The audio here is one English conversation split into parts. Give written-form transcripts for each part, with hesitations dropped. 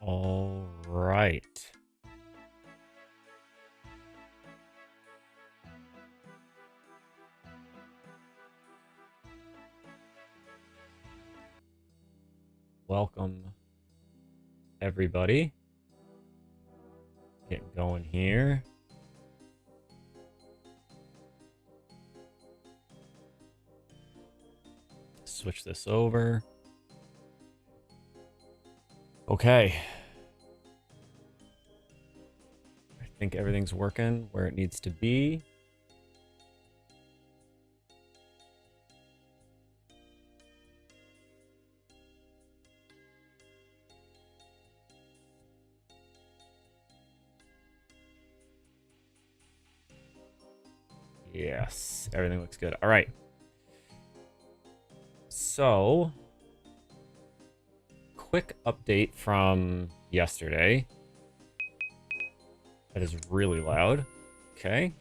All right. Welcome, everybody. Getting going here. Switch this over. Okay. I think everything's working where it needs to be. Yes, everything looks good. All right. So, quick update from yesterday. That is really loud. Okay.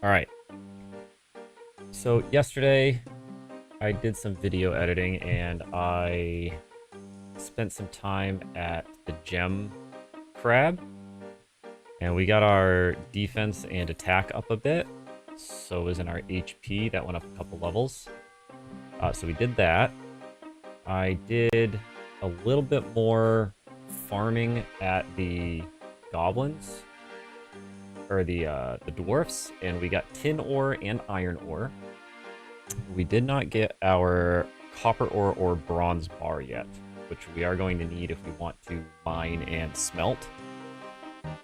All right. So yesterday I did some video editing and I spent some time at the gem crab and we got our defense and attack up a bit. So was in our HP that went up a couple levels. So we did that. I did a little bit more farming at the goblins. Or the dwarfs, and we got tin ore and iron ore. We did not get our copper ore or bronze bar yet, which we are going to need if we want to mine and smelt.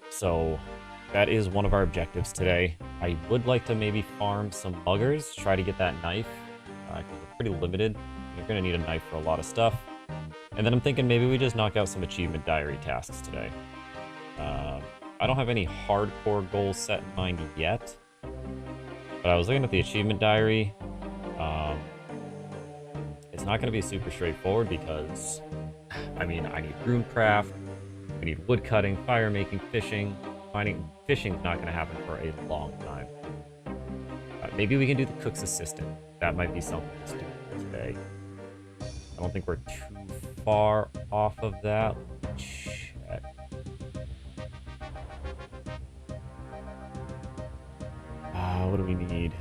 So that is one of our objectives today. I would like to maybe farm some muggers, try to get that knife, because we're pretty limited. You're going to need a knife for a lot of stuff. And then I'm thinking maybe we just knock out some achievement diary tasks today. I don't have any hardcore goals set in mind yet, but I was looking at the achievement diary. It's not going to be super straightforward because, I mean, I need runecraft, we need wood cutting, fire making, fishing. Fishing's not going to happen for a long time. Maybe we can do the cook's assistant. That might be something that's doable today. I don't think we're too far off of that. What do we need?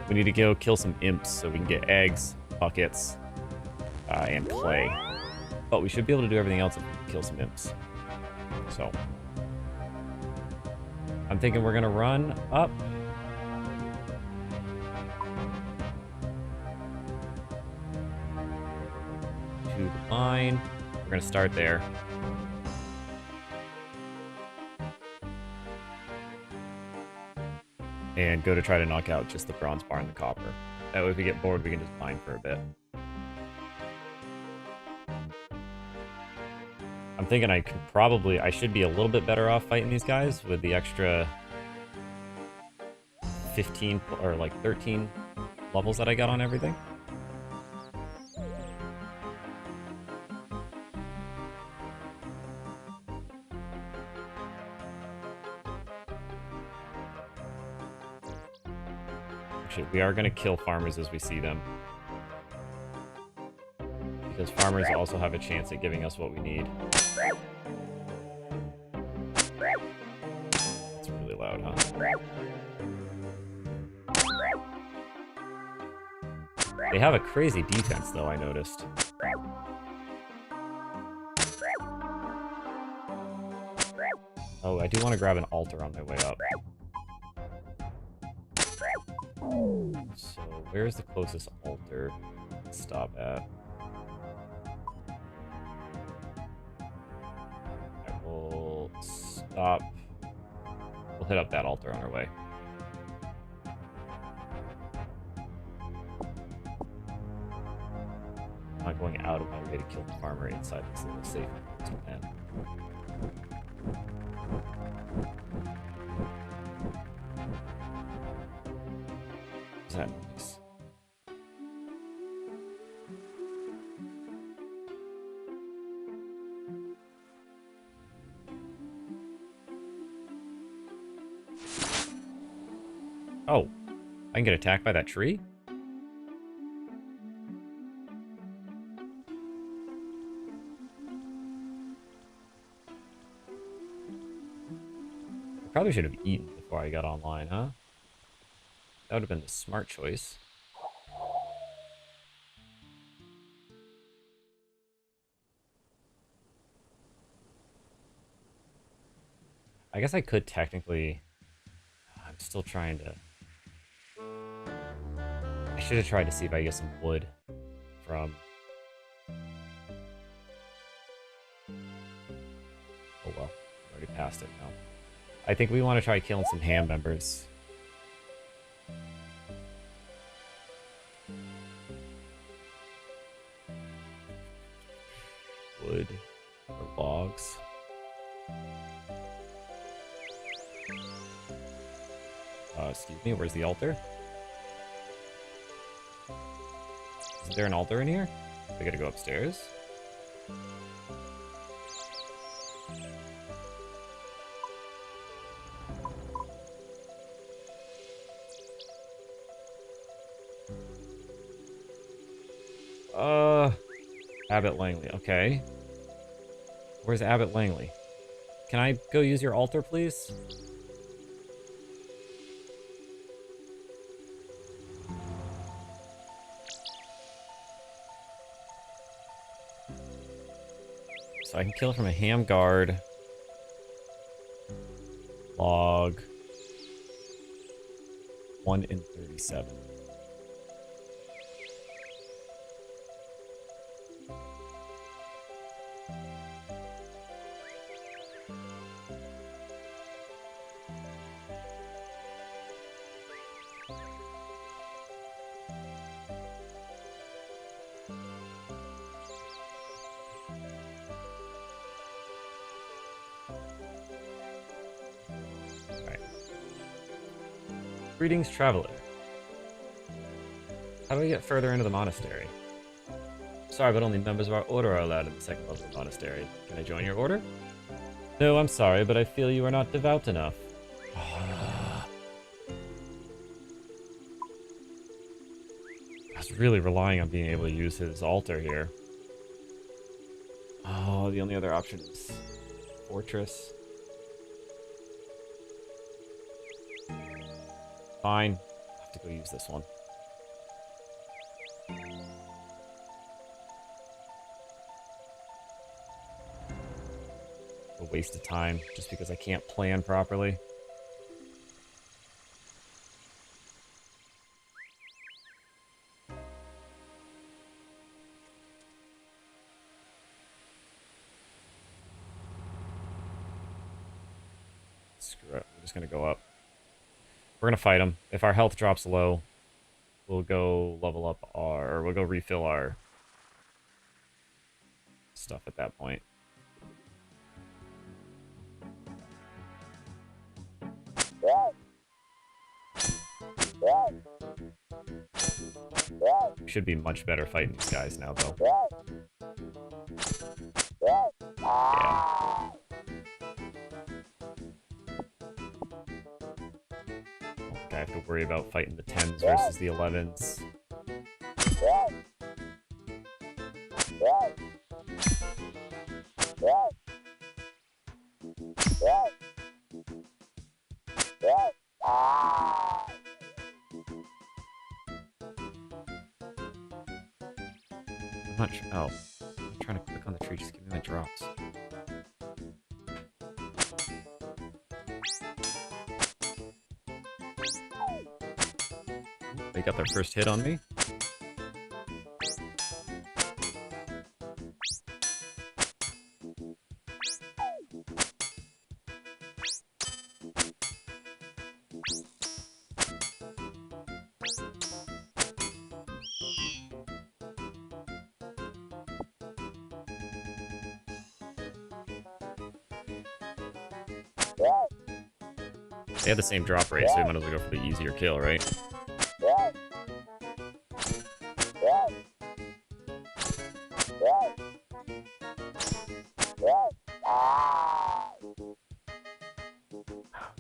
We need to go kill some imps so we can get eggs, buckets, and clay. But we should be able to do everything else if we kill some imps. So, I'm thinking we're going to run up. To the mine. We're going to start there. And go to try to knock out just the bronze bar and the copper. That way if we get bored, we can just mine for a bit. I'm thinking I should be a little bit better off fighting these guys with the extra 15 or like 13 levels that I got on everything. We are going to kill farmers as we see them. Because farmers also have a chance at giving us what we need. It's really loud, huh? They have a crazy defense, though, I noticed. Oh, I do want to grab an altar on my way up. So, where's the closest altar? Let's stop at. I will stop. We'll hit up that altar on our way. I'm not going out of my way to kill the farmer inside this little safe pen. What's that noise? Oh, I can get attacked by that tree? I probably should have eaten before I got online, huh? That would have been the smart choice. I guess I could technically... I'm still trying to... I should have tried to see if I get some wood from... Oh well, I already passed it now. I think we want to try killing some ham members. Wood or logs. Excuse me, where's the altar? Isn't there an altar in here? I gotta go upstairs? Abbot Langley, okay. Where's Abbot Langley? Can I go use your altar, please? So I can kill from a ham guard. Log. 1 in 37. Greetings, traveler. How do I get further into the monastery? Sorry, but only members of our order are allowed in the second level of the monastery. Can I join your order? No, I'm sorry, but I feel you are not devout enough. I was really relying on being able to use his altar here. Oh, the only other option is fortress. Fine. I have to go use this one. A waste of time, just because I can't plan properly. Screw it. I'm just gonna go up. We're gonna fight him. If our health drops low, we'll go level up our... we'll go refill our stuff at that point. We should be much better fighting these guys now, though. Yeah. I have to worry about fighting the 10s versus the 11s. I'm not sure. Oh. I'm trying to click on the tree. Just give me my drops. They got their first hit on me. They had the same drop rate, so we might as well go for the easier kill, right?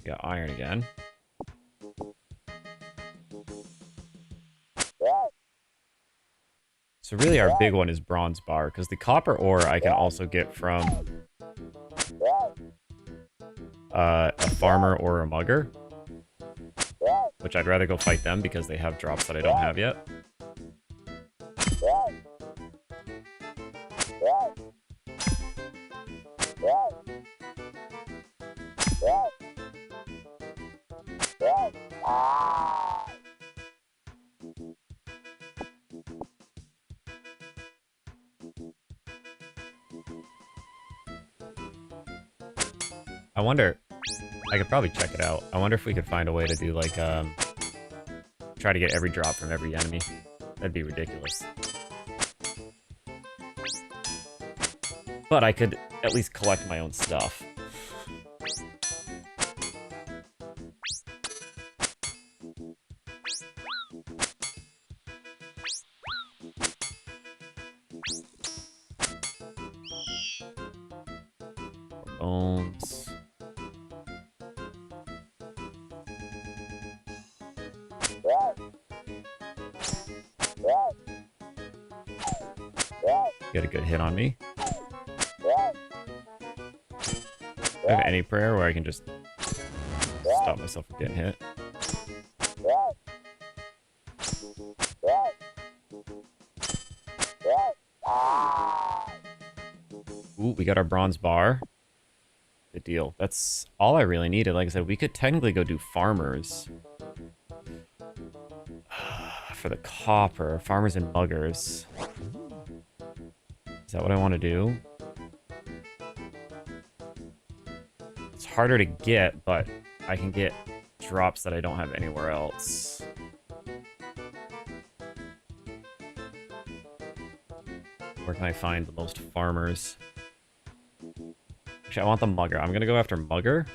Got iron again. So really our big one is bronze bar, because the copper ore I can also get from a farmer or a mugger. Which I'd rather go fight them because they have drops that I don't have yet. I wonder, I could probably check it out. I wonder if we could find a way to do like, try to get every drop from every enemy. That'd be ridiculous. But I could at least collect my own stuff. Bones. Get a good hit on me. Do I have any prayer where I can just stop myself from getting hit? Ooh, we got our bronze bar. Good deal. That's all I really needed. Like I said, we could technically go do farmers. For the copper. Farmers and muggers. Is that what I want to do? It's harder to get, but I can get drops that I don't have anywhere else. Where can I find the most farmers? Actually, I want the mugger. I'm gonna go after mugger.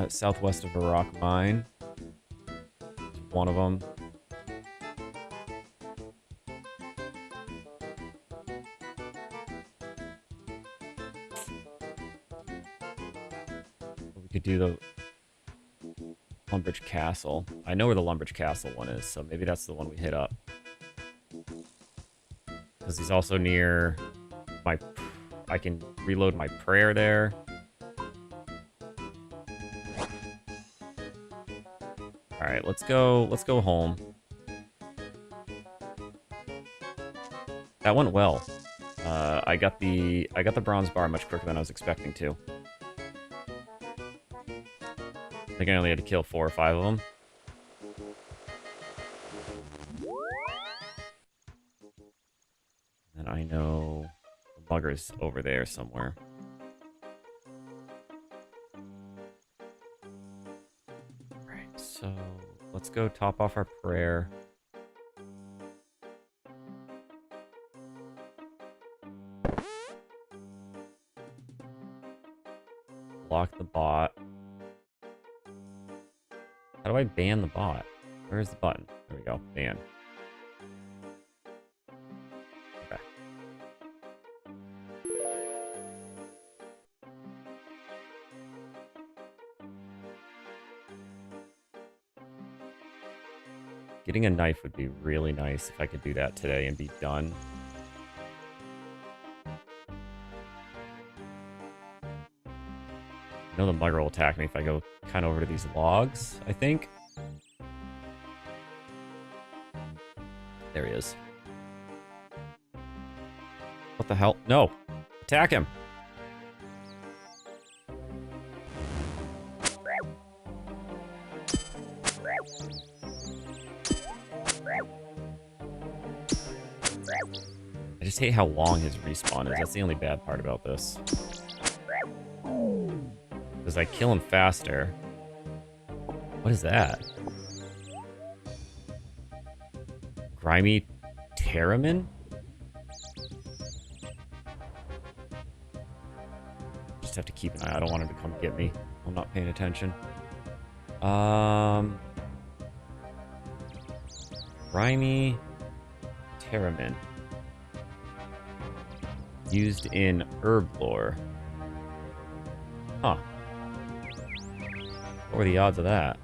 Southwest of a rock mine. One of them. We could do the Lumbridge Castle. I know where the Lumbridge Castle one is, so maybe that's the one we hit up. Because he's also near my... I can reload my prayer there. Alright, let's go home. That went well. I got the bronze bar much quicker than I was expecting to. I think I only had to kill 4 or 5 of them. And I know the bugger's over there somewhere. Alright, so let's go top off our prayer. Block the bot. How do I ban the bot? Where's the button? There we go. Ban. Okay. Getting a knife would be really nice if I could do that today and be done. I know the mugger will attack me if I go kind of over to these logs, I think. There he is. What the hell? No! Attack him! I just hate how long his respawn is. That's the only bad part about this. Because I kill him faster. What is that? Grimy Terramin? just have to keep an eye. I don't want him to come get me. I'm not paying attention. Grimy Terramin. Used in herb lore. Huh. What were the odds of that?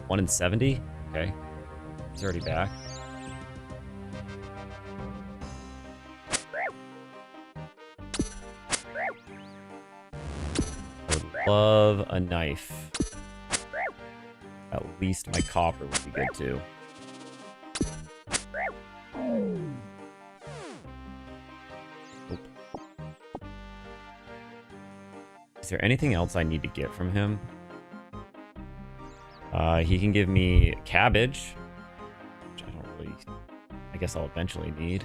1 in 70? Okay. He's already back. I would love a knife. At least my copper would be good too. Oop. Is there anything else I need to get from him? He can give me cabbage, which I don't really... I guess I'll eventually need.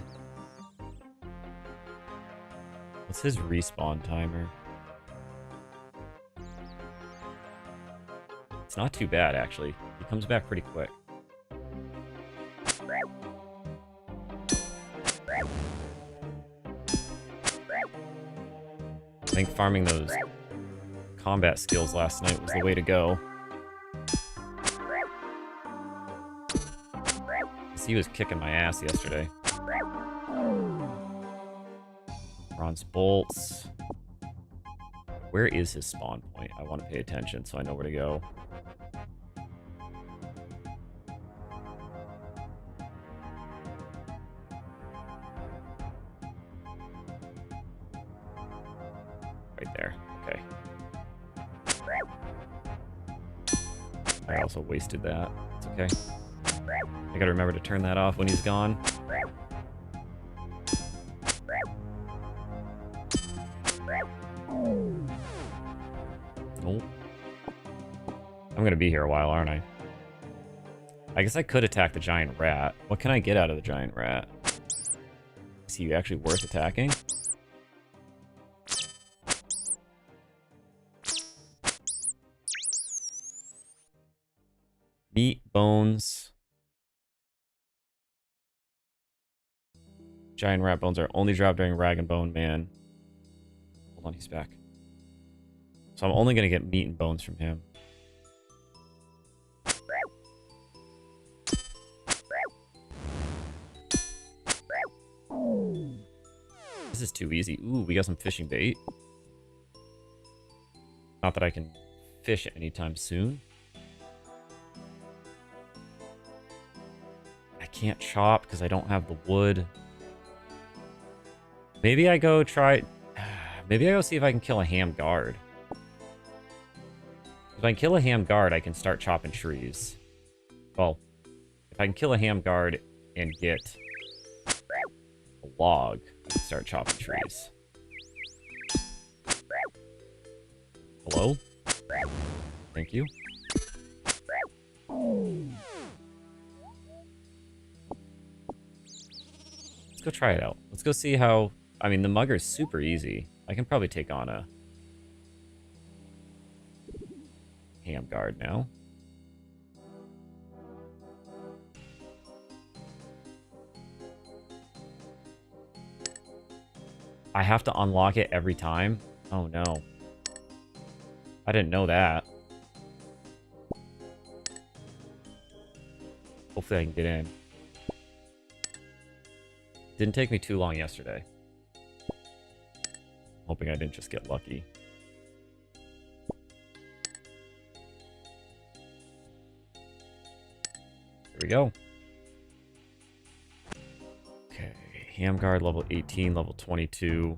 What's his respawn timer? It's not too bad, actually. He comes back pretty quick. I think farming those combat skills last night was the way to go. He was kicking my ass yesterday. Bronze bolts. Where is his spawn point? I want to pay attention so I know where to go. Right there. Okay. I also wasted that. It's okay. I gotta remember to turn that off when he's gone. Oh. I'm gonna be here a while, aren't I? I guess I could attack the giant rat. What can I get out of the giant rat? Is he actually worth attacking? Meat, bones. Giant rat bones are only dropped during Rag and Bone Man. Hold on, he's back. So I'm only going to get meat and bones from him. This is too easy. Ooh, we got some fishing bait. Not that I can fish anytime soon. I can't chop because I don't have the wood. Maybe I go try... Maybe I go see if I can kill a ham guard. If I can kill a ham guard, I can start chopping trees. Well, if I can kill a ham guard and get a log, I can start chopping trees. Hello? Thank you. Let's go try it out. Let's go see how... I mean, the mugger's super easy. I can probably take on a ham guard now. I have to unlock it every time? Oh no. I didn't know that. Hopefully I can get in. Didn't take me too long yesterday. Hoping I didn't just get lucky. Here we go. Okay, ham guard level 18, level 22.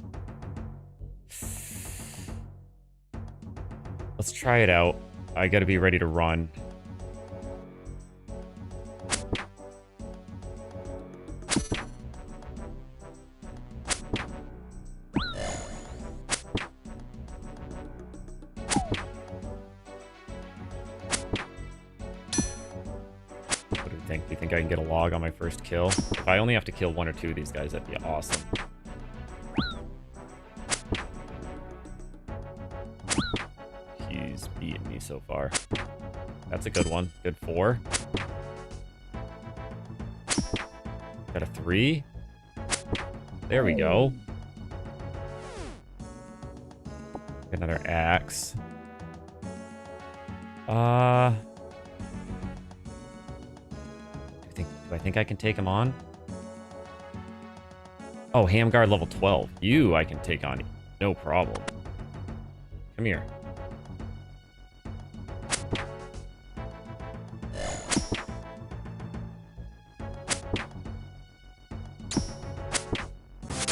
Let's try it out. I gotta be ready to run. I can get a log on my first kill. If I only have to kill 1 or 2 of these guys, that'd be awesome. He's beating me so far. That's a good one. Good 4. Got a 3. There we go. Another axe. Do I think I can take him on? Oh, Hamguard level 12. You I can take on. No problem. Come here.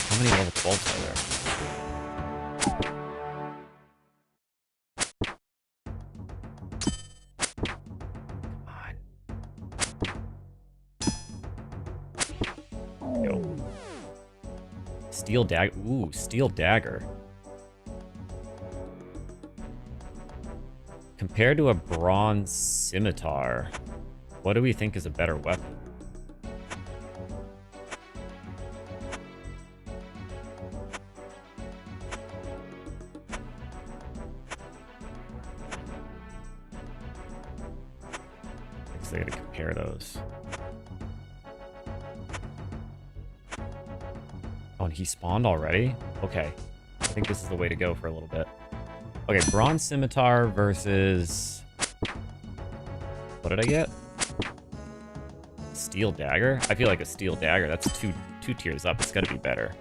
How many level 12s are there? Come on. Go. Steel dagger. Ooh, steel dagger. Compared to a bronze scimitar, what do we think is a better weapon? I guess I gotta compare those. Oh, and he spawned already? Okay. I think this is the way to go for a little bit. Okay, bronze scimitar versus... What did I get? Steel dagger? I feel like a steel dagger. That's two tiers up. It's gotta be better.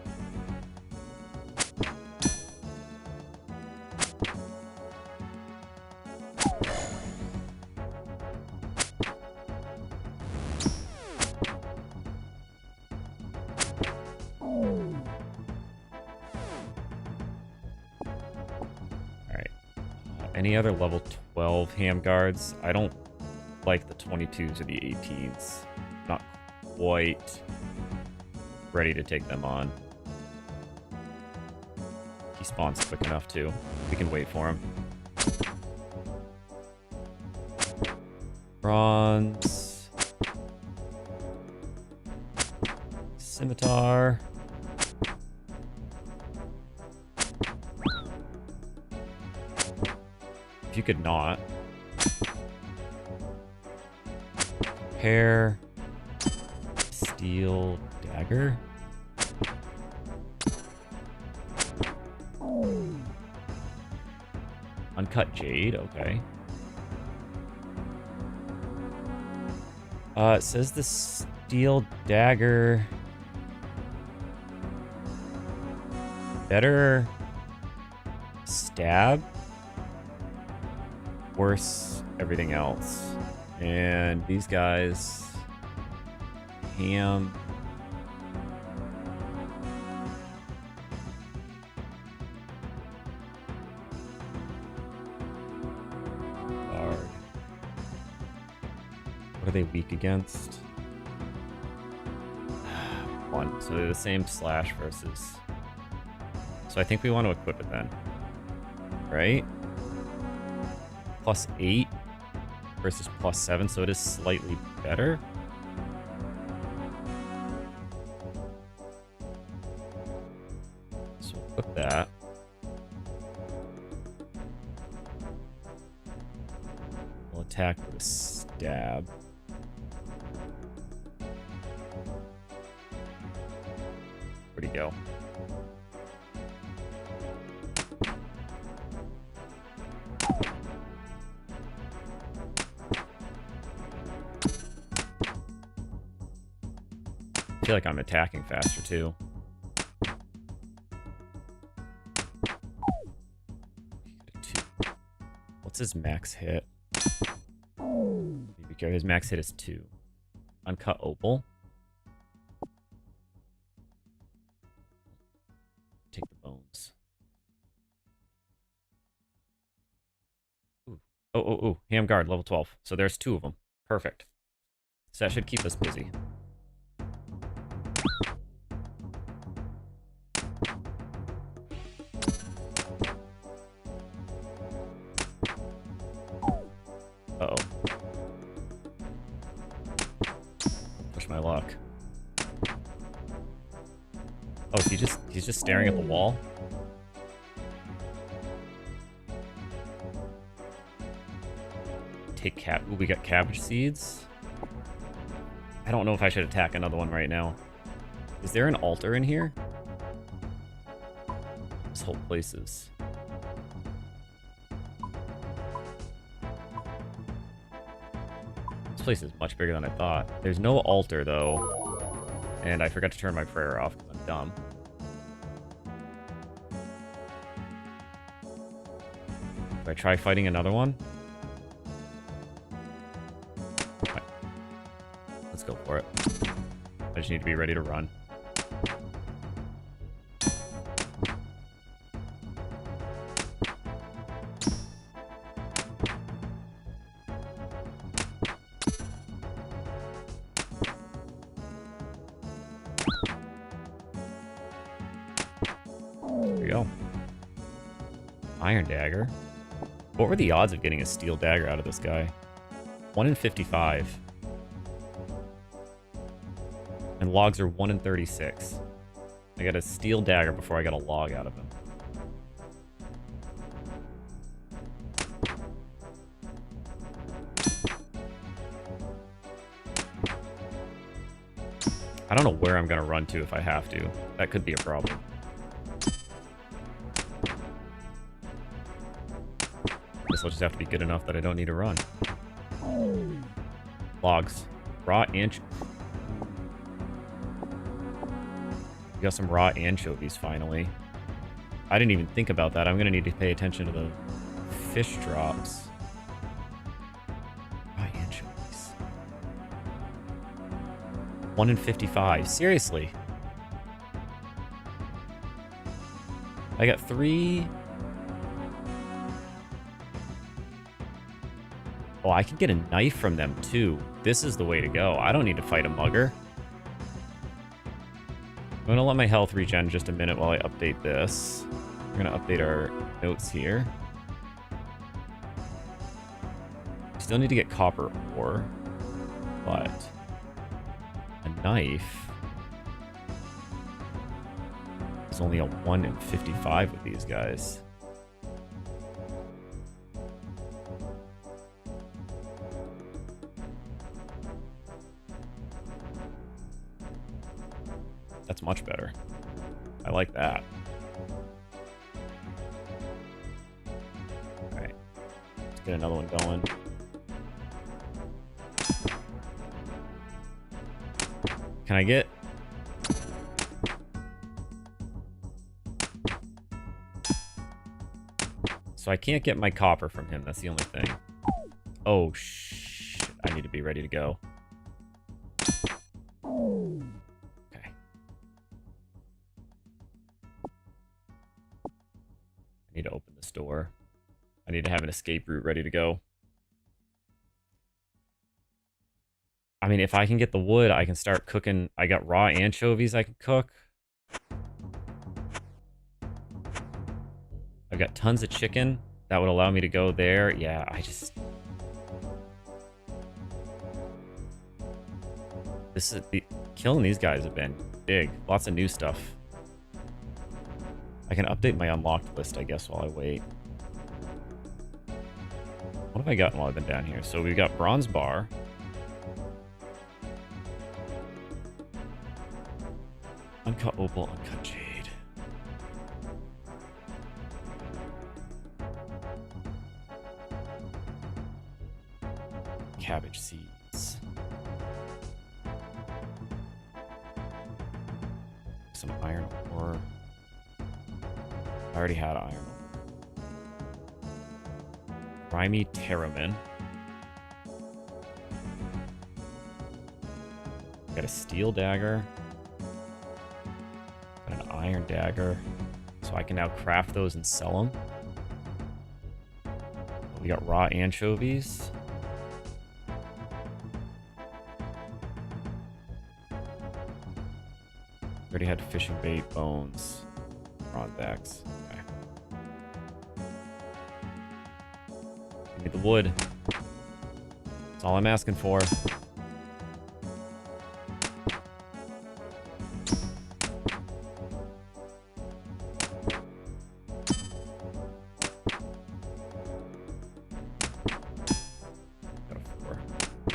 Any other level 12 handguards? I don't like the 22s or the 18s. Not quite ready to take them on. He spawns quick enough too. We can wait for him. Bronze. Scimitar. If you could not. Compare. Steel dagger. Uncut jade, okay. It says the steel dagger. Better stab. Worse everything else. And these guys, ham. Guard. What are they weak against? One. So they're the same slash versus. So I think we want to equip it then. Right? +8 versus +7, so it is slightly better. So we'll equip that. We'll attack with a stab. Where'd he go? I feel like I'm attacking faster too. What's his max hit? Be careful. His max hit is 2. Uncut opal. Take the bones. Ooh. Oh. Hamguard, level 12. So there's 2 of them. Perfect. So that should keep us busy. Uh-oh. Push my luck. Oh, is he's just staring at the wall? Take Ooh, we got cabbage seeds. I don't know if I should attack another one right now. Is there an altar in here? This whole place is... This place is much bigger than I thought. There's no altar, though. And I forgot to turn my prayer off because I'm dumb. Do I try fighting another one? Right. Let's go for it. I just need to be ready to run. There we go. Iron dagger. What were the odds of getting a steel dagger out of this guy? 1 in 55. And logs are 1 in 36. I got a steel dagger before I got a log out of him. I don't know where I'm going to run to if I have to. That could be a problem. Guess I'll just have to be good enough that I don't need to run. Logs. Raw anchovies. We got some raw anchovies finally. I didn't even think about that. I'm going to need to pay attention to the fish drops. Raw anchovies. 1 in 55. Seriously. I got 3... Oh, I can get a knife from them, too. This is the way to go. I don't need to fight a mugger. I'm going to let my health regen just a minute while I update this. We're going to update our notes here. Still need to get copper ore, but a knife is only a 1 in 55 with these guys. That's much better. I like that. Alright. Let's get another one going. Can I get... So I can't get my copper from him. That's the only thing. Oh, shit. I need to be ready to go. I need to open this door. I need to have an escape route ready to go. I mean, if I can get the wood, I can start cooking. I got raw anchovies I can cook. I've got tons of chicken. That would allow me to go there. Yeah, I just... This is the... Killing these guys have been big. Lots of new stuff. I can update my unlocked list, I guess, while I wait. What have I gotten while I've been down here? So we've got bronze bar. Uncut opal, uncut jade. Cabbage seeds. Some iron ore. I already had iron. Grimy Terramin. Got a steel dagger. Got an iron dagger. So I can now craft those and sell them. We got raw anchovies. Already had fishing bait, bones, prawnbacks. Okay. Give me the wood. That's all I'm asking for. Got a 4.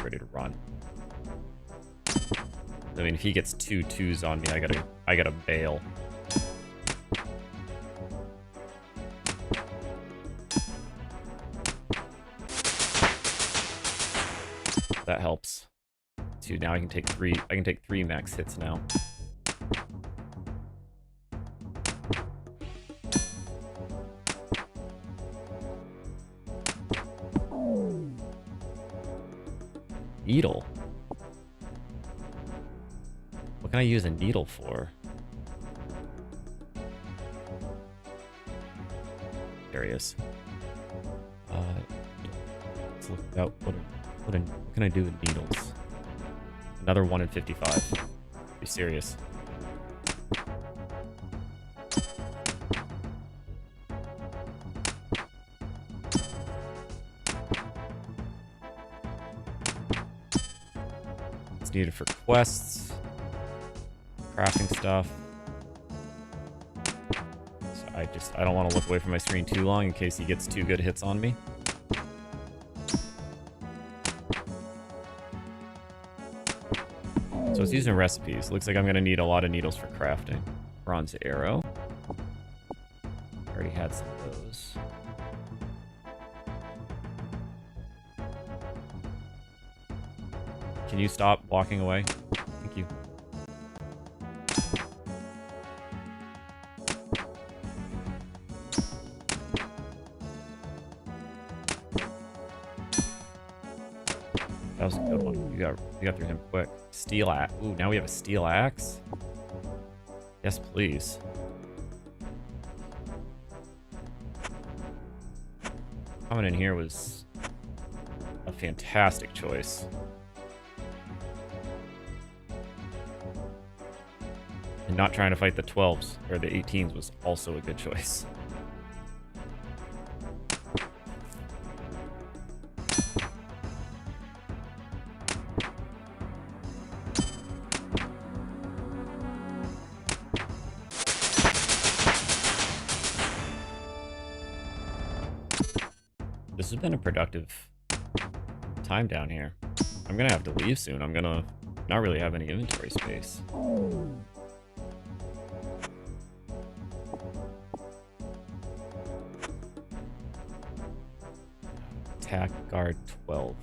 Ready to run. I mean, if he gets 2 2s on me, I gotta bail. That helps. Too, now I can take three max hits now. Needle. What can I use a needle for? There he is. Let's look out. What can I do with needles? Another 1 in 55. Be serious. It's needed for quests, crafting stuff. So I don't want to look away from my screen too long in case he gets 2 good hits on me. So it's using recipes. Looks like I'm going to need a lot of needles for crafting. Bronze arrow. Already had some of those. Can you stop walking away? Thank you. That was a good one. You got through him quick. Steel axe. Ooh, now we have a steel axe. Yes, please. Coming in here was a fantastic choice. And not trying to fight the 12s or the 18s was also a good choice. This has been a productive time down here. I'm gonna have to leave soon. I'm gonna not really have any inventory space. Attack guard 12.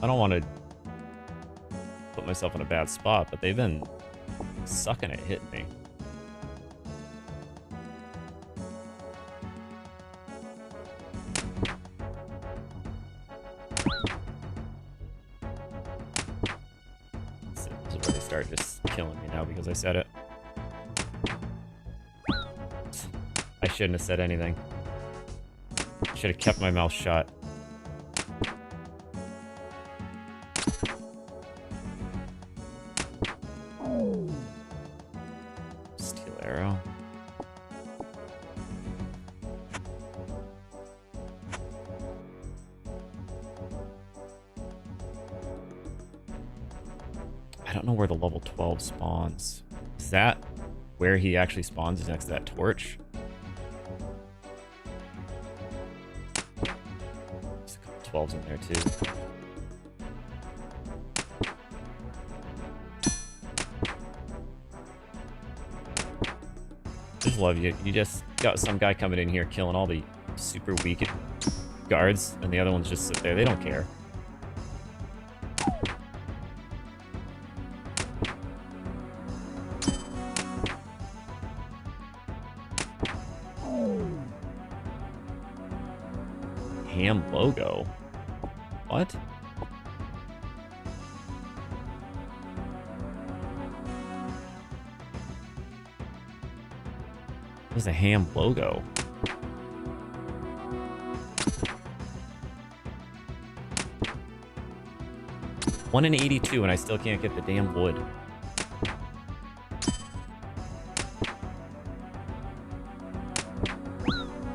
I don't want to put myself in a bad spot, but they've been sucking at hitting me. This is where they start just killing me now because I said it. I shouldn't have said anything. I should have kept my mouth shut. Steel arrow. I don't know where the level 12 spawns. Is that where he actually spawns, is next to that torch? There's a couple 12s in there too. Just love you. You just got some guy coming in here killing all the super weak guards, and the other ones just sit there. They don't care. Ham logo? What? There's a ham logo. One in 82, and I still can't get the damn wood.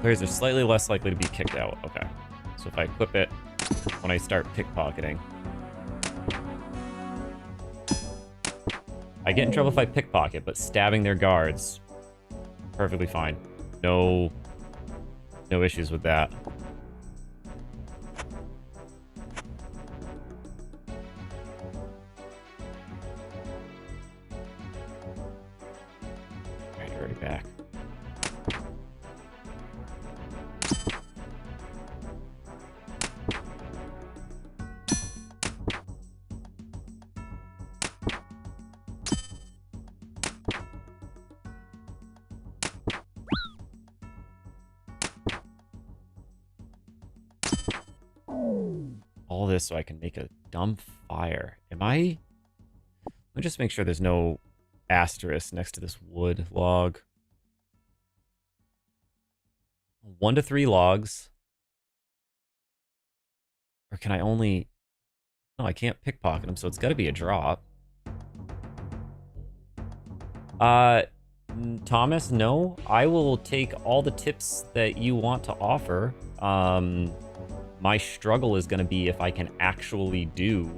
Players are slightly less likely to be kicked out. Okay. So if I equip it, when I start pickpocketing. I get in trouble if I pickpocket, but stabbing their guards, perfectly fine. No issues with that. Alright, you're already back. All this so I can make a dumb fire. Let me just make sure there's no asterisk next to this wood log. 1 to 3 logs. Or can I only... No, I can't pickpocket them, so it's got to be a drop. Thomas, no. I will take all the tips that you want to offer. My struggle is going to be if I can actually do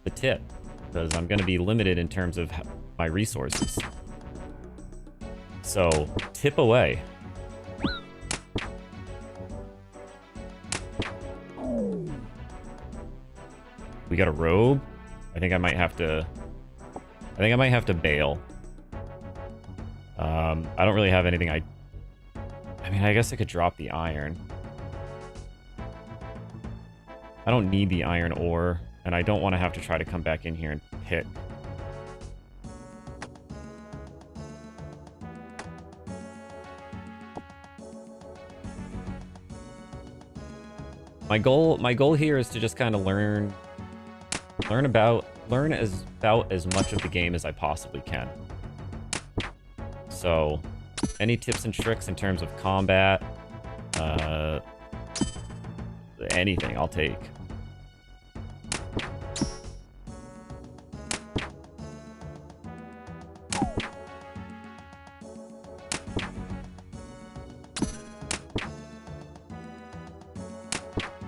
the tip, because I'm going to be limited in terms of my resources. So, tip away. We got a robe. I think I might have to bail. I don't really have anything I mean, I guess I could drop the iron. I don't need the iron ore, and I don't want to have to try to come back in here and pick. My goal here is to just kind of learn about as much of the game as I possibly can. So, any tips and tricks in terms of combat, anything I'll take.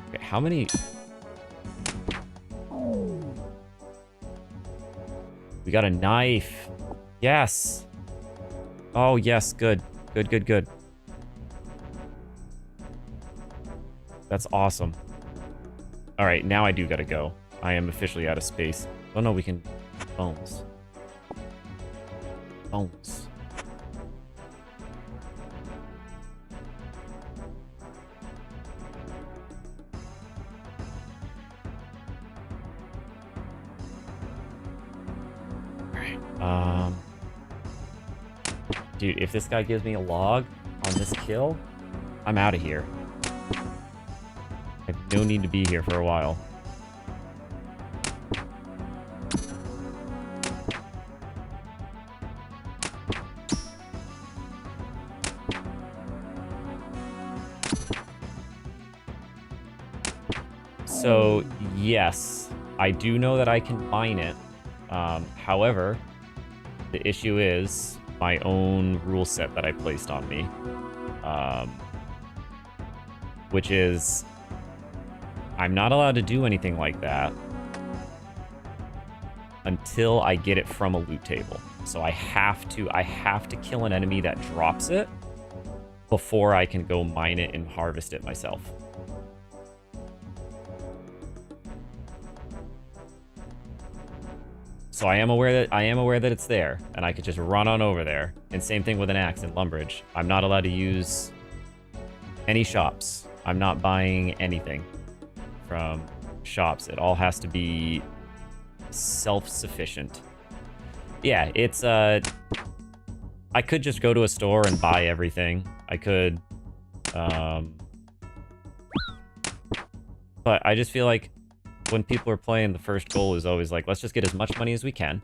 Okay, how many... We got a knife. Yes. Oh, yes. Good. Good. That's awesome. All right, now I do gotta go. I am officially out of space. Oh, no, we can... Bones. Bones. Alright, dude, if this guy gives me a log on this kill, I'm out of here. I have no need to be here for a while. So, yes, I do know that I can mine it. However, the issue is my own rule set that I placed on me. Which is, I'm not allowed to do anything like that until I get it from a loot table. So I have to kill an enemy that drops it before I can go mine it and harvest it myself. So I am aware that it's there, and I could just run on over there. And same thing with an axe in Lumbridge. I'm not allowed to use any shops. I'm not buying anything from shops. It all has to be self-sufficient. Yeah, it's I could just go to a store and buy everything. I could but I just feel like when people are playing, the first goal is always like, let's just get as much money as we can.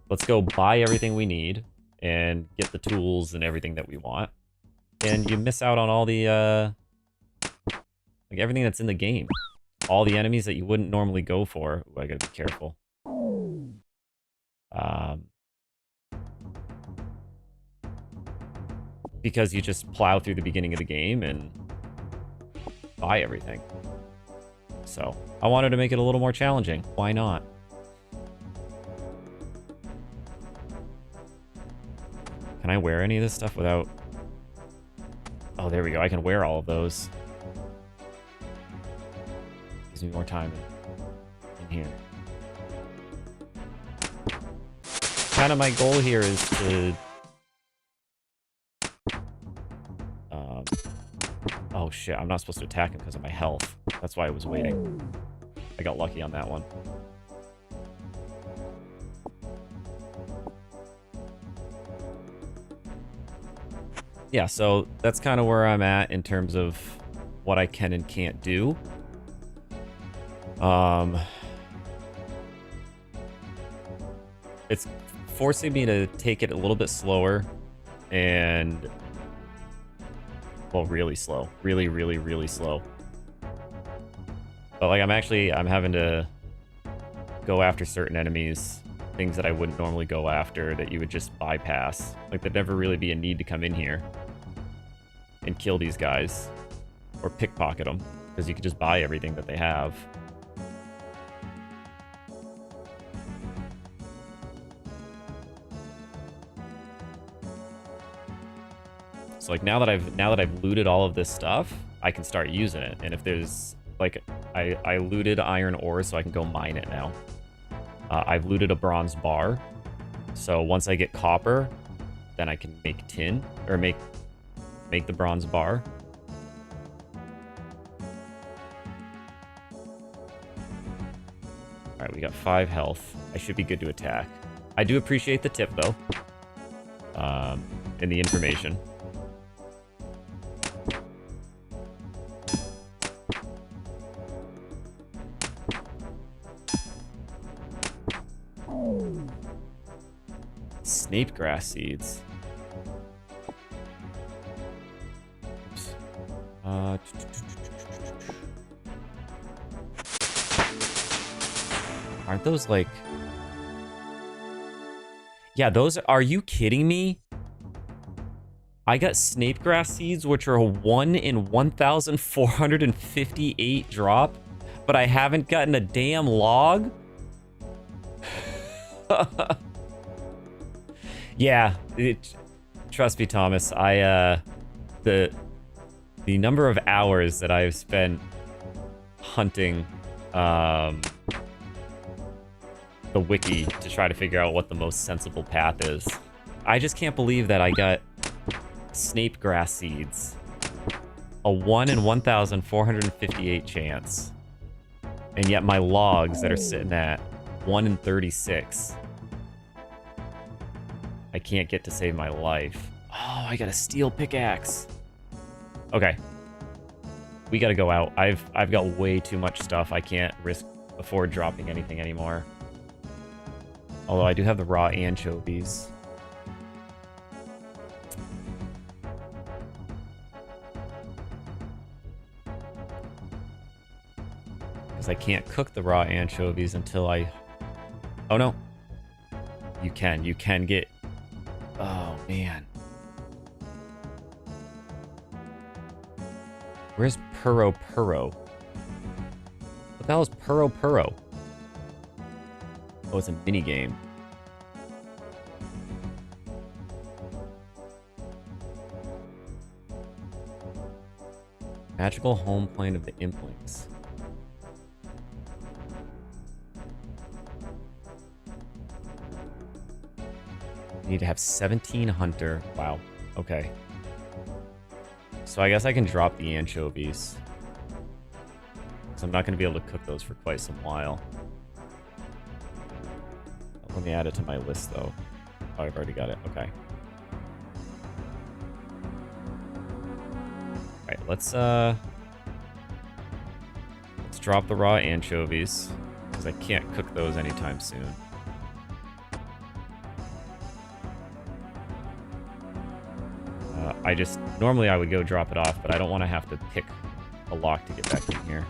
Let's go buy everything we need and get the tools and everything that we want. And you miss out on all the, like everything that's in the game. All the enemies that you wouldn't normally go for. Ooh, I gotta be careful. Because you just plow through the beginning of the game and buy everything. So I wanted to make it a little more challenging. Why not? Can I wear any of this stuff without... Oh, there we go. I can wear all of those. Gives me more time in here. Kind of my goal here is to... Oh shit, I'm not supposed to attack him because of my health. That's why I was waiting. I got lucky on that one. Yeah, so that's kind of where I'm at in terms of what I can and can't do. It's forcing me to take it a little bit slower and... Well, really slow. Really, really, really slow. But, like, I'm having to go after certain enemies, things that I wouldn't normally go after, that you would just bypass. Like, there'd never really be a need to come in here and kill these guys. Or pickpocket them, because you could just buy everything that they have. So like now that I've looted all of this stuff, I can start using it. And if there's like I looted iron ore, so I can go mine it now. I've looted a bronze bar, so once I get copper, then I can make tin or make the bronze bar. All right, we got 5 health. I should be good to attack. I do appreciate the tip though, and the information. Snape grass seeds. Oops. Aren't those like... Yeah, those... Are you kidding me? I got snape grass seeds, which are a 1 in 1,458 drop, but I haven't gotten a damn log? Yeah, trust me, Thomas. The number of hours that I've spent hunting the wiki to try to figure out what the most sensible path is. I just can't believe that I got snape grass seeds. A 1 in 1,458 chance. And yet my logs that are sitting at 1 in 36. I can't get to save my life. Oh, I got a steel pickaxe. Okay. We gotta go out. I've got way too much stuff. I can't afford dropping anything anymore. Although I do have the raw anchovies. Because I can't cook the raw anchovies until I... Oh no. You can get... Oh, man. Where's Puro Puro? What the hell is Puro Puro? Oh, it's a mini game. Magical home plane of the Implings. Need to have 17 hunter. Wow. Okay. So I guess I can drop the anchovies. So I'm not going to be able to cook those for quite some while. Let me add it to my list, though. Oh, I've already got it. Okay. Alright, let's drop the raw anchovies, because I can't cook those anytime soon. Normally I would go drop it off, but I don't want to have to pick a lock to get back in here.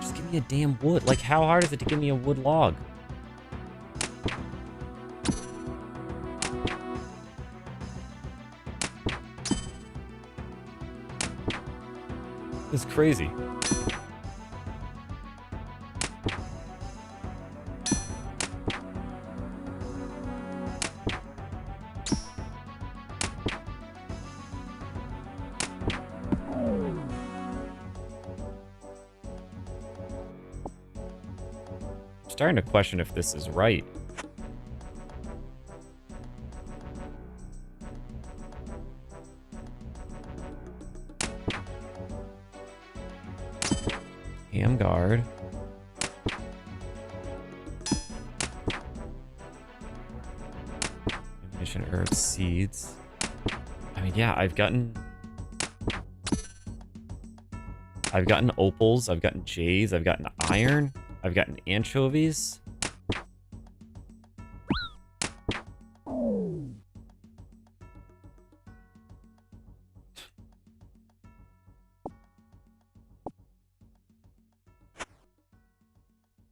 Just give me a damn wood. Like, how hard is it to give me a wood log? It's crazy. starting to question if this is right. Ham guard. Ammunition, herbs, seeds. I mean, yeah, I've gotten opals, I've gotten jades, I've gotten iron, I've gotten anchovies.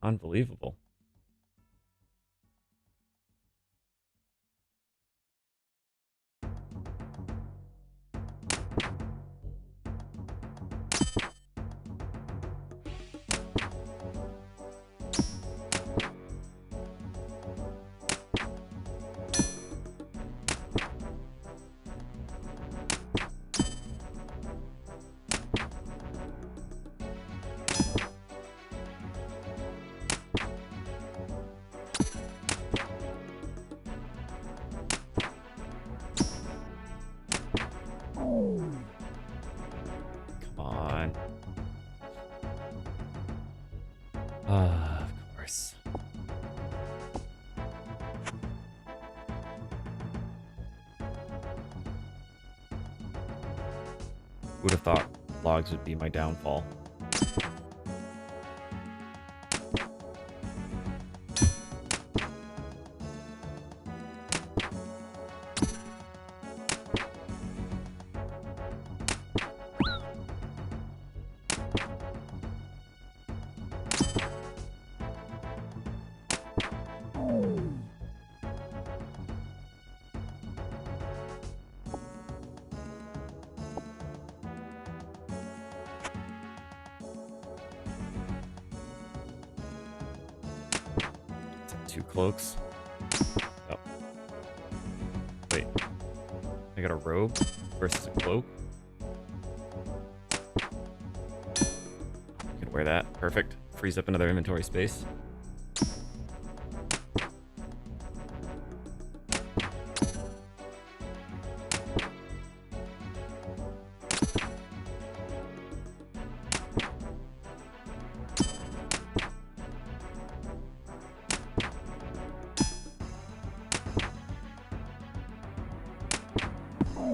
Unbelievable. Of course. Would have thought logs would be my downfall. Two cloaks. Oh. Wait. I got a robe versus a cloak. I can wear that. Perfect. Frees up another inventory space.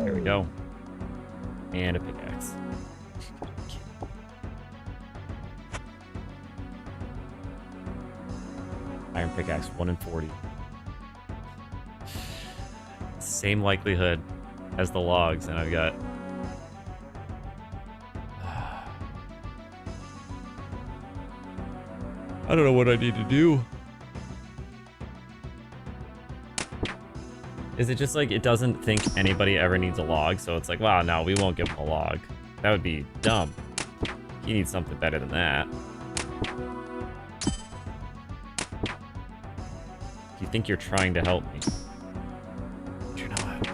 There we go. And a pickaxe. Iron pickaxe, 1 in 40. Same likelihood as the logs, and I've got... I don't know what I need to do. Is it just like it doesn't think anybody ever needs a log, so it's like, wow, no, we won't give him a log. That would be dumb. He needs something better than that. You think you're trying to help me, but you're not.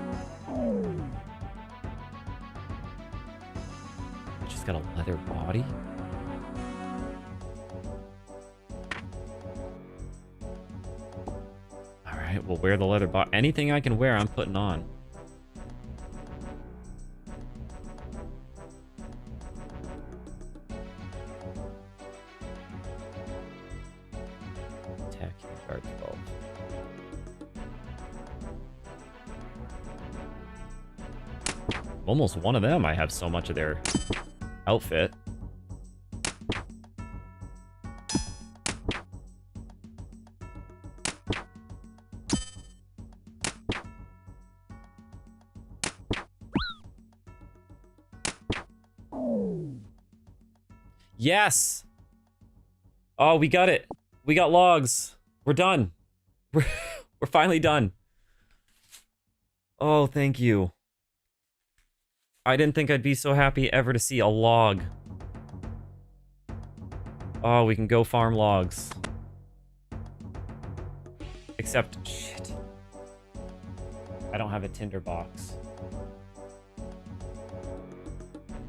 I just got a leather body? Alright, we'll wear the leather body. Anything I can wear, I'm putting on. Attack, guard 12. Almost one of them, I have so much of their outfit. Yes! Oh, we got it. We got logs. We're done. We're finally done. Oh, thank you. I didn't think I'd be so happy ever to see a log. Oh, we can go farm logs. Except, shit. I don't have a tinder box.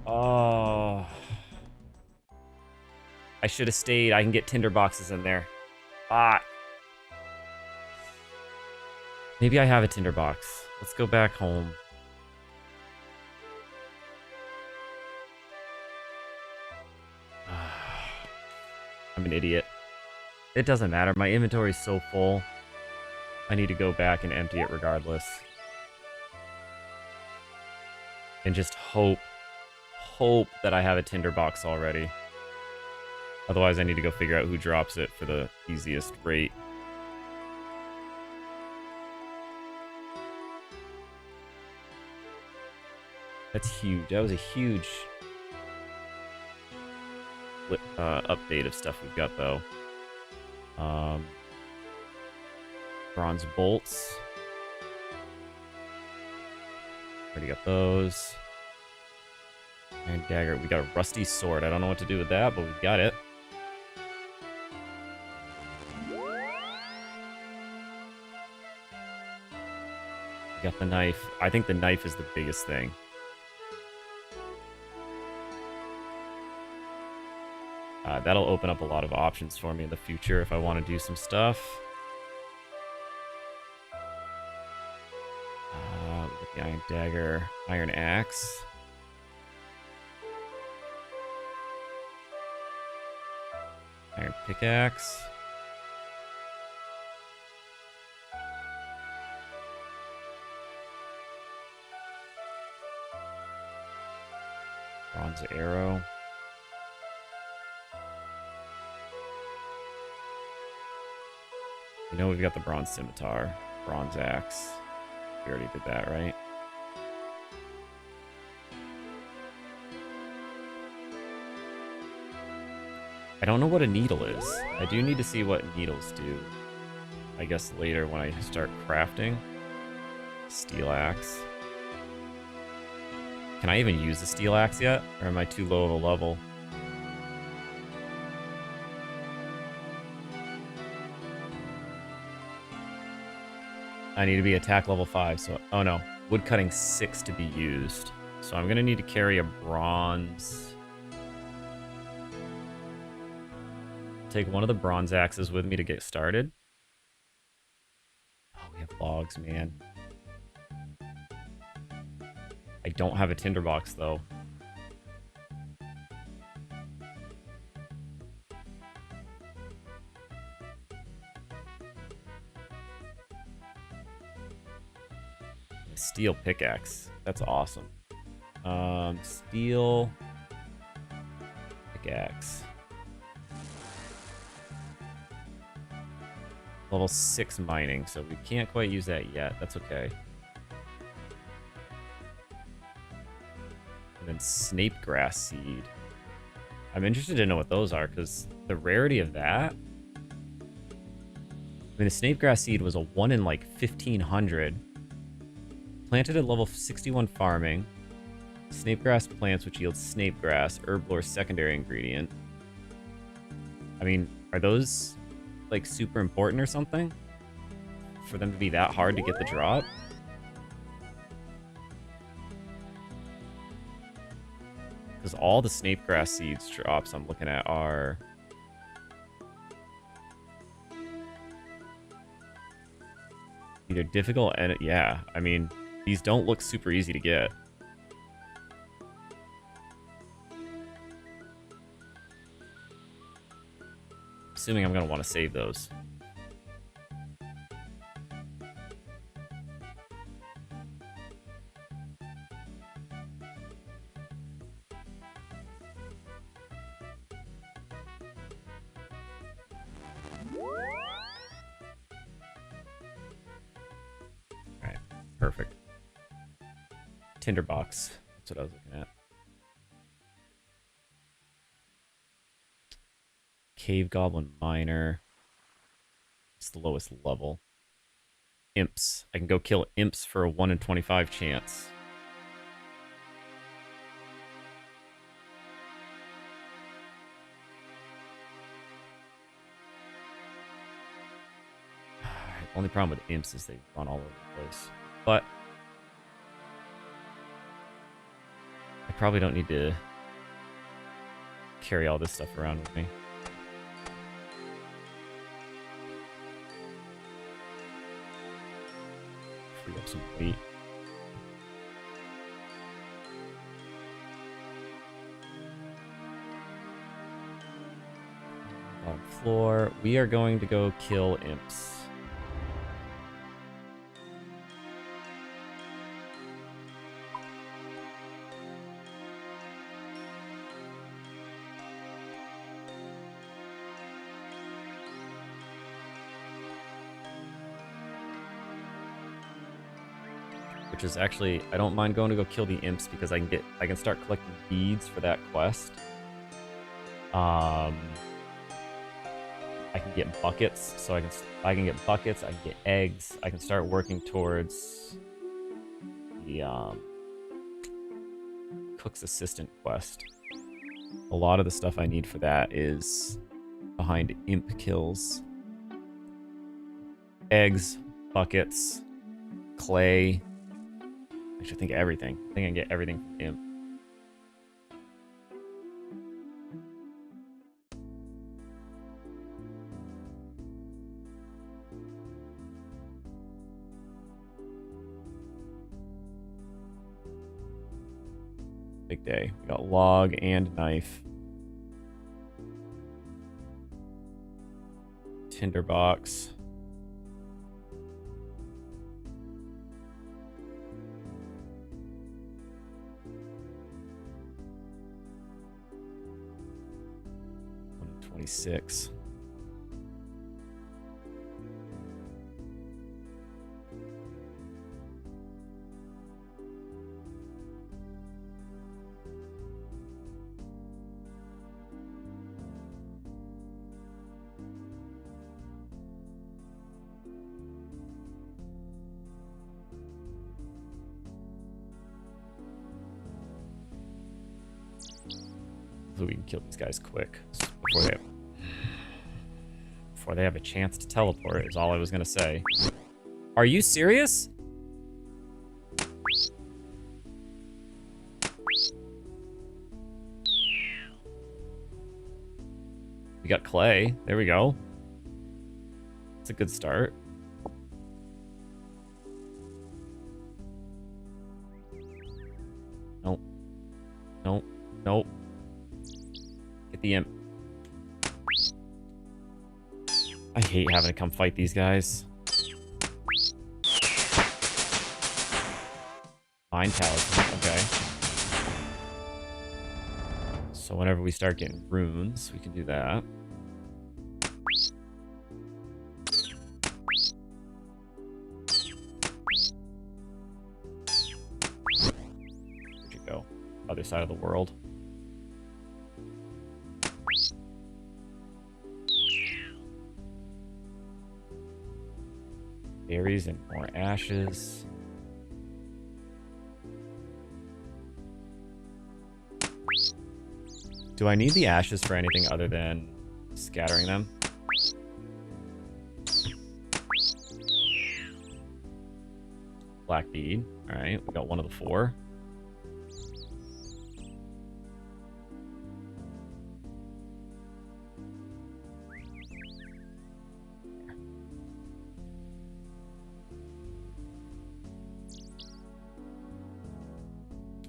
Oh. I should have stayed. I can get tinder boxes in there. Ah. Maybe I have a tinderbox. Let's go back home. I'm an idiot. It doesn't matter. My inventory is so full. I need to go back and empty it regardless. And just hope that I have a tinderbox already. Otherwise, I need to go figure out who drops it for the easiest rate. That's huge. That was a huge update of stuff we've got, though. Bronze bolts. Already got those. Iron dagger. We got a rusty sword. I don't know what to do with that, but we've got it. We got the knife. I think the knife is the biggest thing. That'll open up a lot of options for me in the future if I want to do some stuff. With the iron dagger, iron axe. Iron pickaxe. Bronze arrow. You know we've got the bronze scimitar, bronze axe. We already did that, right? I don't know what a needle is. I do need to see what needles do. I guess later when I start crafting. Steel axe. Can I even use the steel axe yet? Or am I too low of a level? I need to be attack level 5, so... Oh no. Woodcutting 6 to be used. So I'm going to need to carry a bronze... Take one of the bronze axes with me to get started. Oh, we have logs, man. I don't have a tinderbox, though. Steel pickaxe. That's awesome. Steel pickaxe. Level 6 mining, so we can't quite use that yet. That's okay. And then snape grass seed. I'm interested to know what those are, because the rarity of that... I mean, the snape grass seed was a 1 in, like, 1,500. Planted at level 61 farming. Snape grass plants, which yield snape grass. Herblore secondary ingredient. I mean, are those... like super important or something for them to be that hard to get the drop? Because all the snape grass seeds drops I'm looking at are either difficult and yeah, I mean, these don't look super easy to get. Assuming I'm going to want to save those. Alright, perfect. Tinderbox. That's what I was looking at. Cave Goblin Miner. It's the lowest level. Imps. I can go kill imps for a 1 in 25 chance. Only problem with imps is they run all over the place. But I probably don't need to carry all this stuff around with me. free up some weight. Bottom floor. We are going to go kill imps. Which is actually, I don't mind going to go kill the imps because I can start collecting beads for that quest. I can get buckets, so I can get buckets, I can get eggs, I can start working towards the cook's assistant quest. A lot of the stuff I need for that is behind imp kills. Eggs, buckets, clay. Actually, I think everything. I think I can get everything from imp. Big day. We got log and knife. Tinderbox. $26. So we can kill these guys quick before they have a chance to teleport, is all I was gonna say. Are you serious? We got clay. There we go. It's a good start. Nope. Nope. Nope. Get the imp. I hate having to come fight these guys. Mine talisman, okay. So whenever we start getting runes, we can do that. Where'd you go? Other side of the world. Berries and more ashes. Do I need the ashes for anything other than scattering them? Black bead. Alright, we got one of the 4.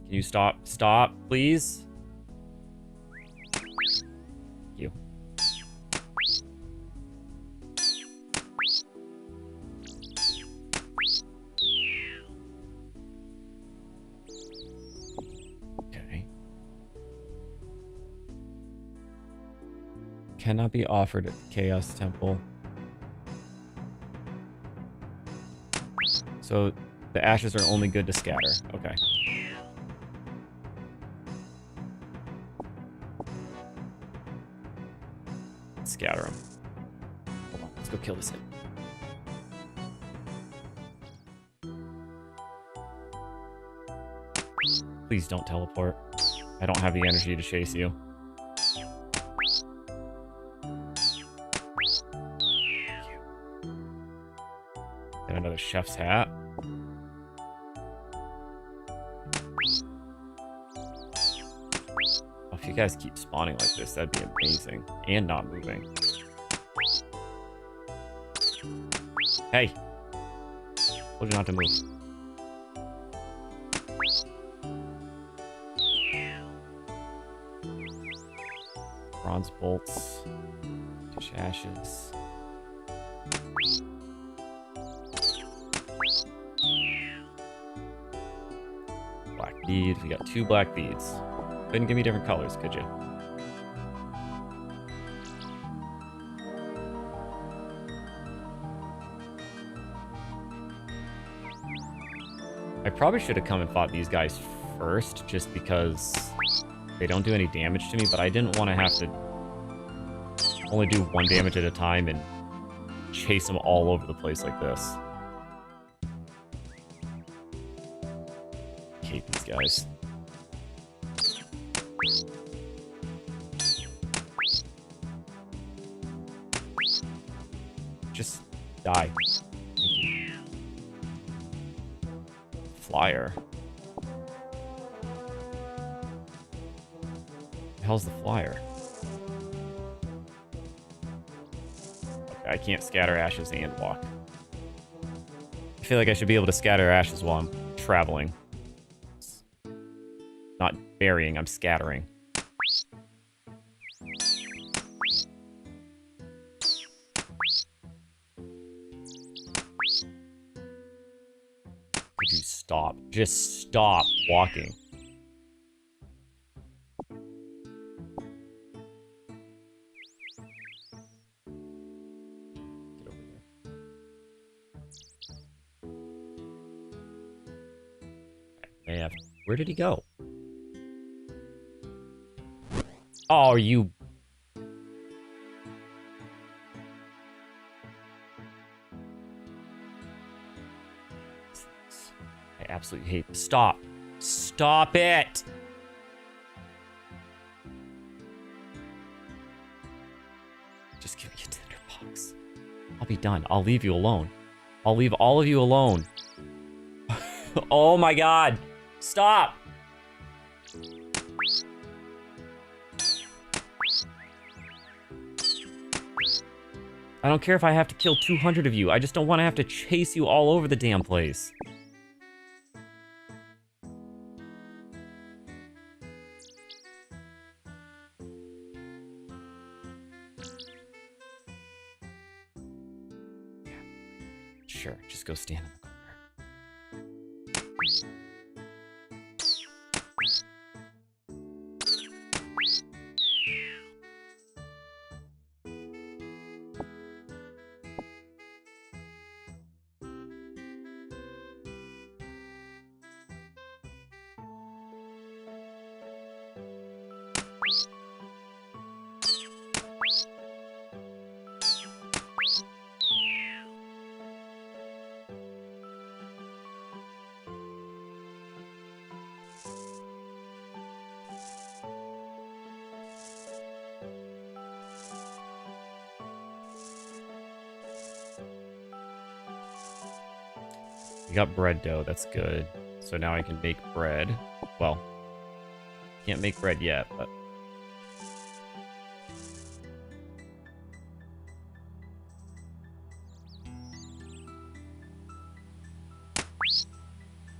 Can you stop? Stop, please? Thank you. Okay. Cannot be offered at the Chaos Temple. So the ashes are only good to scatter. Okay. Scatter them. Hold on, let's go kill this thing. Please don't teleport. I don't have the energy to chase you. Got another chef's hat. If you guys keep spawning like this, that'd be amazing. And not moving. Told you not to move. Bronze bolts. Dish ashes. Black beads. We got 2 black beads. Couldn't give me different colors, could you? I probably should have come and fought these guys first, just because they don't do any damage to me, but I didn't want to have to only do 1 damage at a time and chase them all over the place like this. I hate these guys. Just die. Thank you. Flyer. The hell's the flyer? Okay, I can't scatter ashes and walk. I feel like I should be able to scatter ashes while I'm traveling. Not burying, I'm scattering. Could you stop? Just stop walking. Get over here. Okay, where did he go? Oh, you... I absolutely hate... Stop. Stop it! Just give me a tinderbox. I'll be done. I'll leave you alone. I'll leave all of you alone. Oh my god. Stop! I don't care if I have to kill 200 of you. I just don't want to have to chase you all over the damn place. Yeah. Sure, just go stand in the corner. We got bread dough, that's good. So now I can make bread. Well, can't make bread yet, but...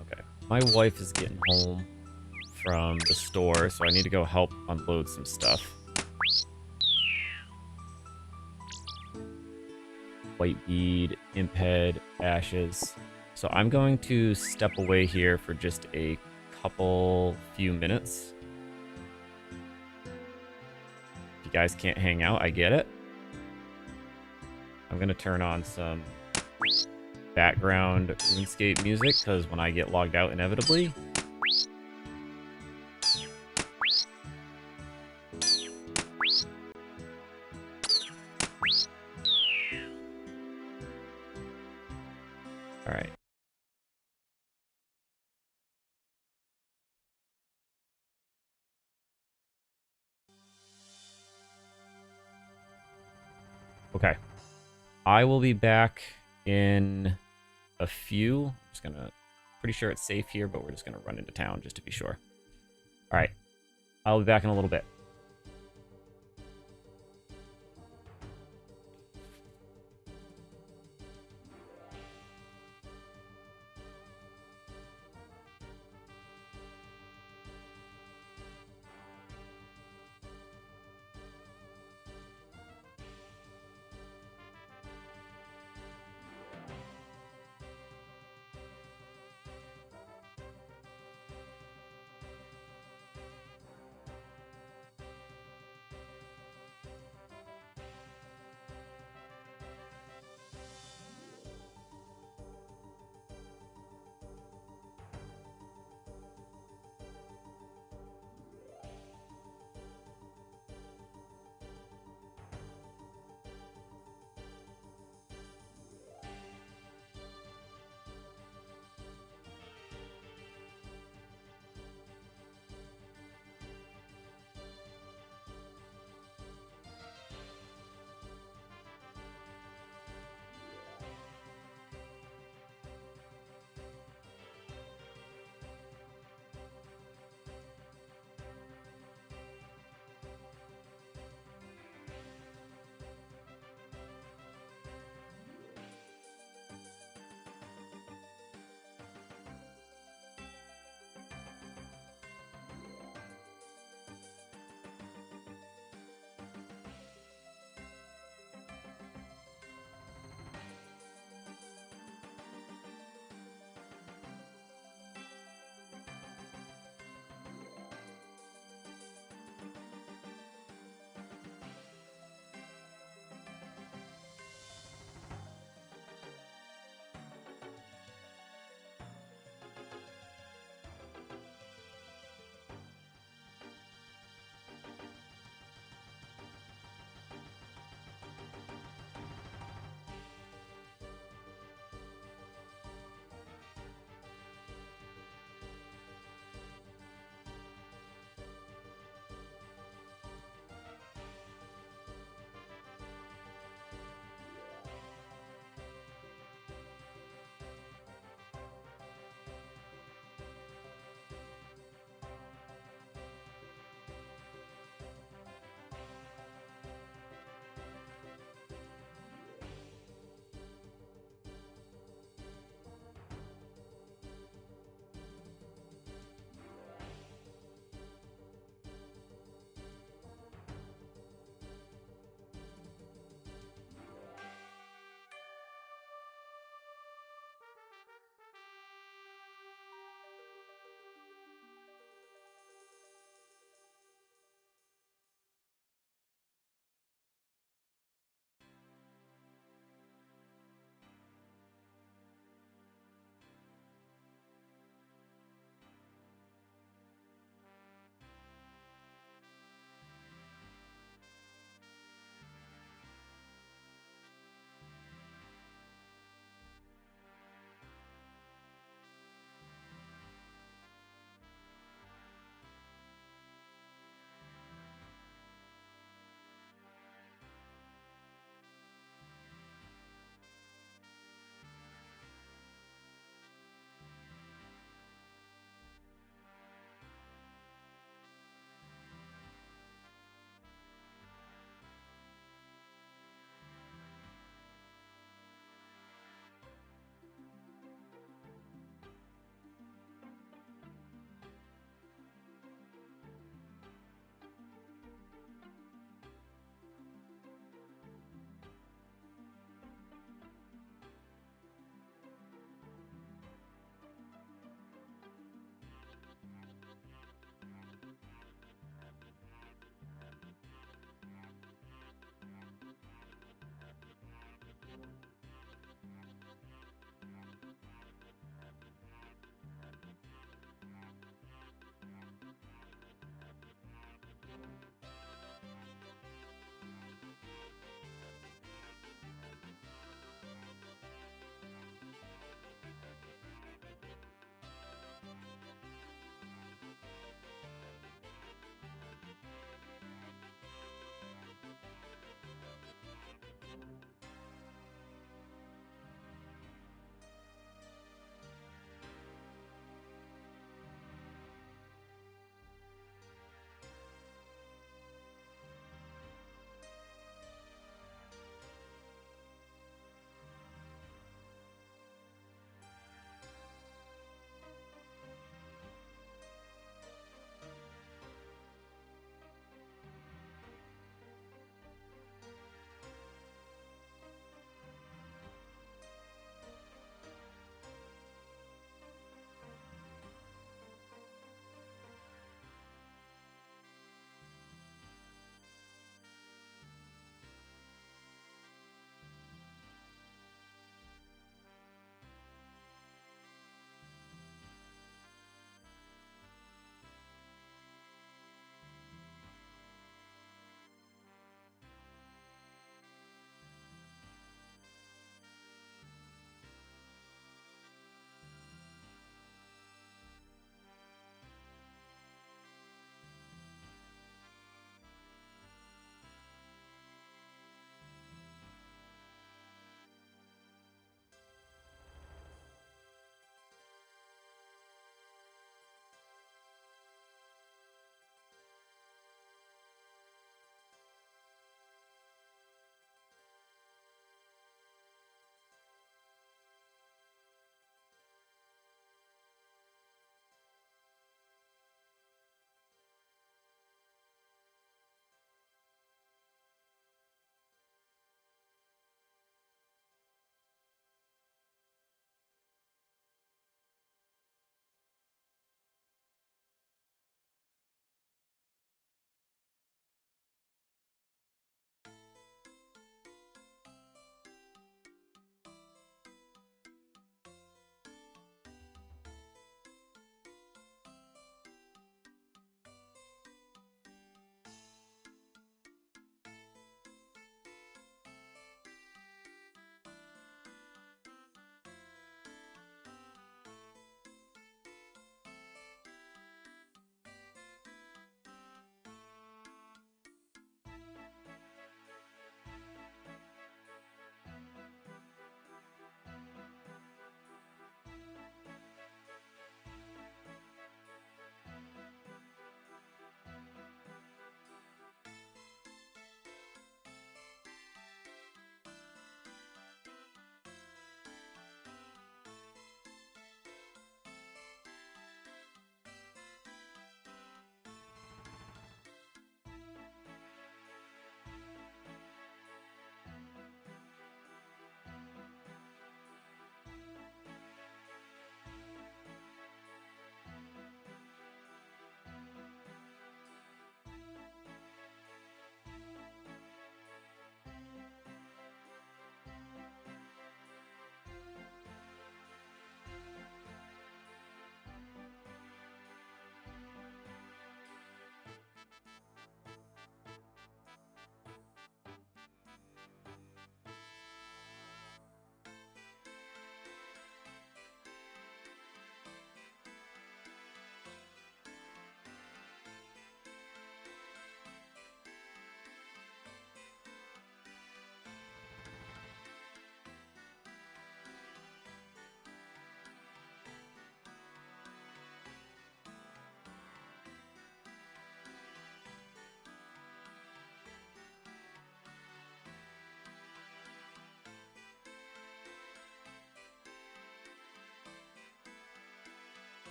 Okay, my wife is getting home from the store, so I need to go help unload some stuff. White bead, imp head, ashes. So I'm going to step away here for just a few minutes. If you guys can't hang out, I get it. I'm gonna turn on some background RuneScape music, because when I get logged out inevitably, alright. Okay. I will be back in a few. I'm just gonna... Pretty sure it's safe here, but we're just gonna run into town just to be sure. Alright. I'll be back in a little bit.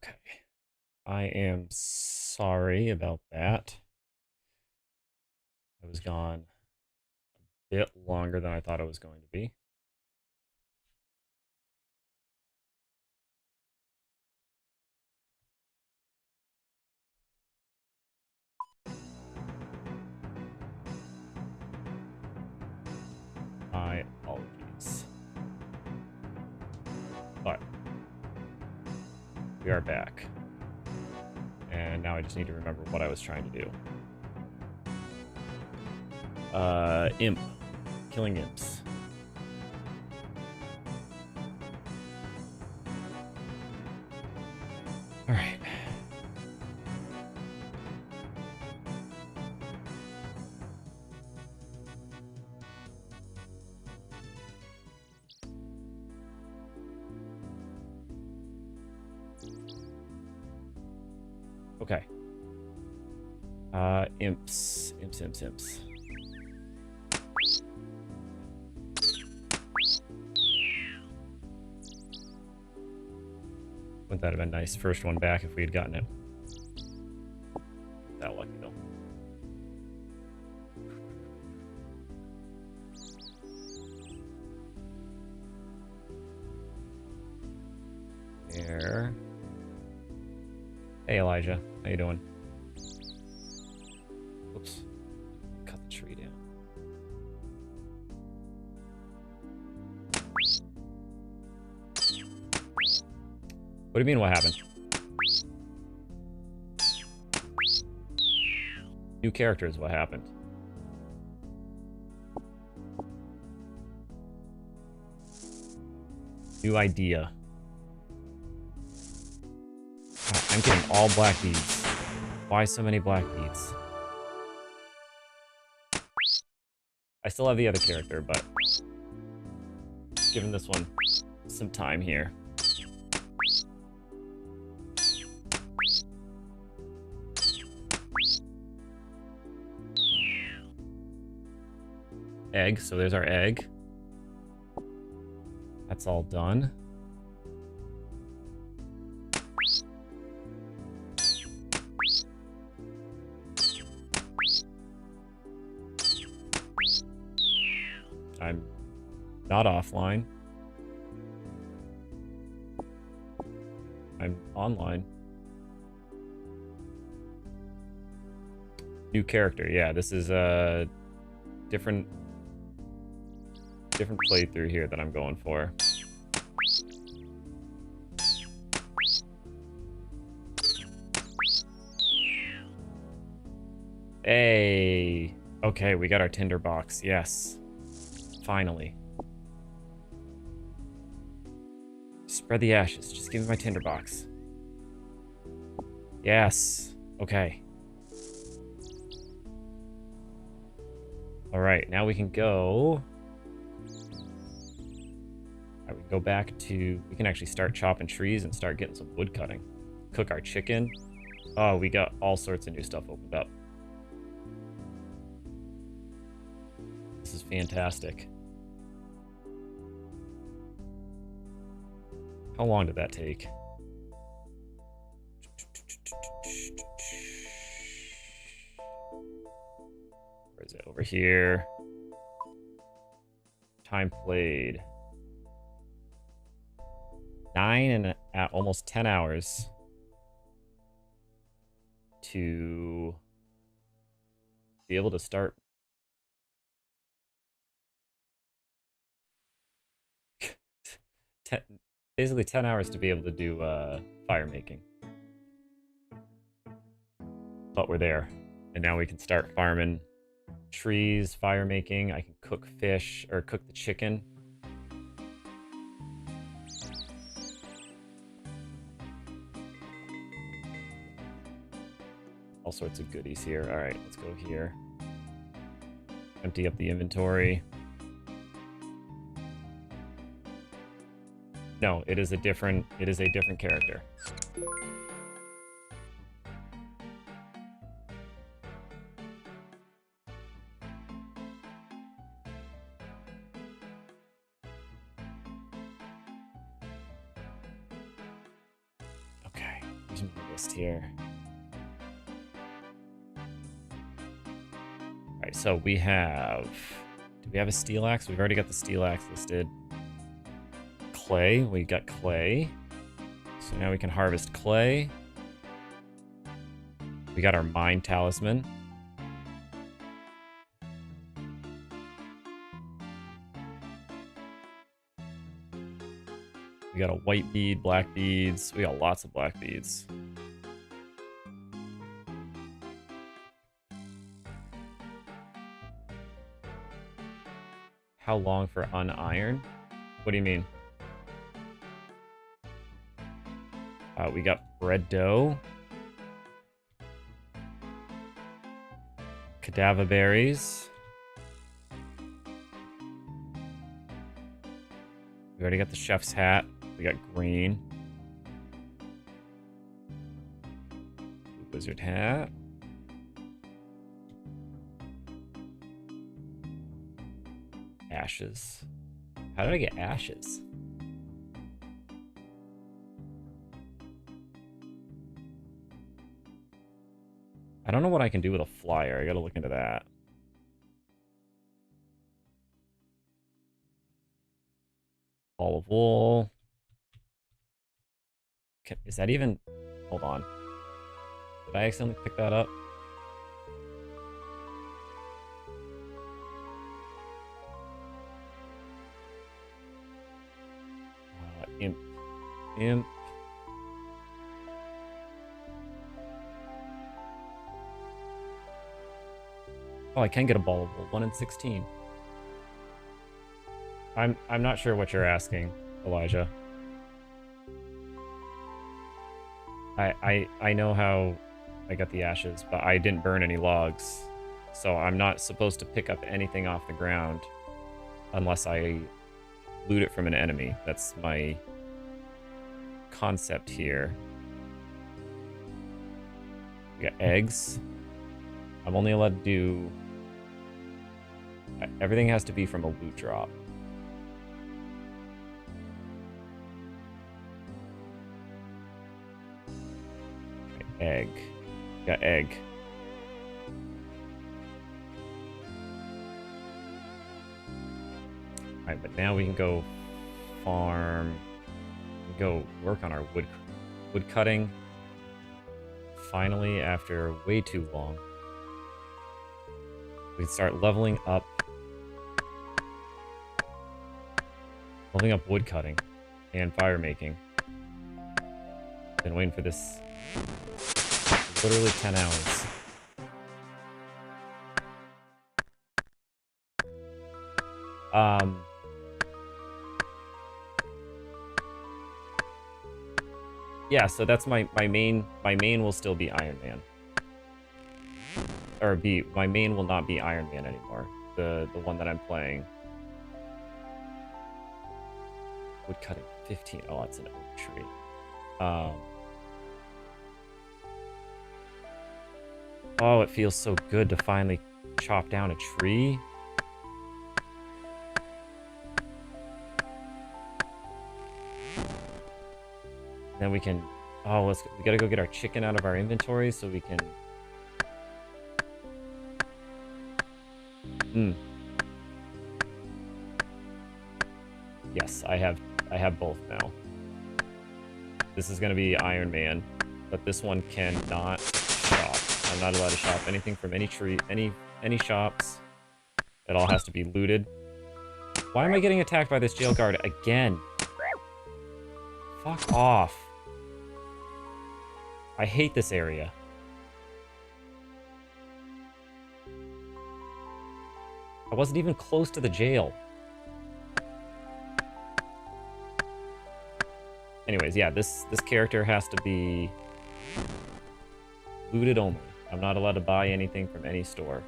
Okay. I am sorry about that. I was gone a bit longer than I thought it was going to be. My apologies. But we are back. And now I just need to remember what I was trying to do. Imp. Killing imps. Alright. Okay. Imps. Imps. Wouldn't that have been nice? First one back if we had gotten it. That lucky though. There. Hey Elijah, how you doing? Oops. Cut the tree down. What do you mean what happened? New character is what happened. New idea. God, I'm getting all black beads. Why so many black beads? I still have the other character, but giving this one some time here. Egg, so there's our egg. That's all done. I'm not offline. I'm online. New character, yeah, this is a different playthrough here that I'm going for. Hey, okay, we got our tinderbox, yes. Finally. Spread the ashes. Just give me my tinderbox. Yes. Okay. Alright, now we can go... Alright, we can go back to... We can actually start chopping trees and start getting some wood cutting. Cook our chicken. Oh, we got all sorts of new stuff opened up. This is fantastic. How long did that take? Where is it? Over here. Time played. 9 and almost 10 hours to be able to start. Basically 10 hours to be able to do fire making. But we're there. And now we can start farming trees, fire making. I can cook fish, or cook the chicken. All sorts of goodies here. All right, let's go here. Empty up the inventory. No, it is a different character. Okay. Here's my list here. Alright, so we have... Do we have a steel axe? We've already got the steel axe listed. Clay. We got clay. So now we can harvest clay. We got our mine talisman. We got a white bead, black beads. We got lots of black beads. How long for uniron? What do you mean? We got bread dough. Cadaver berries. We already got the chef's hat. We got green. Wizard hat. Ashes. How did I get ashes? I don't know what I can do with a flyer. I gotta look into that. Ball of wool. Is that even... Hold on. Did I accidentally pick that up? Imp. Imp. Oh, I can get a ball of wool. 1 in 16. I'm not sure what you're asking, Elijah. I know how I got the ashes, but I didn't burn any logs. So I'm not supposed to pick up anything off the ground unless I loot it from an enemy. That's my concept here. We got eggs. I'm only allowed to do... Everything has to be from a loot drop. Okay, egg. Got egg. Alright, but now we can go farm. We can go work on our wood cutting. Finally, after way too long. We can start leveling up. Leveling up wood cutting and fire making. Been waiting for this literally 10 hours. Yeah, so that's my main will still be Iron Man. Or my main will not be Iron Man anymore. The one that I'm playing. Wood cutting 15. Oh, that's an oak tree. Oh, it feels so good to finally chop down a tree. Then we can... Oh, we gotta go get our chicken out of our inventory so we can... Yes, I have both now. This is gonna be Iron Man, but this one cannot shop. I'm not allowed to shop anything from any tree, any shops. It all has to be looted. Why am I getting attacked by this jail guard again? Fuck off. I hate this area. I wasn't even close to the jail. Anyways, yeah, this character has to be looted only. I'm not allowed to buy anything from any store.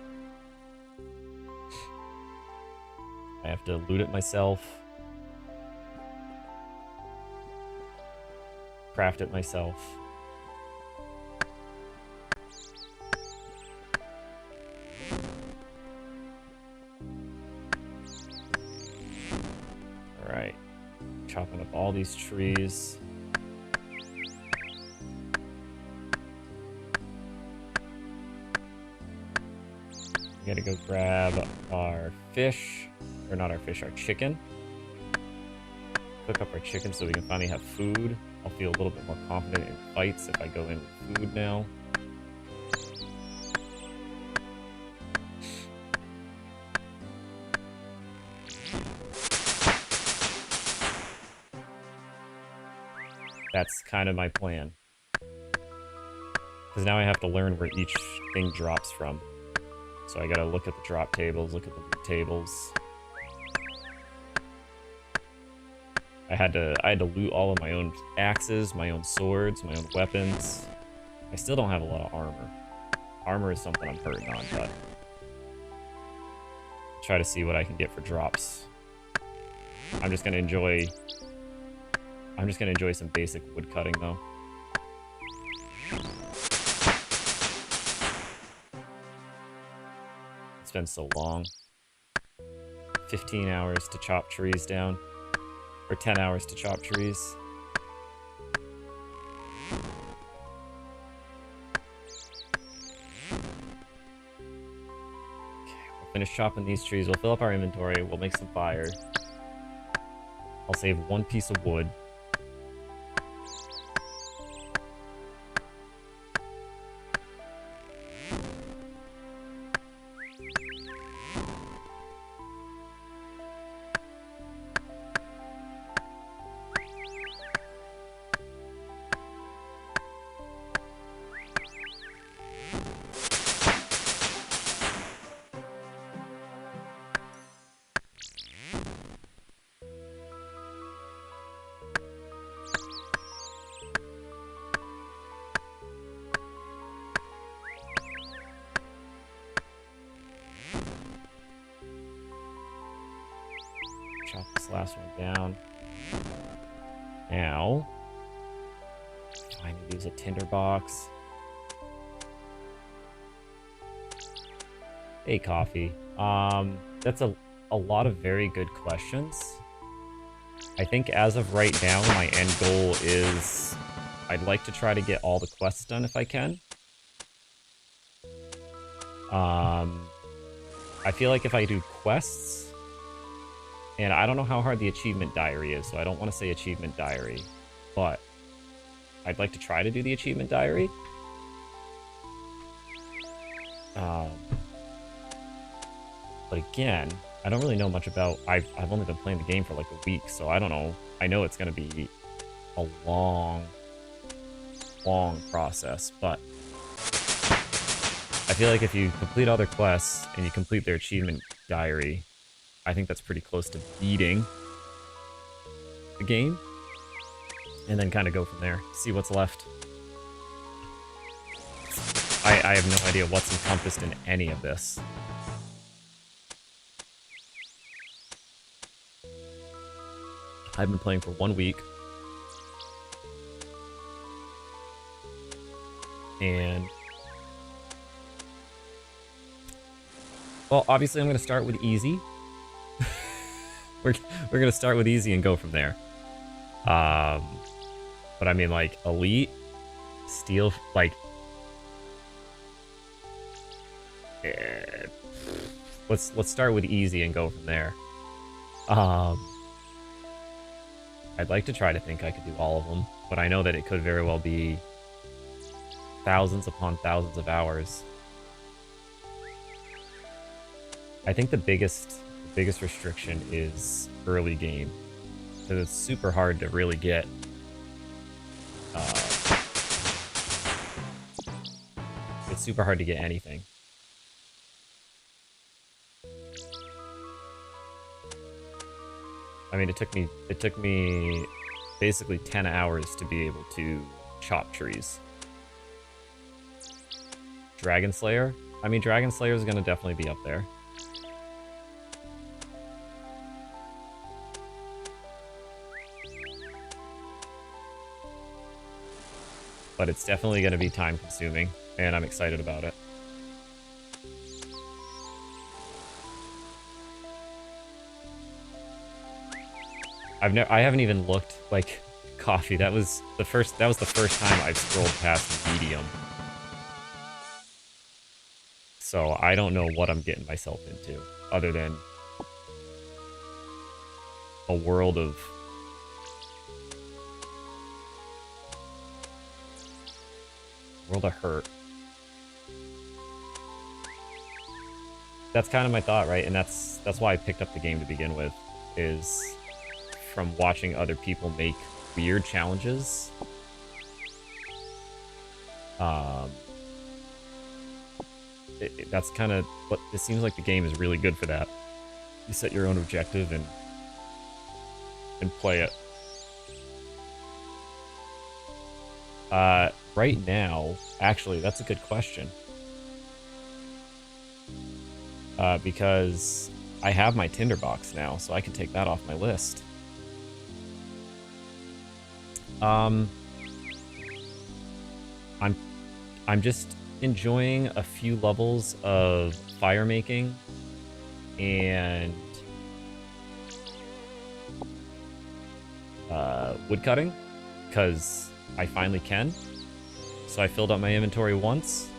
I have to loot it myself. Craft it myself. Alright. Chopping up all these trees. We gotta go grab our fish, or not our fish, our chicken. Cook up our chicken so we can finally have food. I'll feel a little bit more confident in fights if I go in with food now. That's kind of my plan. Because now I have to learn where each thing drops from. So I gotta look at the drop tables, look at the loot tables. I had to loot all of my own axes, my own swords, my own weapons. I still don't have a lot of armor. Armor is something I'm hurting on, but try to see what I can get for drops. I'm just gonna enjoy some basic wood cutting though. It's been so long. 15 hours to chop trees down. Or 10 hours to chop trees. Okay, we'll finish chopping these trees. We'll fill up our inventory. We'll make some fire. I'll save one piece of wood. Chop this last one down. Now, I need to use a tinderbox. Hey, coffee. That's a lot of very good questions. I think as of right now, my end goal is I'd like to try to get all the quests done if I can. I feel like if I do quests, and I don't know how hard the achievement diary is, so I don't want to say achievement diary, but I'd like to try to do the achievement diary. But again, I don't really know much about... I've only been playing the game for like a week, so I don't know. I know it's going to be a long process, but I feel like if you complete all their quests and you complete their achievement diary, I think that's pretty close to beating the game. And then kind of go from there. See what's left. I have no idea what's encompassed in any of this. I've been playing for 1 week. And... well, obviously I'm going to start with easy. We're going to start with easy and go from there. But I mean, like, elite, steel, like... let's start with easy and go from there. I'd like to try to think I could do all of them, but I know that it could very well be thousands upon thousands of hours. I think the biggest restriction is early game, because it's super hard to really get it's super hard to get anything. I mean, it took me basically 10 hours to be able to chop trees. Dragon Slayer? I mean, Dragon Slayer is going to definitely be up there. But it's definitely going to be time consuming, and I'm excited about it. I haven't even looked, like, coffee. That was the first time I've scrolled past medium. So So I don't know what I'm getting myself into, other than a world of hurt. That's kind of my thought, right? And that's why I picked up the game to begin with, is from watching other people make weird challenges. That's kind of what it seems like. The game is really good for that. You set your own objective and play it. Right now, actually, that's a good question. Because I have my tinderbox now, so I can take that off my list. I'm just enjoying a few levels of fire making and wood cutting, because I finally can. So I filled up my inventory once,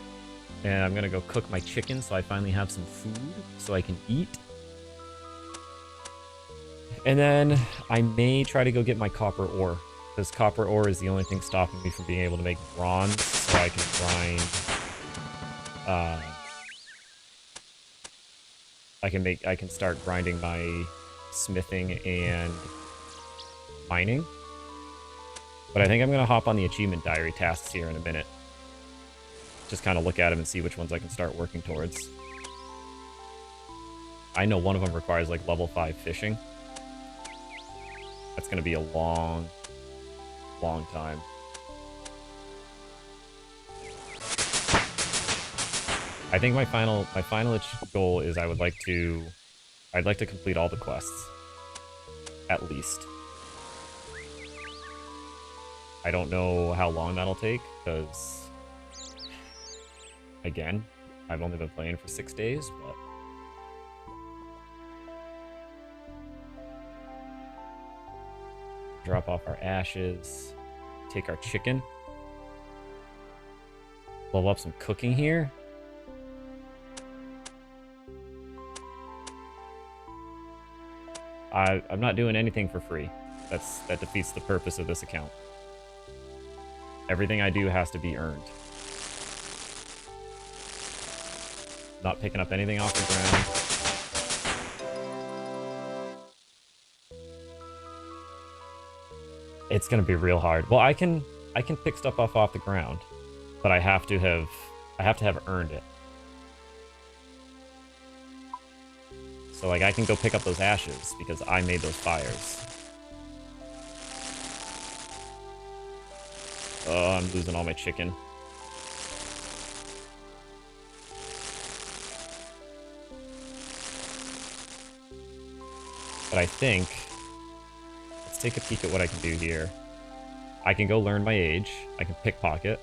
and I'm gonna go cook my chicken so I finally have some food so I can eat. And then I may try to go get my copper ore, because copper ore is the only thing stopping me from being able to make bronze, so I can grind. I can start grinding my smithing and mining. But I think I'm gonna hop on the achievement diary tasks here in a minute. Just kind of look at them and see which ones I can start working towards. I know one of them requires like level 5 fishing. That's gonna be a long time. I think my final goal is I'd like to complete all the quests. At least. I don't know how long that'll take, because again, I've only been playing for 6 days, but drop off our ashes, take our chicken, level up some cooking here. I'm not doing anything for free. That defeats the purpose of this account. Everything I do has to be earned. Not picking up anything off the ground. It's gonna be real hard. Well, I can pick stuff off the ground, but I have to have earned it. So like I can go pick up those ashes because I made those fires. Oh, I'm losing all my chicken. But I think, let's take a peek at what I can do here. I can go learn my age. I can pickpocket.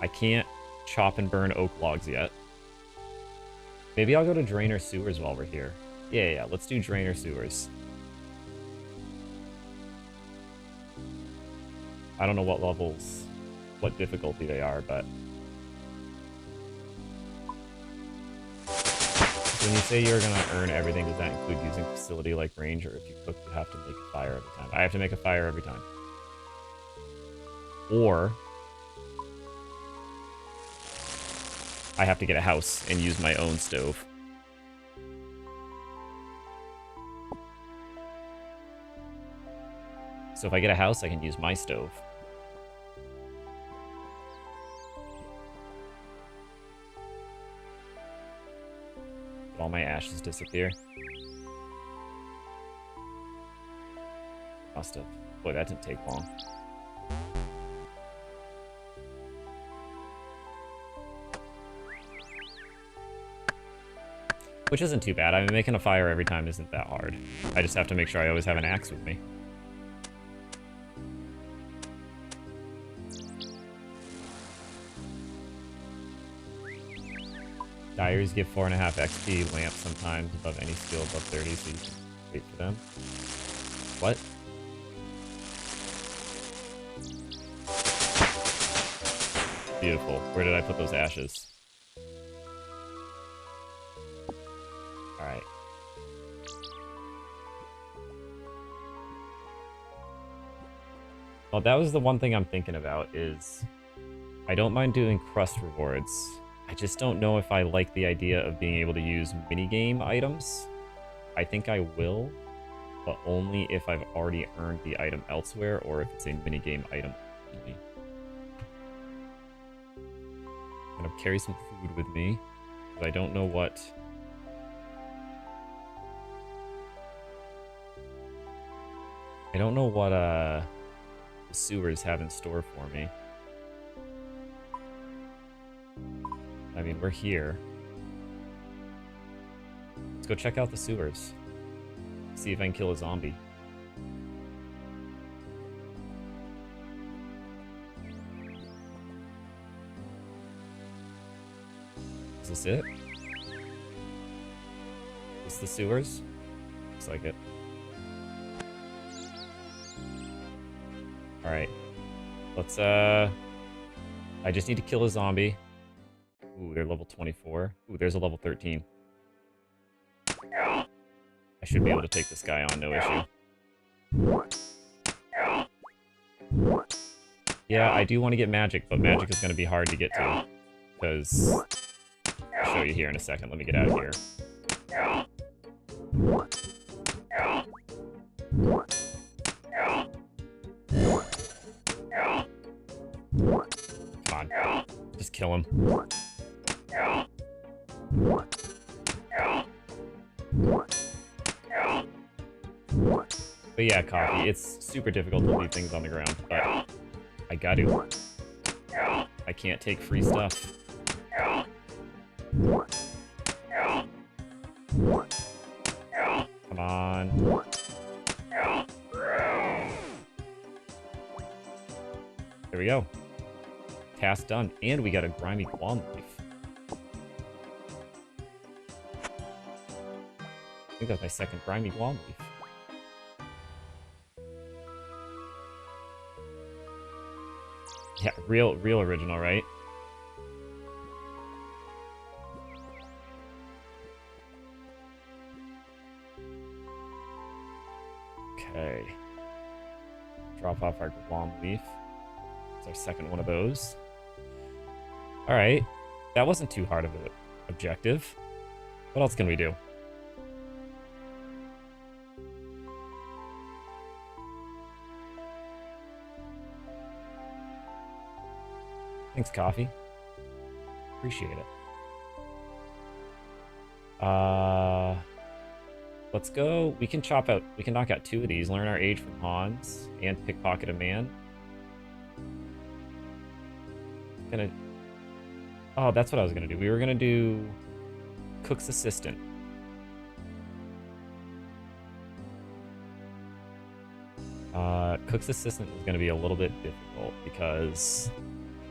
I can't chop and burn oak logs yet. Maybe I'll go to drainer sewers while we're here. Yeah, let's do drainer sewers. I don't know what levels, what difficulty they are, but when you say you're gonna earn everything, does that include using facility like range, or if you cook, you have to make a fire every time? I have to make a fire every time. Or I have to get a house and use my own stove. So if I get a house, I can use my stove. Did all my ashes disappear? Must have. Boy, that didn't take long. Which isn't too bad. I mean, making a fire every time isn't that hard. I just have to make sure I always have an axe with me. Diaries give 4.5 XP lamps sometimes above any skill above 30, so you can wait for them. What? Beautiful. Where did I put those ashes? Well, that was the one thing I'm thinking about is I don't mind doing crust rewards. I just don't know if I like the idea of being able to use minigame items. I think I will, but only if I've already earned the item elsewhere or if it's a minigame item only. I'm gonna carry some food with me, because I don't know what... the sewers have in store for me. I mean, we're here. Let's go check out the sewers. See if I can kill a zombie. Is this it? Is this the sewers? Looks like it. Alright. Let's, I just need to kill a zombie. Ooh, they're level 24. Ooh, there's a level 13. I should be able to take this guy on, no issue. Yeah, I do want to get magic, but magic is going to be hard to get to. Because... I'll show you here in a second. Let me get out of here. Come on. Just kill him. But yeah, Coffee, it's super difficult to leave things on the ground, but I got to. I can't take free stuff. Come on. There we go. Task done. And we got a grimy guam leaf. I think that's my second grimy guam leaf. Yeah, real original, right? Okay. Drop off our guam leaf. It's our second one of those. Alright. That wasn't too hard of an objective. What else can we do? Thanks, Coffee. Appreciate it. Let's go. We can knock out 2 of these. Learn our age from Hans and pickpocket a man. Oh, that's what I was gonna do. We were gonna do cook's assistant. Cook's assistant is gonna be a little bit difficult because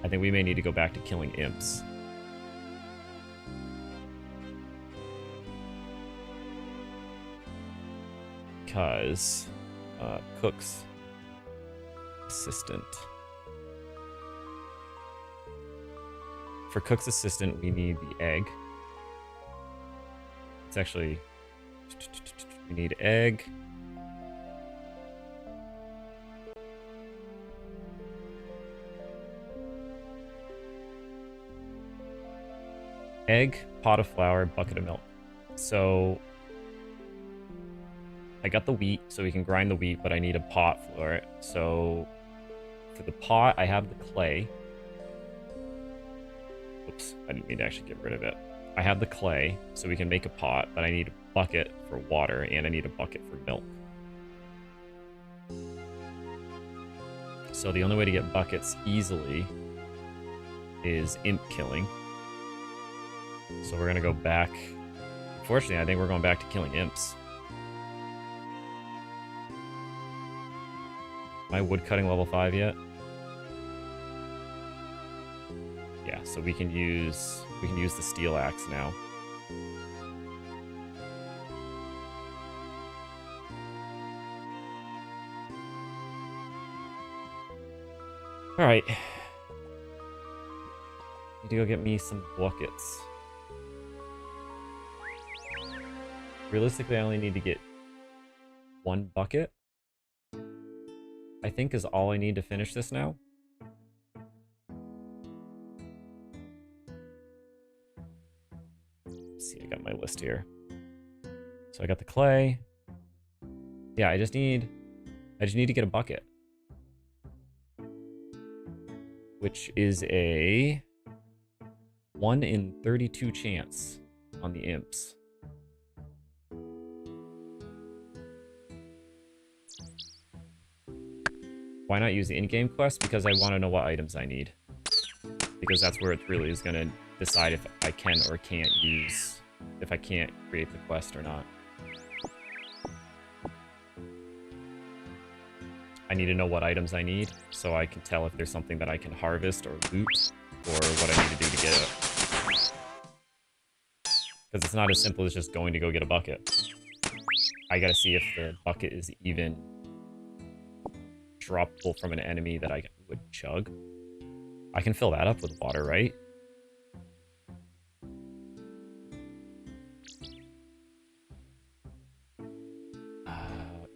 I think we may need to go back to killing imps. Because cook's assistant. For cook's assistant, we need the egg. It's actually... We need egg. Egg, pot of flour, bucket of milk. So... I got the wheat, so we can grind the wheat, but I need a pot for it. So... For the pot, I have the clay. Oops, I didn't mean to actually get rid of it. I have the clay, so we can make a pot, but I need a bucket for water, and I need a bucket for milk. So the only way to get buckets easily is imp killing. So we're gonna go back... Unfortunately, I think we're going back to killing imps. Am I woodcutting level 5 yet? Yeah, so we can use the steel axe now. All right. Need to go get me some buckets. Realistically, I only need to get 1 bucket. I think is all I need to finish this now. Let's see, I got my list here. So I got the clay. Yeah, I just need to get a bucket. Which is a 1 in 32 chance on the imps. Why not use the in-game quest? Because I want to know what items I need. Because that's where it really is going to decide if I can or can't use, if I can't create the quest or not. I need to know what items I need, so I can tell if there's something that I can harvest or loot, or what I need to do to get it. Because it's not as simple as just going to go get a bucket. I gotta see if the bucket is even droppable from an enemy that I would chug. I can fill that up with water, right?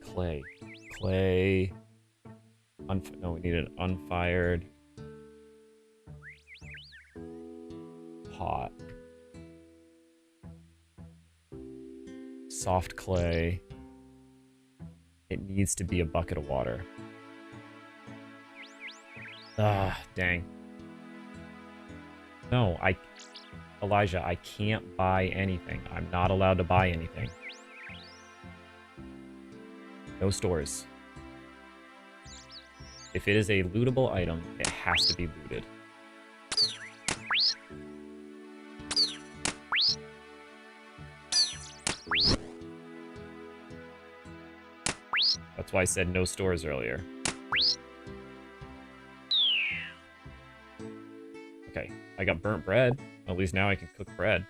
Clay. Clay. No, we need an unfired pot. Soft clay. It needs to be a bucket of water. Ah, dang. No, Elijah, I can't buy anything. I'm not allowed to buy anything. No stores. If it is a lootable item, it has to be looted. That's why I said no stores earlier. Okay, I got burnt bread. At least now I can cook bread.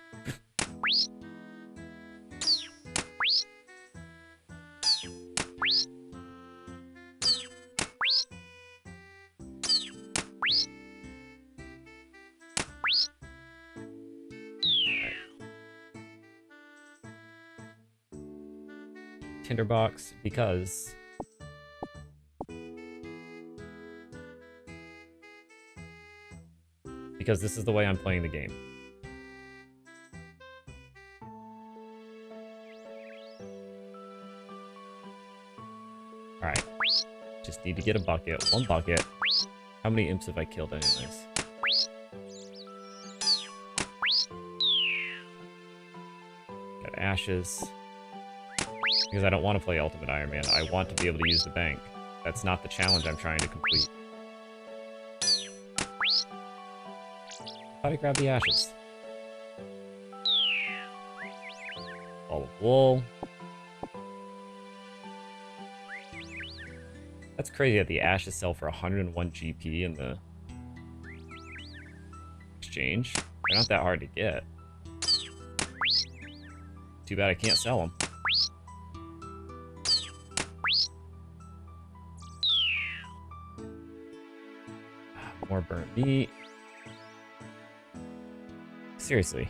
Tinderbox, because this is the way I'm playing the game. Alright. Just need to get a bucket. 1 bucket. How many imps have I killed anyways? Got ashes. Because I don't want to play Ultimate Iron Man. I want to be able to use the bank. That's not the challenge I'm trying to complete. How do I grab the ashes? Ball of wool. That's crazy that the ashes sell for 101 GP in the exchange. They're not that hard to get. Too bad I can't sell them. More burnt meat. Seriously.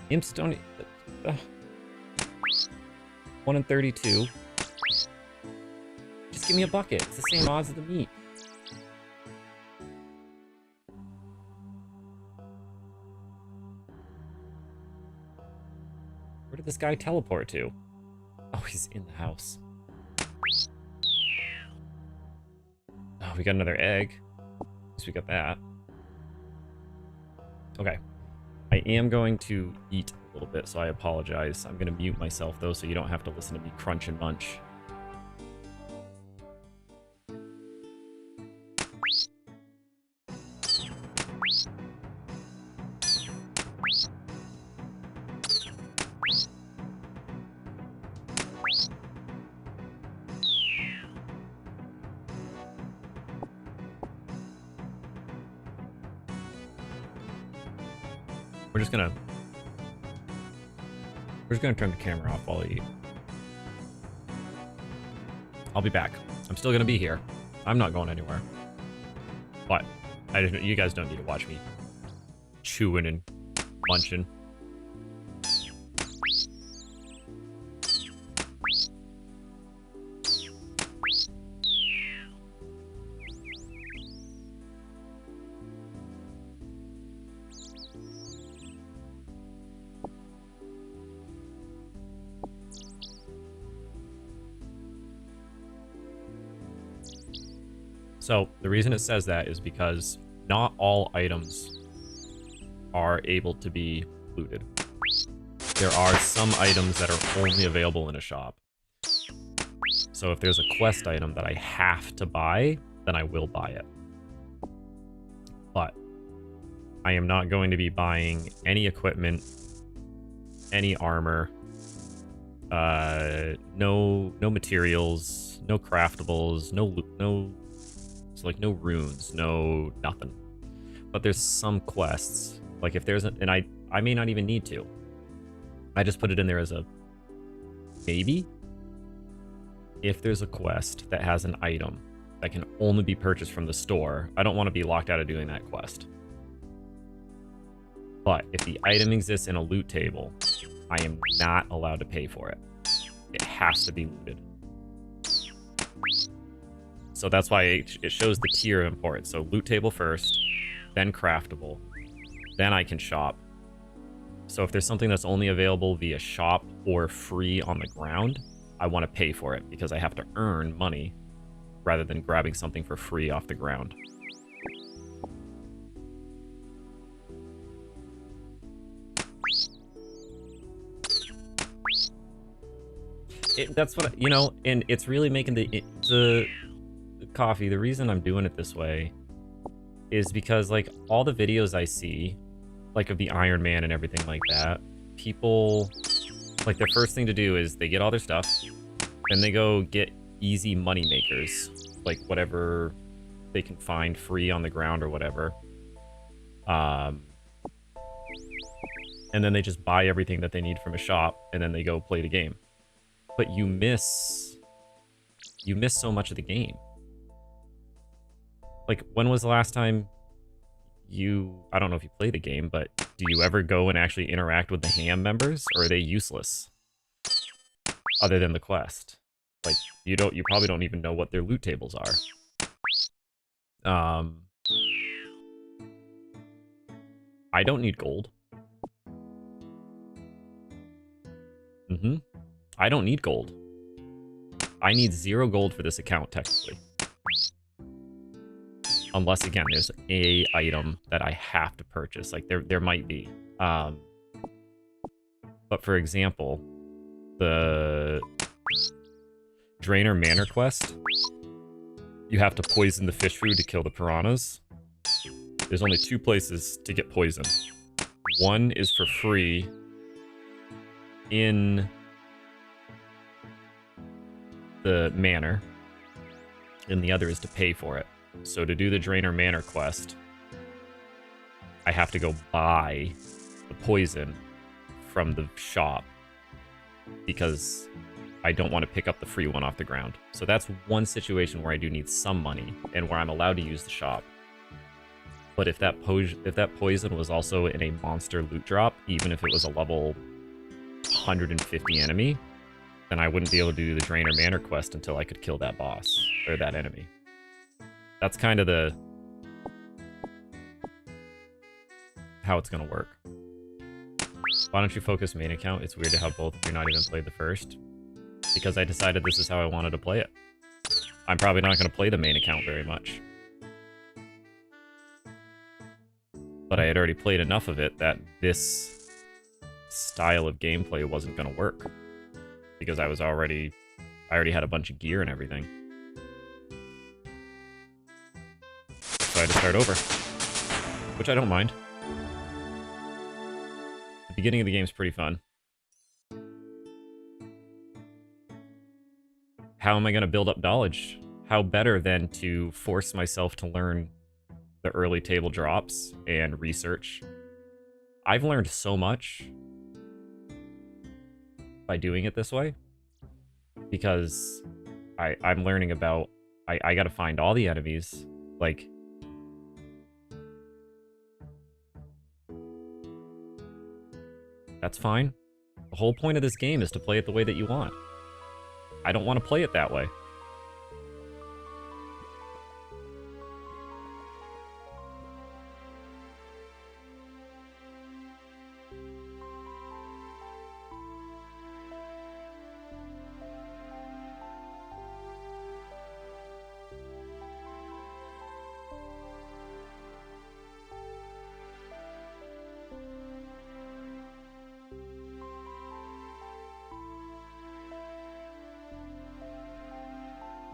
Imps don't... 1 in 32. Just give me a bucket. It's the same odds as the meat. Where did this guy teleport to? Oh, he's in the house. Oh, we got another egg. At least we got that. Okay. I am going to eat a little bit, so I apologize. I'm going to mute myself, though, so you don't have to listen to me crunch and munch. We're just gonna turn the camera off while I eat. I'll be back. I'm still gonna be here. I'm not going anywhere. But you guys don't need to watch me chewing and munching. So the reason it says that is because not all items are able to be looted. There are some items that are only available in a shop. So if there's a quest item that I have to buy, then I will buy it. But I am not going to be buying any equipment, any armor, no materials, no craftables, it's like no runes, no nothing. But there's some quests. Like if there's and I may not even need to. I just put it in there as a maybe. If there's a quest that has an item that can only be purchased from the store, I don't want to be locked out of doing that quest. But if the item exists in a loot table, I am not allowed to pay for it. It has to be looted. So that's why it shows the tier of importance. So loot table first, then craftable, then I can shop. So if there's something that's only available via shop or free on the ground, I want to pay for it because I have to earn money rather than grabbing something for free off the ground. That's what, you know, and it's really making the coffee. The reason I'm doing it this way is because, like, all the videos I see, like, of the Iron Man and everything like that, people, like, their first thing to do is they get all their stuff, and they go get easy money makers, like, whatever they can find free on the ground or whatever. And then they just buy everything that they need from a shop, and then they go play the game. But you miss so much of the game. Like, when was the last time I don't know if you play the game, but do you ever go and actually interact with the ham members, or are they useless? Other than the quest. Like, you probably don't even know what their loot tables are. I don't need gold. I don't need gold. I need 0 gold for this account, technically. Unless, again, there's a item that I have to purchase. Like, there might be. But for example, the Drainer Manor quest, you have to poison the fish food to kill the piranhas. There's only 2 places to get poison. One is for free in the manor, and the other is to pay for it. So to do the Drainer Manor quest, I have to go buy the poison from the shop because I don't want to pick up the free one off the ground. So that's one situation where I do need some money and where I'm allowed to use the shop. But if that poison was also in a monster loot drop, even if it was a level 150 enemy, then I wouldn't be able to do the Drainer Manor quest until I could kill that boss, or that enemy. That's kind of how it's gonna work. Why don't you focus main account? It's weird to have both if you're not even played the first. Because I decided this is how I wanted to play it. I'm probably not gonna play the main account very much. But I had already played enough of it that this style of gameplay wasn't gonna work. Because I already had a bunch of gear and everything. So I had to start over. Which I don't mind. The beginning of the game is pretty fun. How am I going to build up knowledge? How better than to force myself to learn the early table drops and research? I've learned so much by doing it this way, because I'm learning about, I gotta find all the enemies, like, That's fine. The whole point of this game is to play it the way that you want. I don't want to play it that way.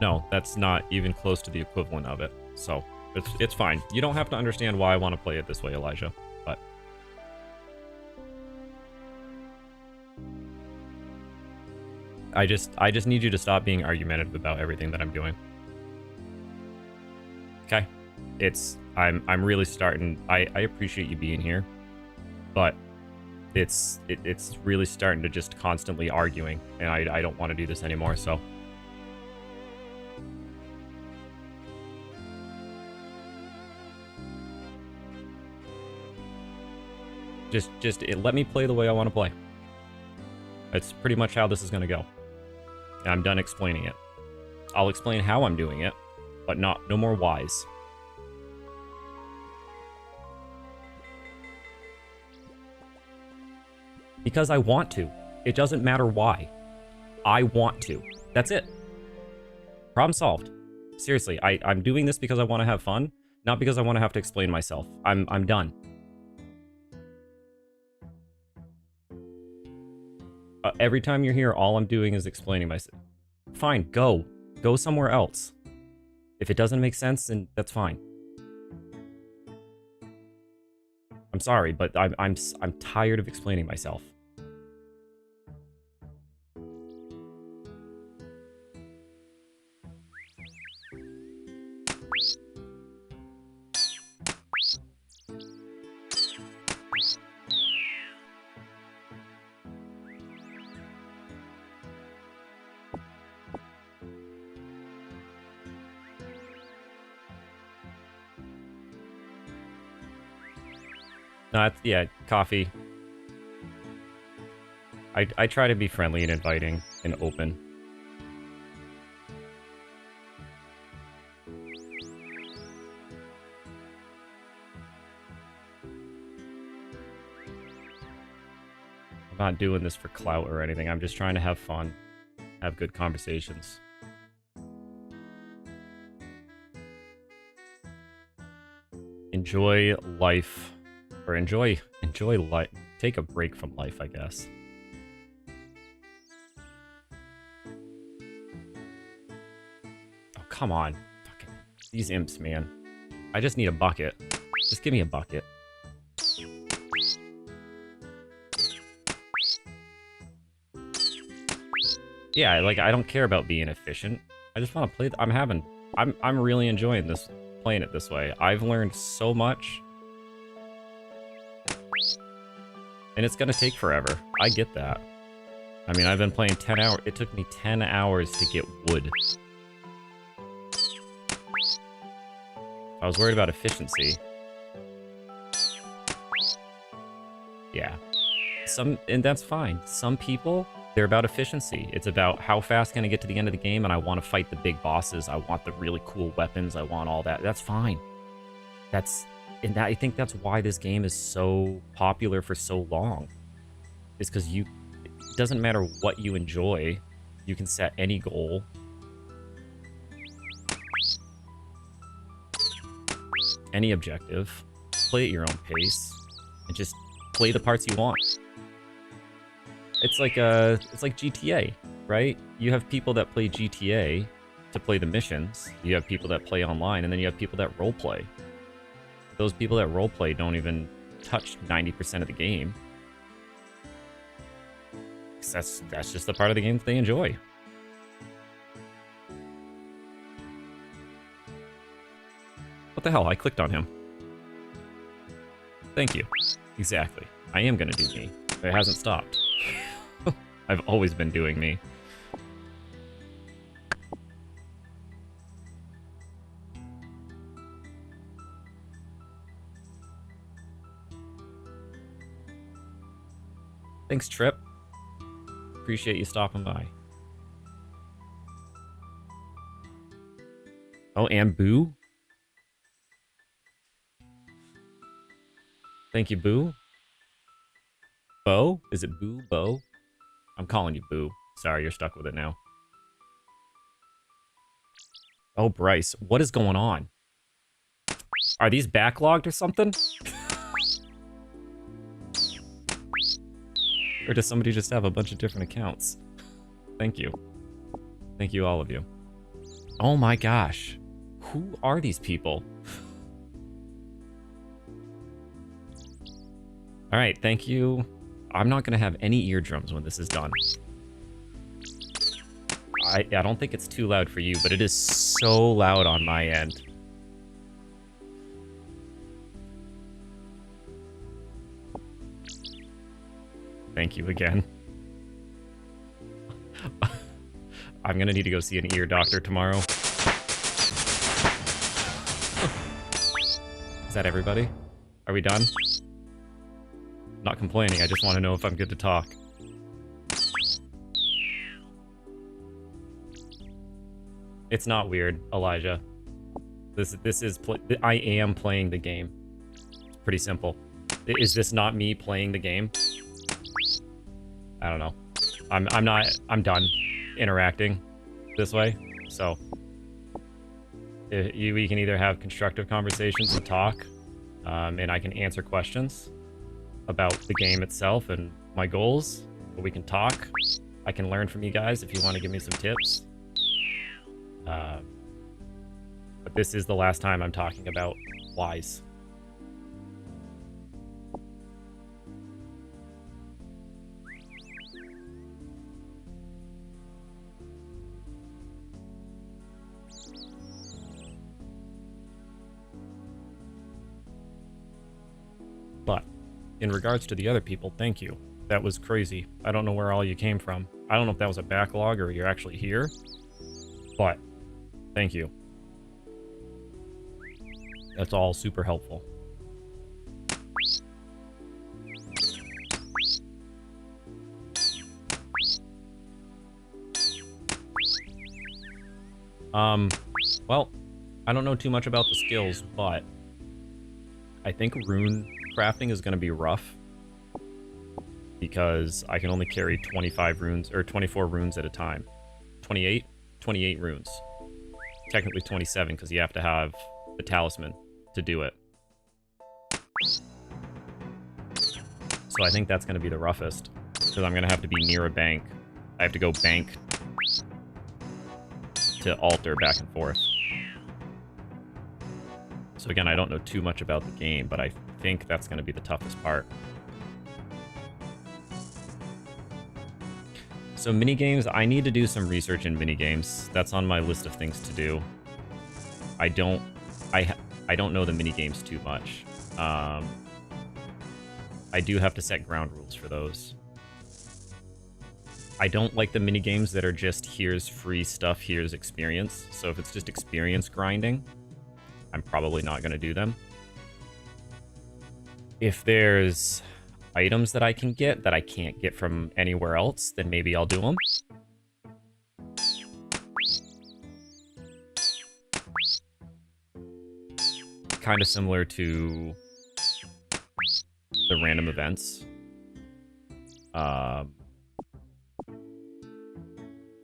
No, that's not even close to the equivalent of it. So, it's fine. You don't have to understand why I want to play it this way, Elijah. But I just need you to stop being argumentative about everything that I'm doing. Okay? I'm really starting. I appreciate you being here, but it's really starting to just constantly arguing, and I don't want to do this anymore. So. Just let me play the way I want to play. That's pretty much how this is going to go. And I'm done explaining it. I'll explain how I'm doing it, but no more whys. Because I want to. It doesn't matter why. I want to. That's it. Problem solved. Seriously, I'm doing this because I want to have fun, not because I want to have to explain myself. I'm done. Every time you're here, all I'm doing is explaining myself. Fine, go. Go somewhere else. If it doesn't make sense, then that's fine. I'm sorry, but I'm tired of explaining myself. Yeah, coffee. I try to be friendly and inviting and open. I'm not doing this for clout or anything. I'm just trying to have fun, have good conversations. Enjoy life. Or enjoy life. Take a break from life, I guess. Oh, come on. Fucking these imps, man. I just need a bucket. Just give me a bucket. Yeah, like, I don't care about being efficient. I just want to play. I'm really enjoying this, playing it this way. I've learned so much. And it's gonna take forever. I get that. I mean, I've been playing 10 hours. It took me 10 hours to get wood. I was worried about efficiency. Yeah. And that's fine. Some people, they're about efficiency. It's about how fast can I get to the end of the game, and I want to fight the big bosses. I want the really cool weapons. I want all that. That's fine. I think that's why this game is so popular for so long. Is because it doesn't matter what you enjoy, you can set any goal. Any objective, play at your own pace, and just play the parts you want. It's like GTA, right? You have people that play GTA to play the missions. You have people that play online, and then you have people that roleplay. Those people that roleplay don't even touch 90% of the game. That's just the part of the game that they enjoy. What the hell? I clicked on him. Thank you. Exactly. I am gonna do me. It hasn't stopped. I've always been doing me. Thanks, Trip. Appreciate you stopping by. Oh, and Boo? Thank you, Boo. Bo? Is it Boo? Bo? I'm calling you Boo. Sorry, you're stuck with it now. Oh, Bryce, what is going on? Are these backlogged or something? Or does somebody just have a bunch of different accounts? Thank you. Thank you, all of you. Oh my gosh. Who are these people? Alright, thank you. I'm not going to have any eardrums when this is done. I don't think it's too loud for you, but it is so loud on my end. Thank you again. I'm gonna need to go see an ear doctor tomorrow. Is that everybody? Are we done? Not complaining, I just want to know if I'm good to talk. It's not weird, Elijah. I am playing the game. It's pretty simple. Is this not me playing the game? I don't know. I'm done interacting this way. So we can either have constructive conversations and talk, and I can answer questions about the game itself and my goals, or we can talk. I can learn from you guys if you want to give me some tips. But this is the last time I'm talking about whys. But in regards to the other people, thank you. That was crazy. I don't know where all you came from. I don't know if that was a backlog or you're actually here, but thank you. That's all super helpful. Well, I don't know too much about the skills, but I think rune crafting is going to be rough because I can only carry 25 runes, or 24 runes at a time. 28? 28 runes. Technically 27 because you have to have the talisman to do it. So I think that's going to be the roughest because I'm going to have to be near a bank. I have to go bank to altar back and forth. So again, I don't know too much about the game, but I think that's going to be the toughest part. So minigames, I need to do some research in minigames. That's on my list of things to do. I don't know the minigames too much. I do have to set ground rules for those. I don't like the minigames that are just here's free stuff, here's experience. So if it's just experience grinding, I'm probably not going to do them. If there's items that I can get that I can't get from anywhere else, then maybe I'll do them. Kind of similar to the random events.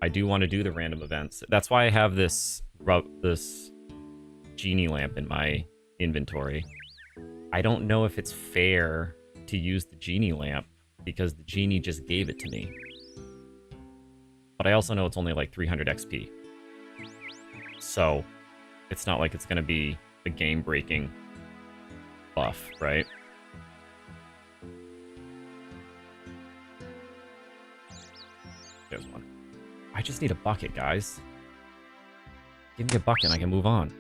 I do want to do the random events. That's why I have this genie lamp in my inventory. I don't know if it's fair to use the genie lamp because the genie just gave it to me. But I also know it's only like 300 XP. So it's not like it's going to be a game-breaking buff, right? There's one. I just need a bucket, guys. Give me a bucket and I can move on.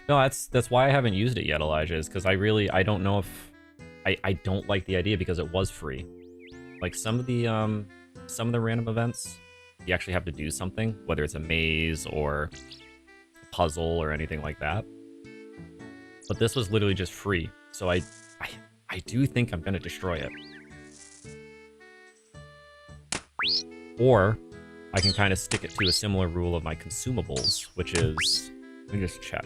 No, that's why I haven't used it yet, Elijah, is because I don't know if I don't like the idea because it was free. Like some of the random events, you actually have to do something, whether it's a maze or a puzzle or anything like that. But this was literally just free, so I do think I'm gonna destroy it. Or I can kind of stick it to a similar rule of my consumables, which is, let me just check.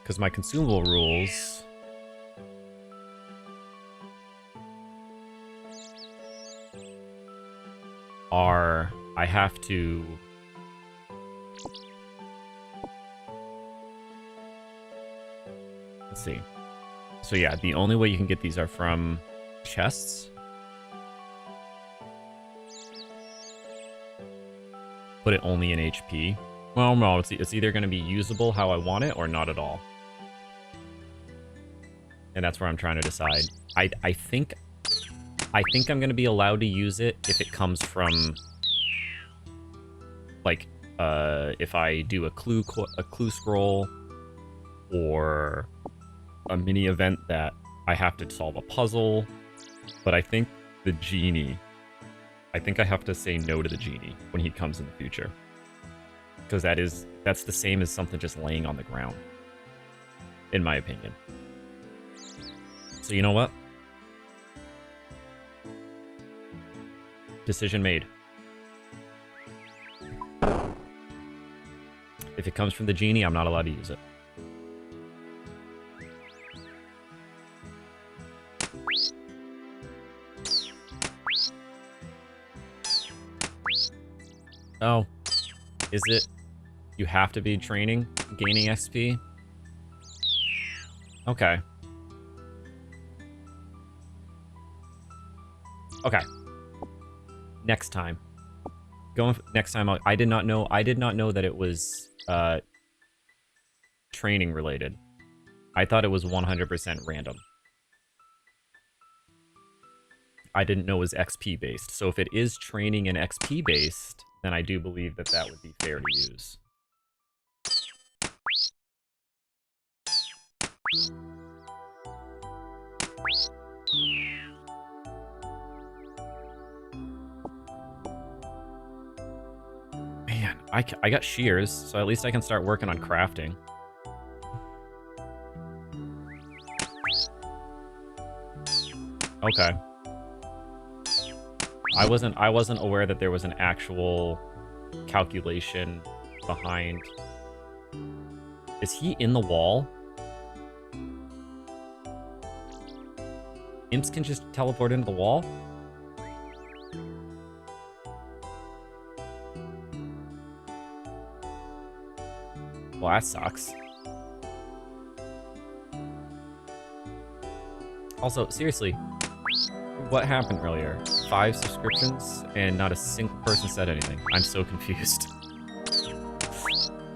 Because my consumable rules are, I have to... Let's see. So yeah, the only way you can get these are from chests. Put it only in HP. Well, no, it's either going to be usable how I want it or not at all. And that's where I'm trying to decide. I think I'm going to be allowed to use it if it comes from, like, if I do a clue scroll or a mini event that I have to solve a puzzle. But I think the genie, I think I have to say no to the genie when he comes in the future. Because that's the same as something just laying on the ground, in my opinion. So you know what? Decision made. If it comes from the genie, I'm not allowed to use it. Oh, is it? You have to be training, gaining XP? Okay. Okay. Next time. Next time. I did not know that it was training related. I thought it was 100% random. I didn't know it was XP based. So if it is training and XP based, then I do believe that that would be fair to use. Man, I got shears, so at least I can start working on crafting. Okay. I wasn't aware that there was an actual calculation behind. Is he in the wall? Imps can just teleport into the wall? Well, that sucks. Also, seriously, what happened earlier? 5 subscriptions and not a single person said anything. I'm so confused.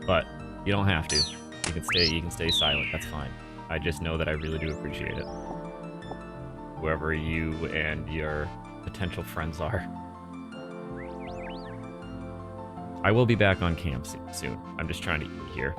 But you don't have to. You can stay silent. That's fine. I just know that I really do appreciate it. Whoever you and your potential friends are. I will be back on cam soon. I'm just trying to eat here.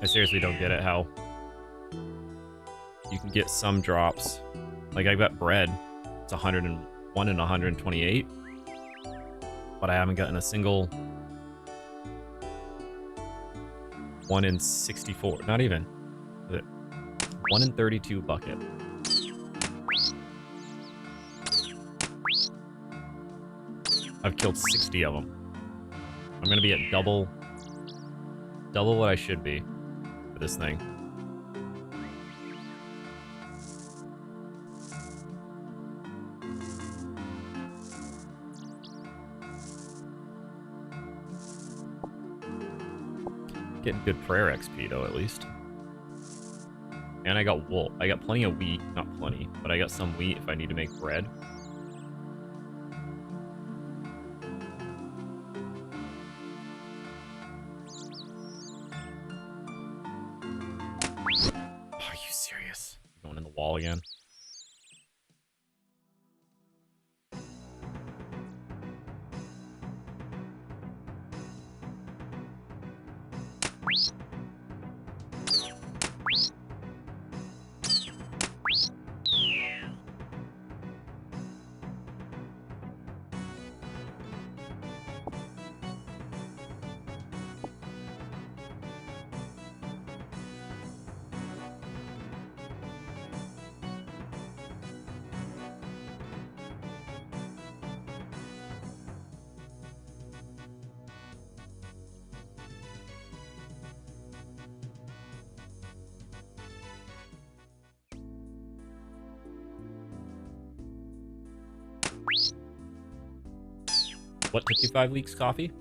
I seriously don't get it how you can get some drops. Like, I got bread. It's 101 and 128. But I haven't gotten a single 1 in 64. Not even. 1 in 32 bucket. I've killed 60 of them. I'm going to be at double what I should be for this thing. Getting good prayer XP though, at least. And I got wool. I got plenty of wheat. Not plenty, but I got some wheat if I need to make bread. Are you serious? Going in the wall again? What took you 5 weeks, coffee?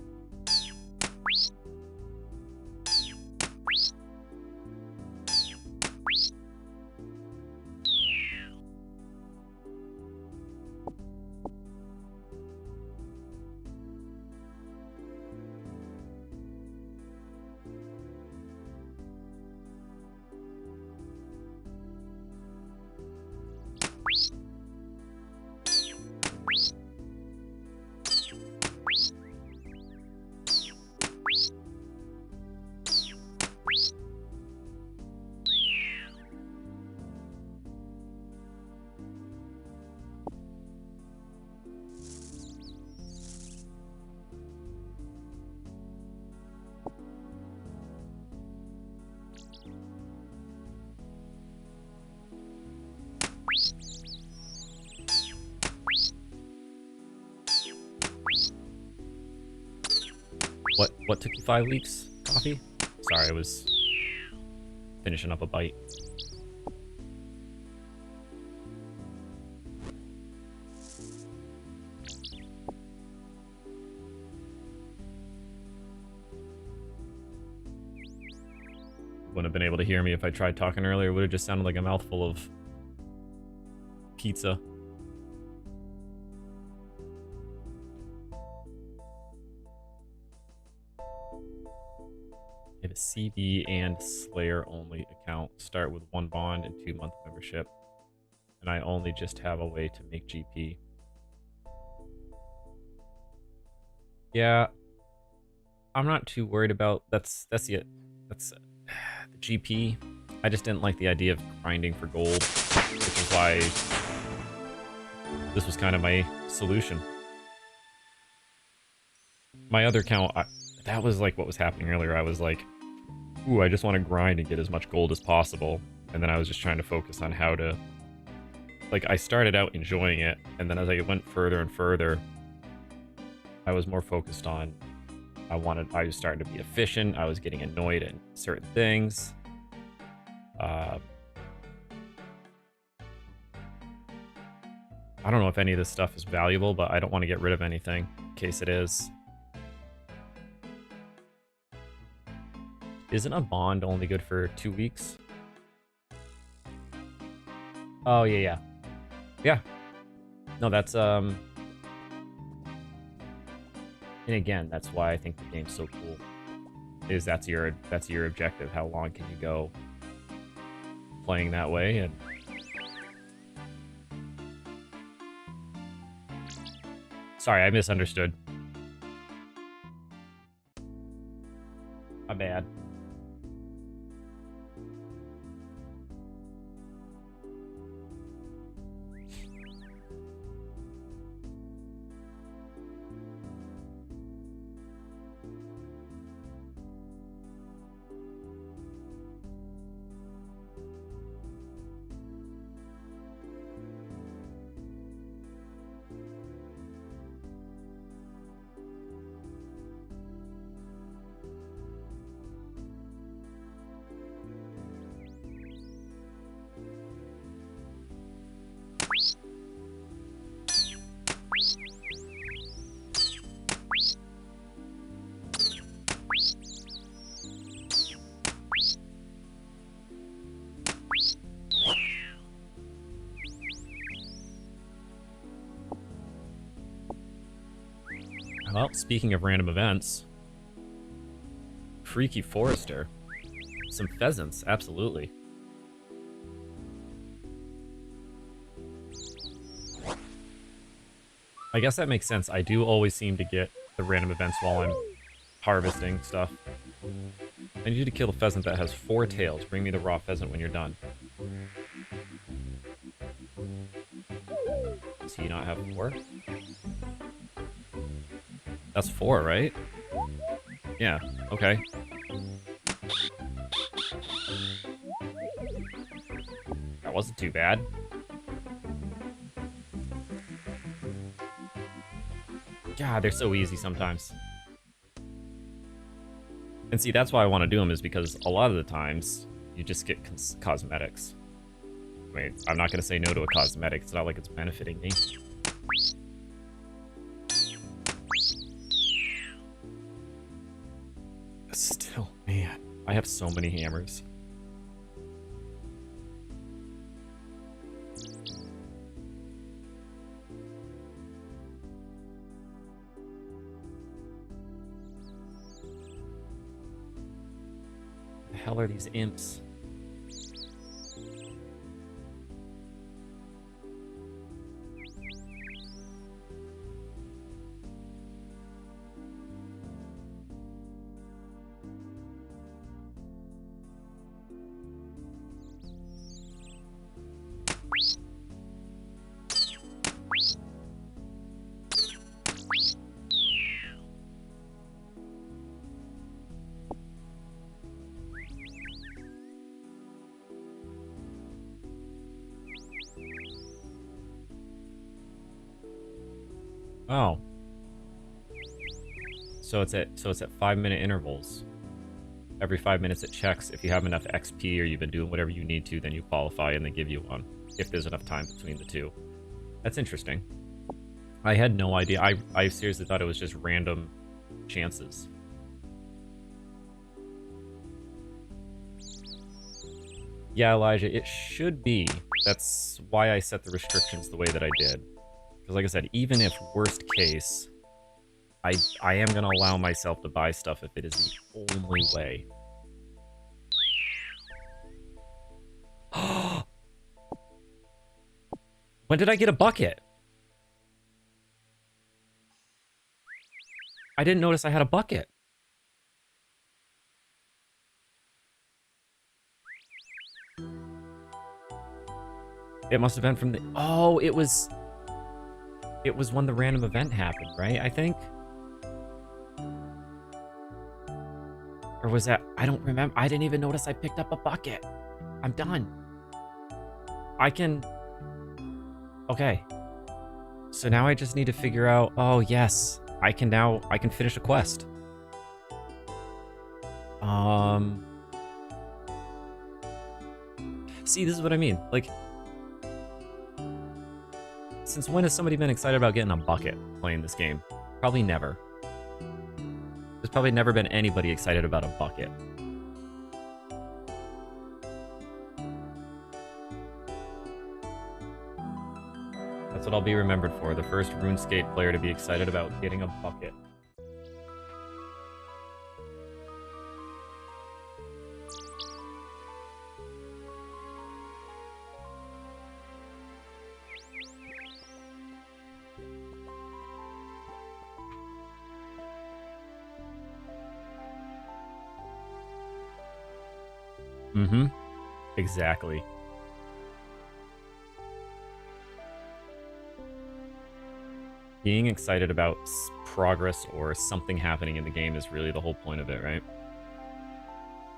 What took you 5 weeks, coffee? Sorry, I was finishing up a bite. Wouldn't have been able to hear me if I tried talking earlier. It would have just sounded like a mouthful of pizza. I have a CB and Slayer only account. Start with 1 bond and 2-month membership. And I only just have a way to make GP. Yeah, I'm not too worried about that's the GP. I just didn't like the idea of grinding for gold, which is why this was kind of my solution. My other account, that was like what was happening earlier. I was like, ooh, I just want to grind and get as much gold as possible. And then I was just trying to focus on how to... Like, I started out enjoying it, and then as I went further and further, I was more focused on... I was starting to be efficient. I was getting annoyed at certain things. I don't know if any of this stuff is valuable, but I don't want to get rid of anything in case it is. Isn't a bond only good for 2 weeks? Oh, yeah. Yeah. No, that's, And again, that's why I think the game's so cool. Is that's your objective. How long can you go playing that way? And sorry, I misunderstood. My bad. Well, speaking of random events, Freaky Forester. Some pheasants, absolutely. I guess that makes sense. I do always seem to get the random events while I'm harvesting stuff. I need you to kill a pheasant that has 4 tails. Bring me the raw pheasant when you're done. Does he not have 4? That's 4, right? Yeah, okay. That wasn't too bad. God, they're so easy sometimes. And see, that's why I want to do them, is because a lot of the times, you just get cosmetics. I mean, I'm not going to say no to a cosmetic. It's not like it's benefiting me. Still, man, I have so many hammers. The hell are these imps? Oh. So it's at 5-minute intervals. Every 5 minutes it checks. If you have enough XP or you've been doing whatever you need to, then you qualify and they give you one. If there's enough time between the two. That's interesting. I had no idea. I seriously thought it was just random chances. Yeah, Elijah, it should be. That's why I set the restrictions the way that I did. Because like I said, even if worst case, I am going to allow myself to buy stuff if it is the only way. When did I get a bucket? I didn't notice I had a bucket. It must have been from the... Oh, it was when the random event happened, right? I think? Or was that... I don't remember. I didn't even notice I picked up a bucket. I'm done. I can... Okay. So now I just need to figure out... Oh, yes. I can finish a quest. See, this is what I mean. Like... Since when has somebody been excited about getting a bucket playing this game? Probably never. There's probably never been anybody excited about a bucket. That's what I'll be remembered for. The first RuneScape player to be excited about getting a bucket. Mm-hmm. Exactly. Being excited about progress or something happening in the game is really the whole point of it, right?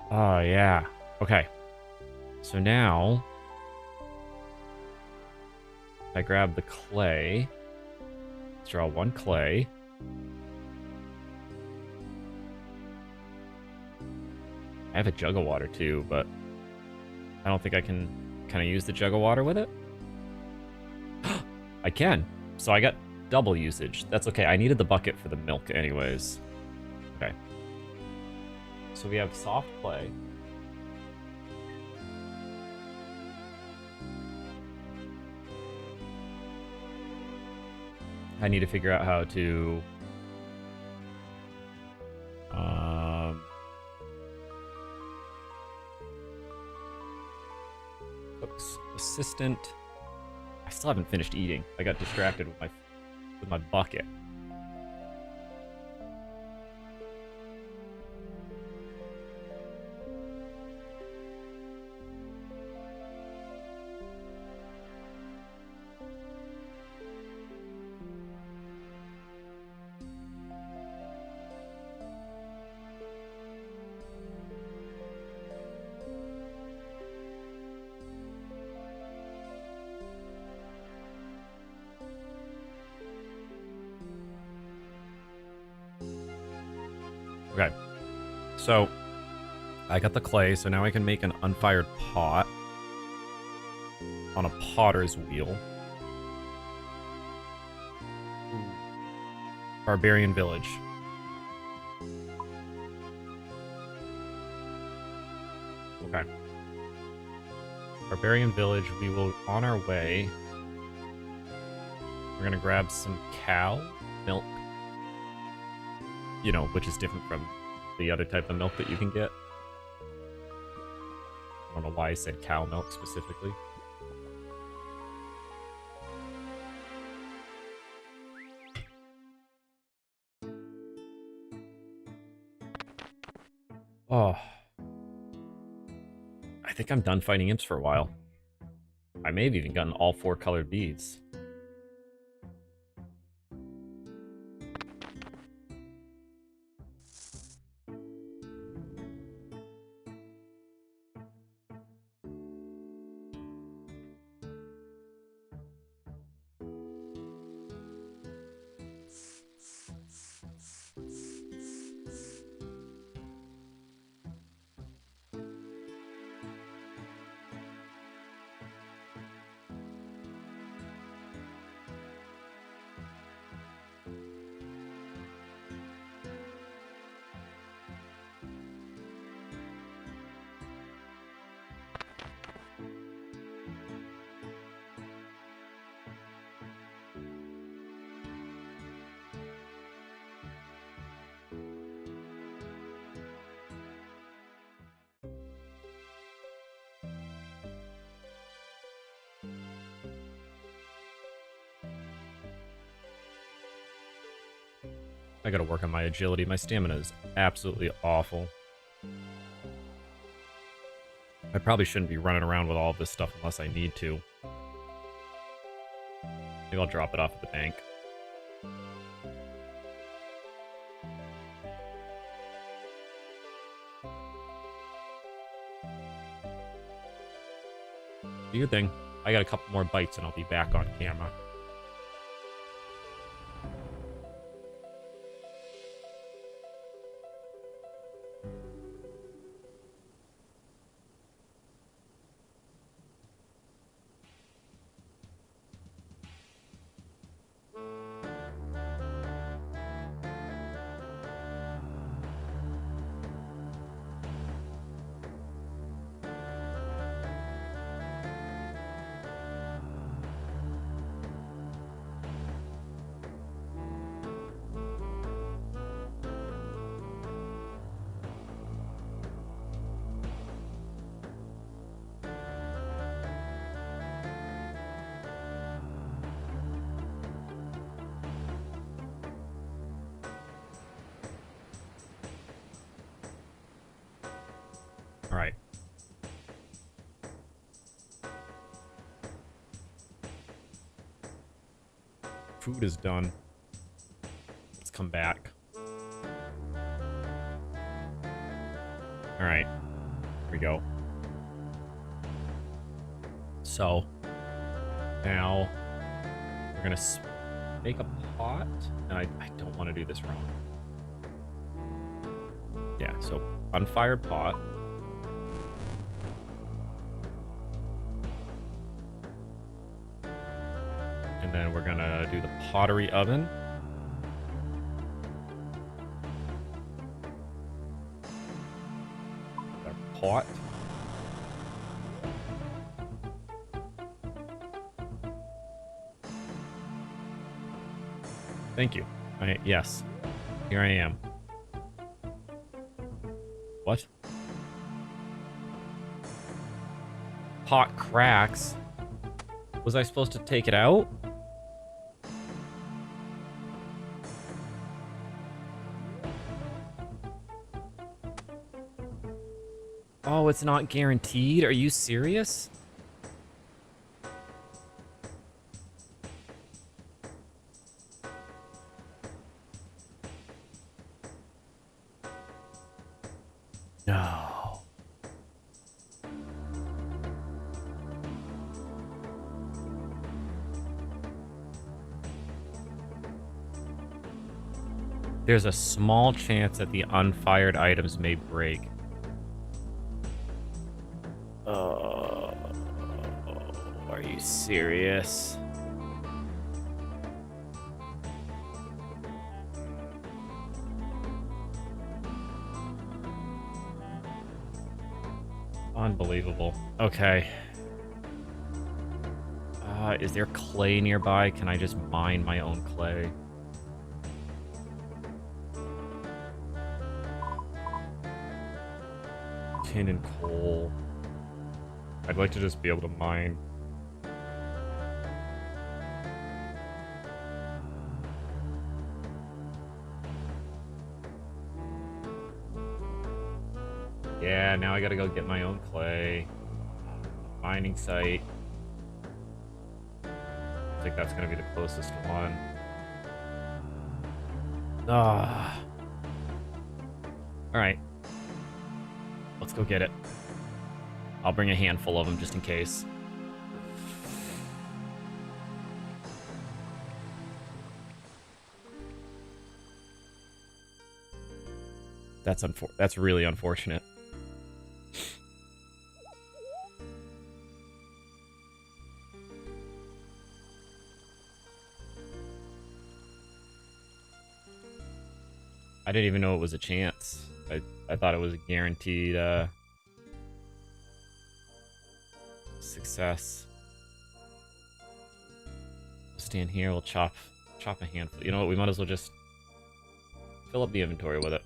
Oh, yeah. Okay. So now... I grab the clay. Let's draw 1 clay. I have a jug of water too, but I don't think I can... Can I use the jug of water with it? I can. So I got double usage. That's okay. I needed the bucket for the milk anyways. Okay. So we have soft clay. I need to figure out how to persistent. I still haven't finished eating. I got distracted with my bucket. Okay, so I got the clay, so now I can make an unfired pot on a potter's wheel. Barbarian village. Okay. Barbarian village, we will, on our way, we're gonna grab some cow milk. You know, which is different from the other type of milk that you can get. I don't know why I said cow milk specifically. Oh. I think I'm done fighting imps for a while. I may have even gotten all 4 colored beads. I gotta work on my agility. My stamina is absolutely awful. I probably shouldn't be running around with all of this stuff unless I need to. Maybe I'll drop it off at the bank. Do your thing. I got a couple more bites and I'll be back on camera. All right. Food is done. Let's come back. All right. Here we go. So now we're gonna make a pot, and I don't want to do this wrong. Yeah, so unfired pot. And then we're gonna do the pottery oven. Our pot. Thank you. Yes. Here I am. What? Pot cracks. Was I supposed to take it out? Oh, it's not guaranteed? Are you serious? No. There's a small chance that the unfired items may break. Oh, are you serious? Unbelievable. Okay. Is there clay nearby? Can I just mine my own clay? Tin and coal. I'd like to just be able to mine. Yeah, now I gotta go get my own clay. Mining site. I think that's gonna be the closest one. Ah. Alright. Let's go get it. I'll bring a handful of them just in case. That's really unfortunate. I didn't even know it was a chance. I thought it was a guaranteed success. Stand here, we'll chop a handful. You know what, we might as well just fill up the inventory with it.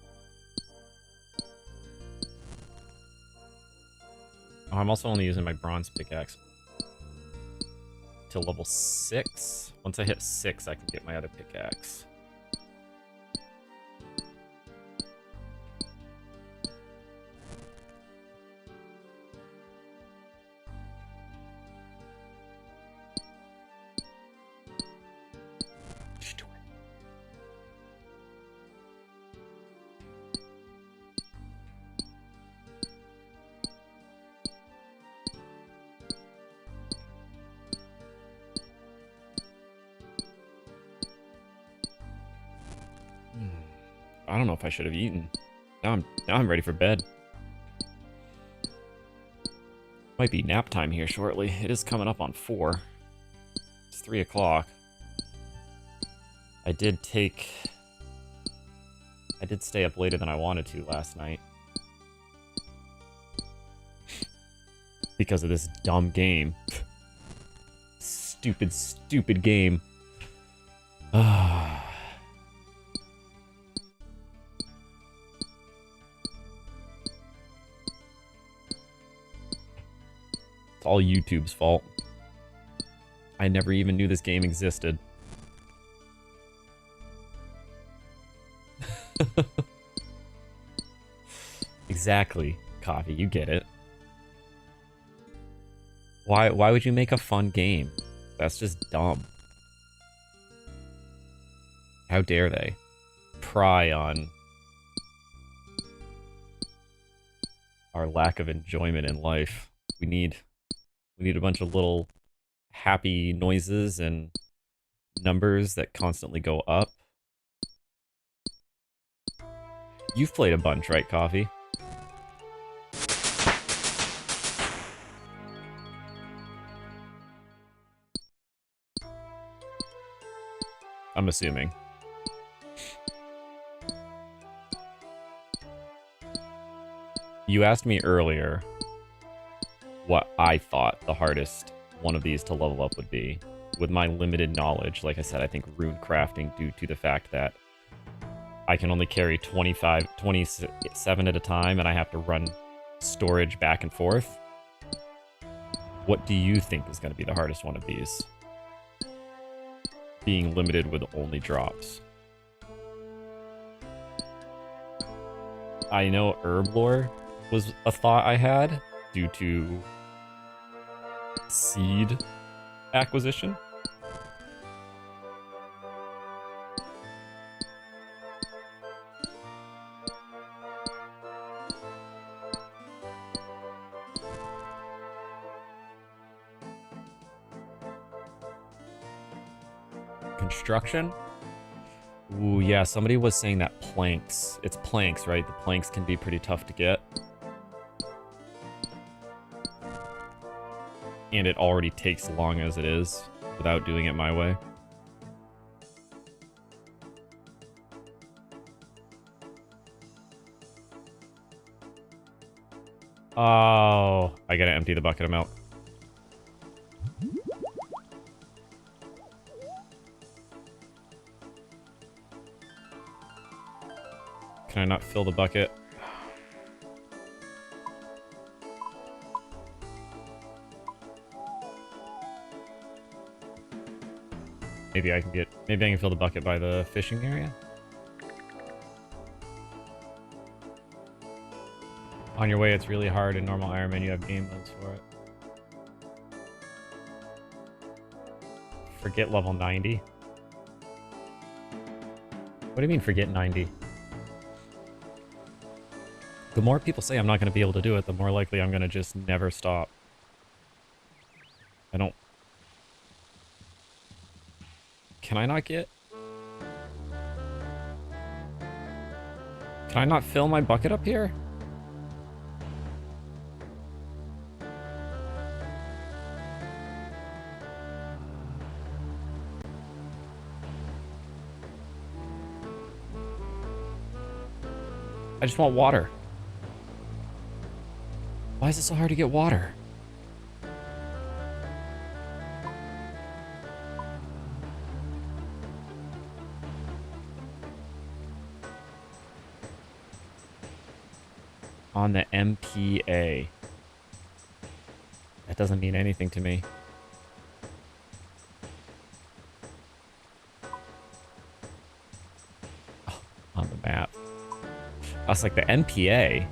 Oh, I'm also only using my bronze pickaxe till level 6. Once I hit 6, I can get my other pickaxe. I don't know if I should have eaten. Now I'm ready for bed. Might be nap time here shortly. It is coming up on 4. It's 3 o'clock. I did stay up later than I wanted to last night. Because of this dumb game. Stupid game. It's all YouTube's fault. I never even knew this game existed. Exactly, Coffee, you get it. Why would you make a fun game? That's just dumb. How dare they pry on our lack of enjoyment in life. We need a bunch of little happy noises and numbers that constantly go up. You've played a bunch, right, Coffee? I'm assuming. You asked me earlier what I thought the hardest one of these to level up would be. With my limited knowledge, like I said, I think rune crafting, due to the fact that I can only carry 27 at a time and I have to run storage back and forth. What do you think is going to be the hardest one of these? Being limited with only drops. I know herb lore was a thought I had due to seed acquisition. Construction? Ooh, yeah, somebody was saying that planks. It's planks, right? The planks can be pretty tough to get. And it already takes long as it is without doing it my way. Oh, I gotta empty the bucket of milk. Can I not fill the bucket? Maybe I can fill the bucket by the fishing area. On your way, it's really hard in normal Ironman. You have game modes for it. Forget level 90. What do you mean forget 90? The more people say I'm not going to be able to do it, the more likely I'm going to just never stop. I don't... Can I not get... Can I not fill my bucket up here? I just want water. Why is it so hard to get water? On the MPA. That doesn't mean anything to me. Oh, on the map. I was like, the NPA?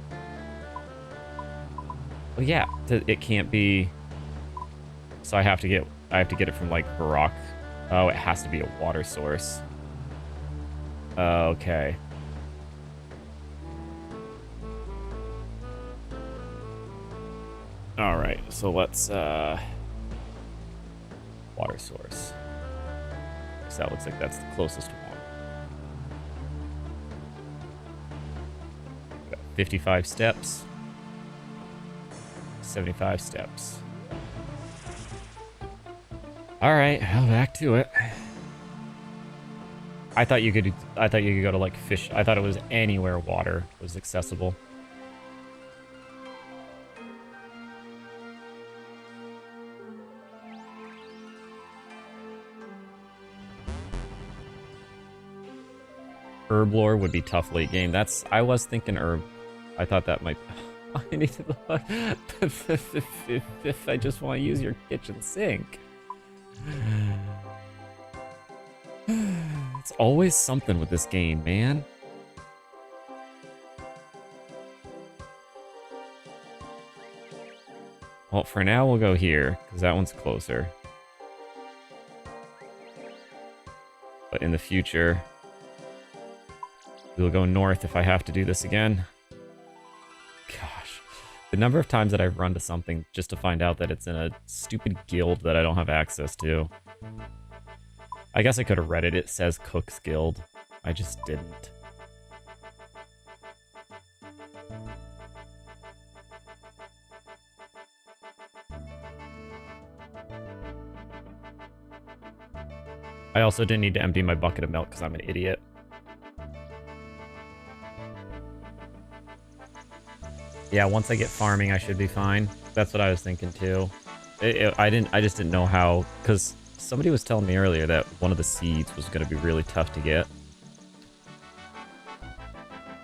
Well, yeah, it can't be... So I have to get it from, like, rock. Oh, it has to be a water source. Okay. Alright, so let's, water source. So that looks like that's the closest one. 55 steps. 75 steps. Alright, well, back to it. I thought you could go to, like, fish. I thought it was anywhere water was accessible. Herb lore would be tough late game. I was thinking herb. I thought that might... I need to look. If I just want to use your kitchen sink. It's always something with this game, man. Well, for now, we'll go here, because that one's closer. But in the future, we'll go north if I have to do this again. Gosh. The number of times that I've run to something just to find out that it's in a stupid guild that I don't have access to. I guess I could have read it. It says Cook's Guild. I just didn't. I also didn't need to empty my bucket of milk because I'm an idiot. Yeah, once I get farming, I should be fine. That's what I was thinking too. I just didn't know how, because somebody was telling me earlier that one of the seeds was going to be really tough to get.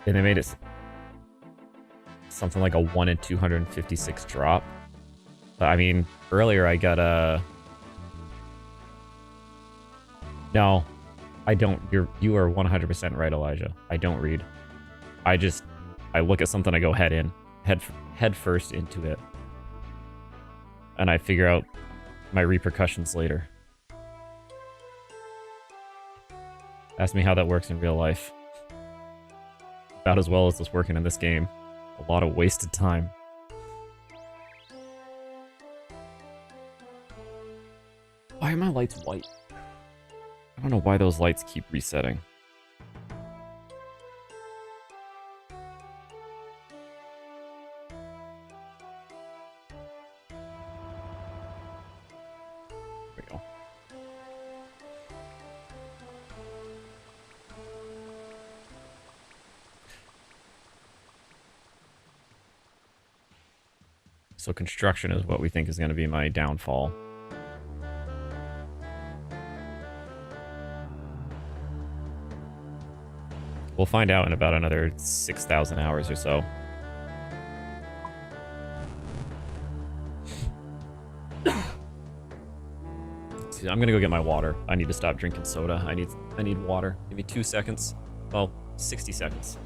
And they made it something like a 1 in 256 drop. But I mean, earlier I got a... No, I don't. You are 100% right, Elijah. I don't read. I look at something, I go head first into it. And I figure out my repercussions later. Ask me how that works in real life. About as well as it's working in this game. A lot of wasted time. Why are my lights white? I don't know why those lights keep resetting. There we go. So construction is what we think is going to be my downfall. We'll find out in about another 6,000 hours or so. See, I'm gonna go get my water. I need to stop drinking soda. I need water. Give me 2 seconds. Well, 60 seconds.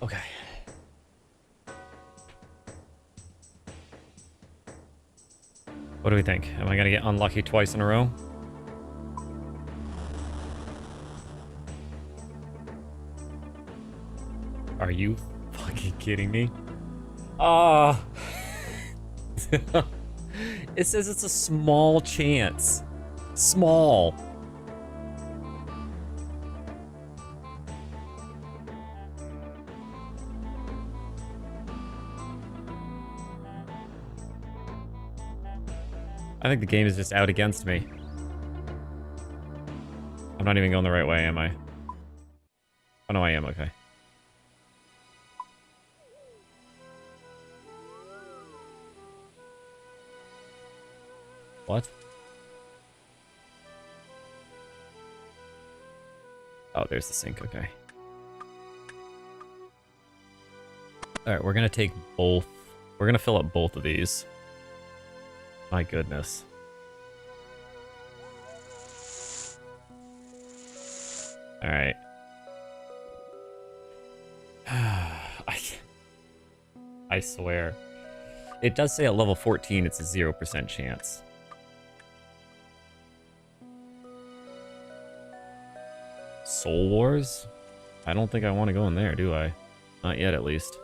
Okay. What do we think? Am I gonna get unlucky twice in a row? Are you fucking kidding me? Ah. It says it's a small chance. Small. I think the game is just out against me. I'm not even going the right way, am I? Oh no, I am, okay. What? Oh, there's the sink, okay. Alright, we're gonna take both. We're gonna fill up both of these. My goodness. Alright. I swear. It does say at level 14 it's a 0% chance. Soul Wars? I don't think I want to go in there, do I? Not yet, at least.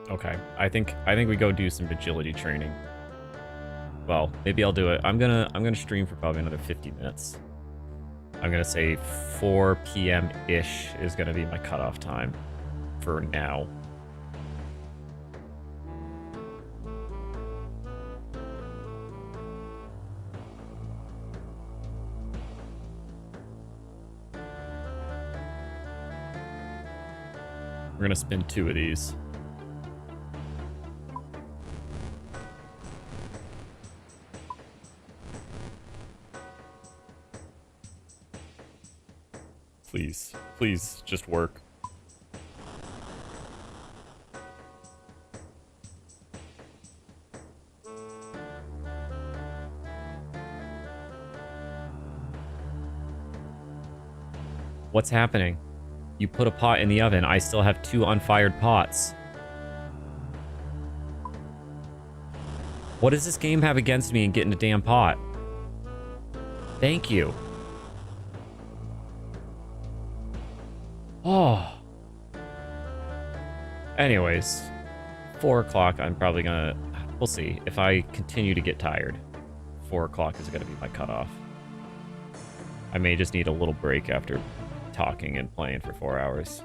Okay, I think we go do some agility training. Well, maybe I'll do it. I'm gonna stream for probably another 50 minutes. I'm gonna say 4 p.m.-ish is gonna be my cutoff time for now. We're gonna spin 2 of these. Please, please, just work. What's happening? You put a pot in the oven. I still have 2 unfired pots. What does this game have against me and getting a damn pot? Thank you. Oh. Anyways, 4 o'clock, I'm probably gonna... We'll see. If I continue to get tired, 4 o'clock is gonna be my cutoff. I may just need a little break after talking and playing for 4 hours.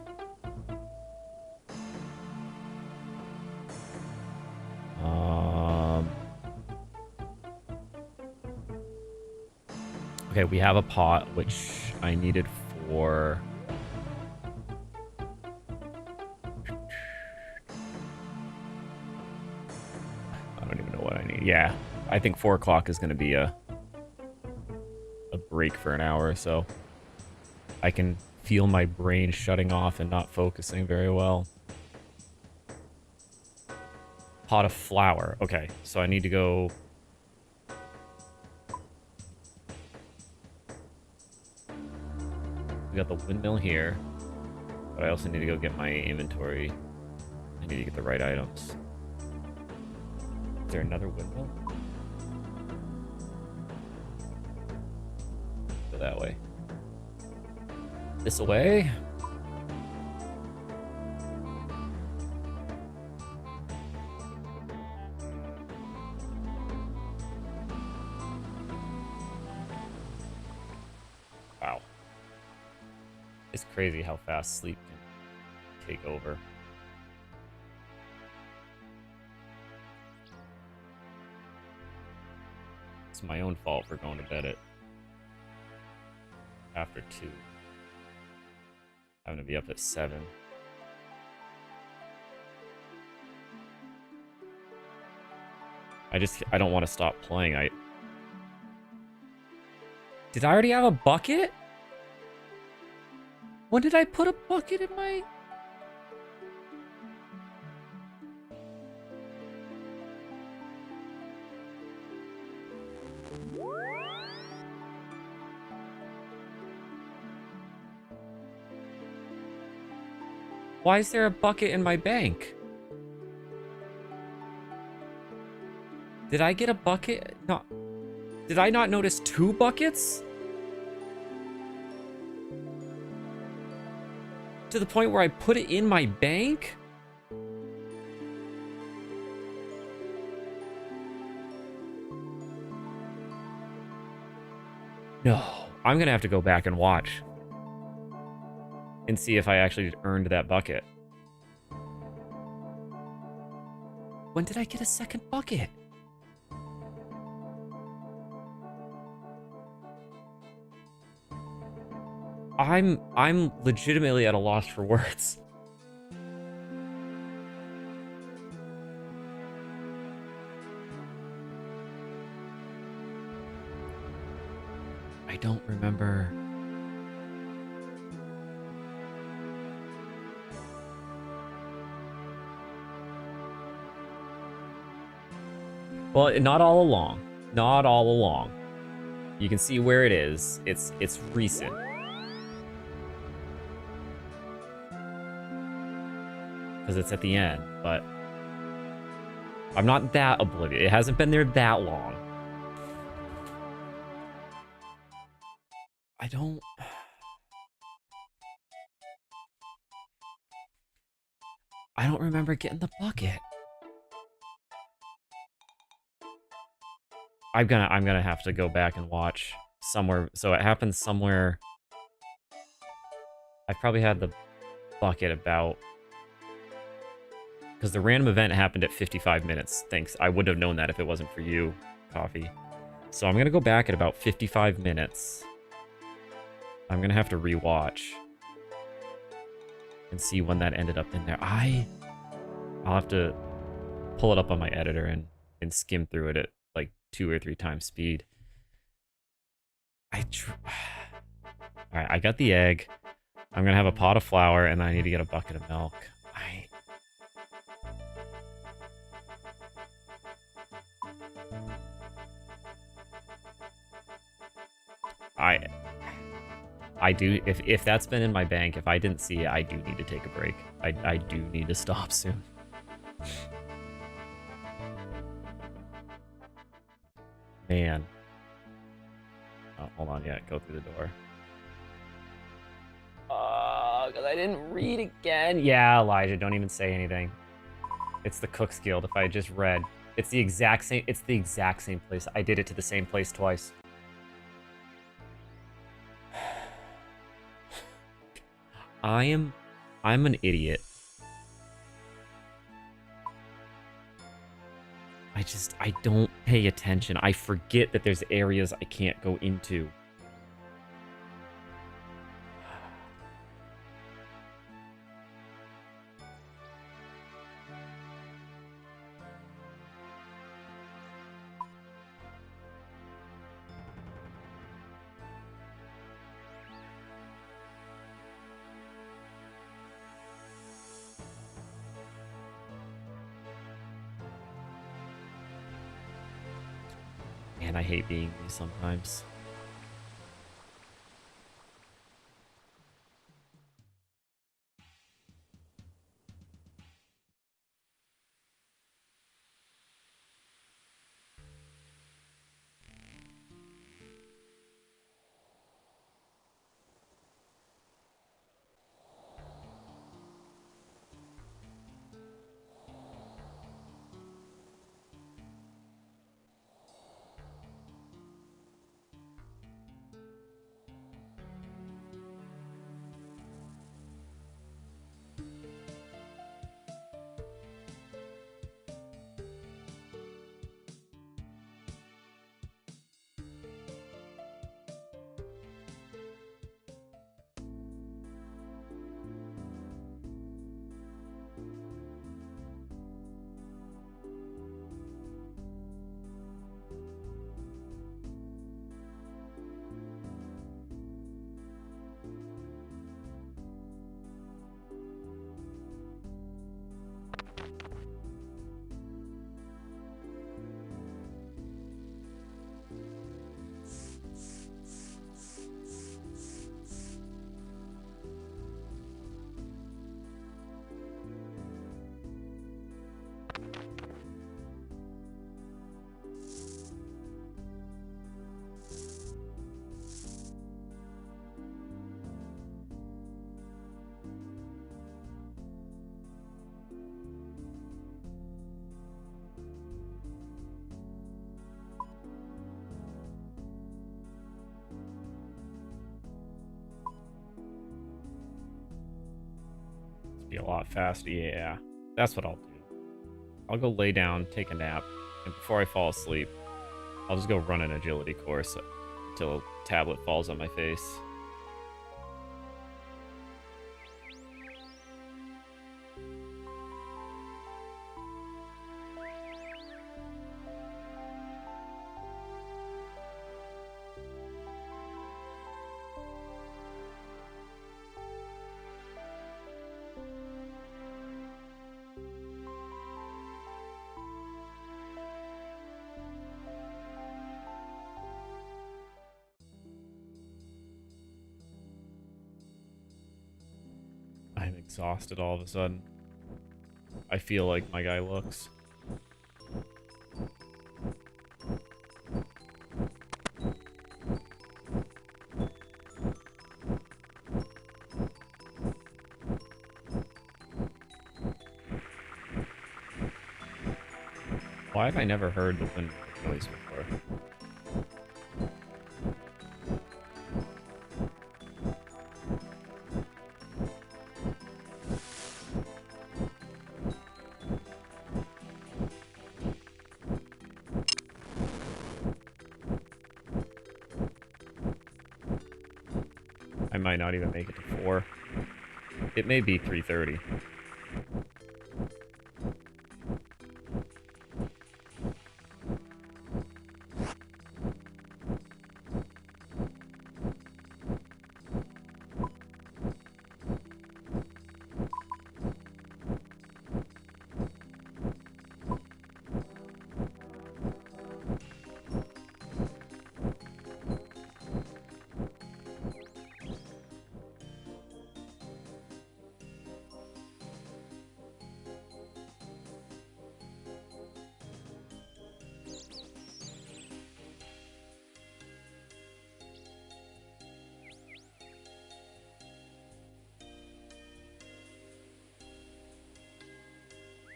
Okay, we have a pot, which I needed for... I don't even know what I need. Yeah, I think 4 o'clock is going to be a break for an hour or so. I can feel my brain shutting off and not focusing very well. Pot of flour. Okay, so I need to go... We got the windmill here, but I also need to go get my inventory. I need to get the right items. Is there another windmill? Go that way. This away. Wow. It's crazy how fast sleep can take over. It's my own fault for going to bed at after 2. I'm gonna be up at 7. I don't want to stop playing. Did I already have a bucket? When did I put a bucket in my... Why is there a bucket in my bank? Did I get a bucket? No. Did I not notice 2 buckets? To the point where I put it in my bank? No. I'm gonna have to go back and watch. And see if I actually earned that bucket. When did I get a second bucket? I'm legitimately at a loss for words. I don't remember. Well, not all along. Not all along. You can see where it is. It's recent. Because it's at the end, but I'm not that oblivious. It hasn't been there that long. I don't remember getting the bucket. I'm gonna have to go back and watch somewhere. So it happens somewhere. I probably had the bucket about, because the random event happened at 55 minutes. Thanks. I wouldn't have known that if it wasn't for you, Coffee. So I'm gonna go back at about 55 minutes. I'm gonna have to rewatch and see when that ended up in there. I'll have to pull it up on my editor and skim through it at like 2 or 3 times speed. All right, I got the egg. I'm gonna have a pot of flour, and I need to get a bucket of milk. I do, if that's been in my bank, if I didn't see it, I do need to take a break. I do need to stop soon. Man. Oh, hold on, yeah, go through the door. Because I didn't read again. Yeah, Elijah, don't even say anything. It's the Cook's Guild. If I just read, it's the exact same place. I did it to the same place twice. I'm an idiot. I don't pay attention. I forget that there's areas I can't go into. Man, I hate being me sometimes. Be a lot faster. Yeah, that's what I'll do. I'll go lay down, take a nap, and before I fall asleep, I'll just go run an agility course until a tablet falls on my face. I'm exhausted all of a sudden. I feel like my guy looks. Why have I never heard the wind noise before? might not even make it to 4. It may be 3:30.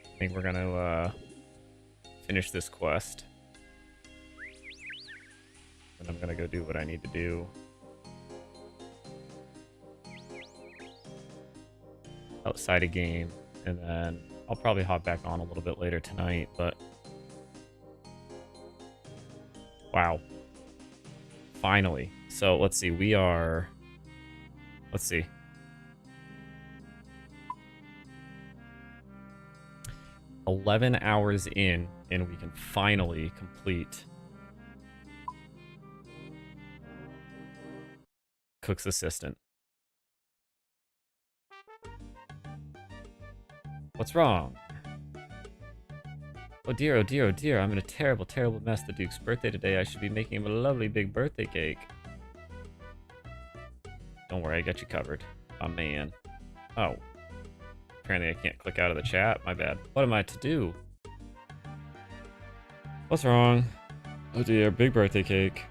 I think we're gonna finish this quest. And I'm gonna go do what I need to do. Outside a game. And then I'll probably hop back on a little bit later tonight, but... Wow. Finally. So, let's see. We are... Let's see. "11 hours in, and we can finally complete Cook's Assistant." What's wrong? Oh dear, oh dear, oh dear. I'm in a terrible, terrible mess. The Duke's birthday today. I should be making him a lovely big birthday cake. Don't worry, I got you covered. Oh, man. Oh. Apparently I can't click out of the chat. My bad. What am I to do? What's wrong? Oh dear, big birthday cake.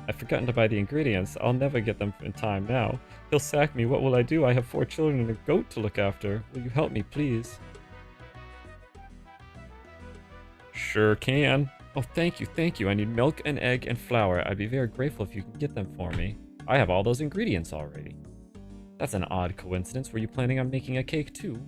I've forgotten to buy the ingredients. I'll never get them in time now. He'll sack me. What will I do? I have 4 children and a goat to look after. Will you help me, please? Sure can. Oh, thank you, thank you. I need milk, an egg, and flour. I'd be very grateful if you can get them for me. I have all those ingredients already. That's an odd coincidence. Were you planning on making a cake too?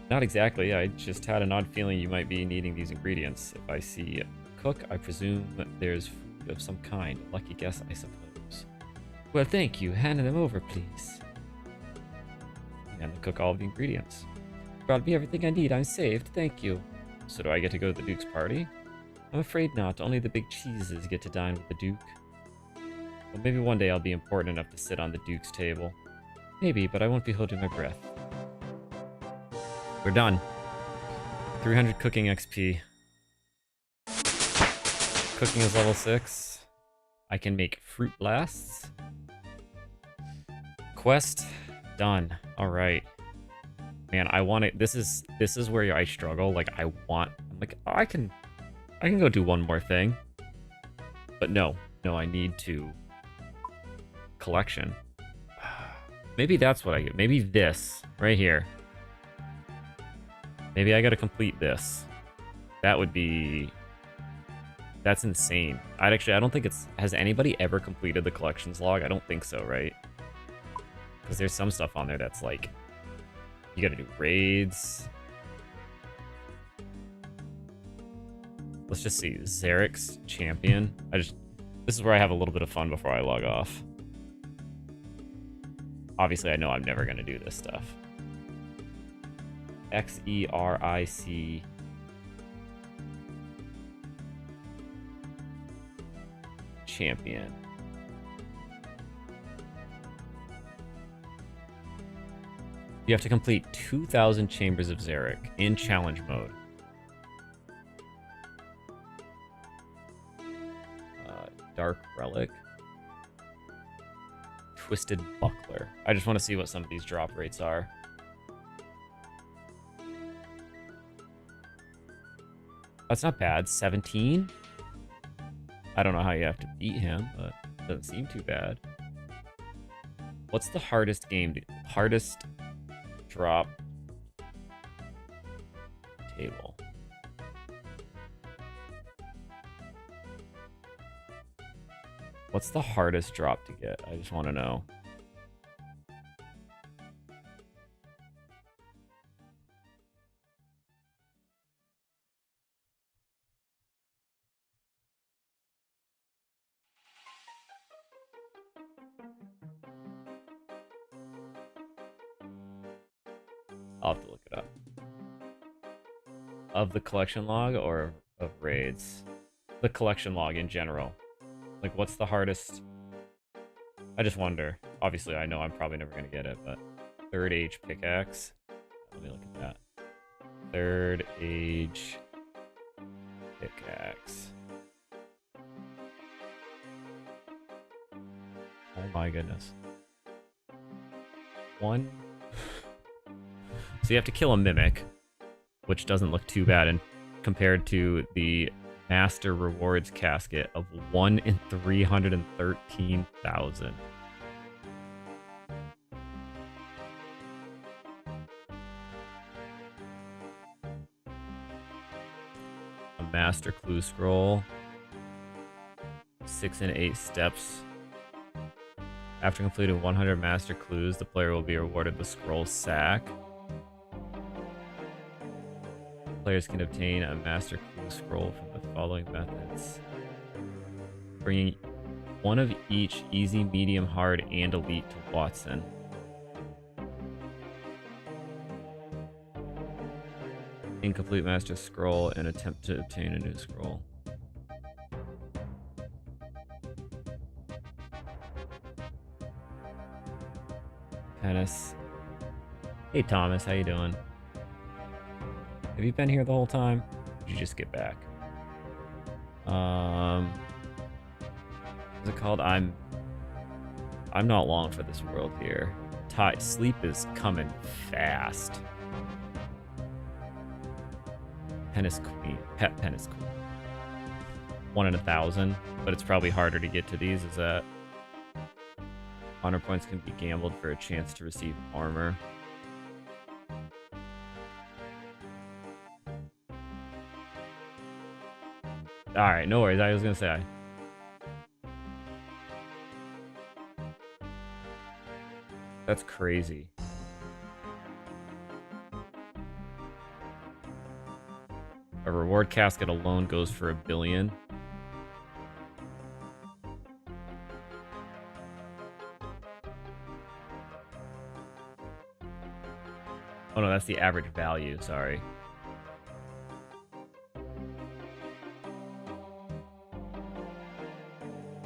Not exactly. I just had an odd feeling you might be needing these ingredients. If I see a cook, I presume there's food of some kind. Lucky guess, I suppose. Well, thank you. Hand them over, please. And the cook all of the ingredients. Brought me everything I need. I'm saved. Thank you. So do I get to go to the Duke's party? I'm afraid not. Only the big cheeses get to dine with the Duke. Well, maybe one day I'll be important enough to sit on the Duke's table. Maybe, but I won't be holding my breath. We're done. 300 cooking XP. Cooking is level 6. I can make fruit blasts. Quest done. All right. Man, I want it. This is where I struggle. Like I'm like, oh, I can go do one more thing. But no, I need to collection. Maybe that's what I get. Maybe this right here. Maybe I gotta complete this. That would be... That's insane. I don't think it's... Has anybody ever completed the collections log? I don't think so, right? Because there's some stuff on there that's like... You gotta do raids. Let's just see. Zarek's champion. This is where I have a little bit of fun before I log off. Obviously, I know I'm never gonna do this stuff. XERIC. Champion. You have to complete 2,000 Chambers of Zarek in challenge mode. Dark Relic. Twisted Buckler. I just want to see what some of these drop rates are. That's not bad. 17? I don't know how you have to beat him, but it doesn't seem too bad. What's the hardest game? Hardest drop table. What's the hardest drop to get? I just want to know. I'll have to look it up. Of the collection log or of raids? The collection log in general. Like, what's the hardest? I just wonder. Obviously, I know I'm probably never going to get it, but third age pickaxe. Let me look at that. Third age pickaxe. Oh my goodness. One. So you have to kill a mimic, which doesn't look too bad, and compared to the Master Rewards casket of 1 in 313,000. A Master Clue Scroll. 6 and 8 steps. After completing 100 Master Clues, the player will be awarded the Scroll Sack. Players can obtain a Master Clue Scroll from the following methods. Bringing one of each easy, medium, hard, and elite to Watson. Incomplete Master Scroll and attempt to obtain a new scroll. Tennis. Hey Thomas, how you doing? Have you been here the whole time? Or did you just get back? What's it called? I'm not long for this world here. Sleep is coming fast. Tennis Queen. Pet Tennis Queen. 1 in 1,000, but it's probably harder to get to these. Is that honor points can be gambled for a chance to receive armor. Alright, no worries. I was gonna say. That's crazy. A reward casket alone goes for $1 billion. Oh no, that's the average value, sorry.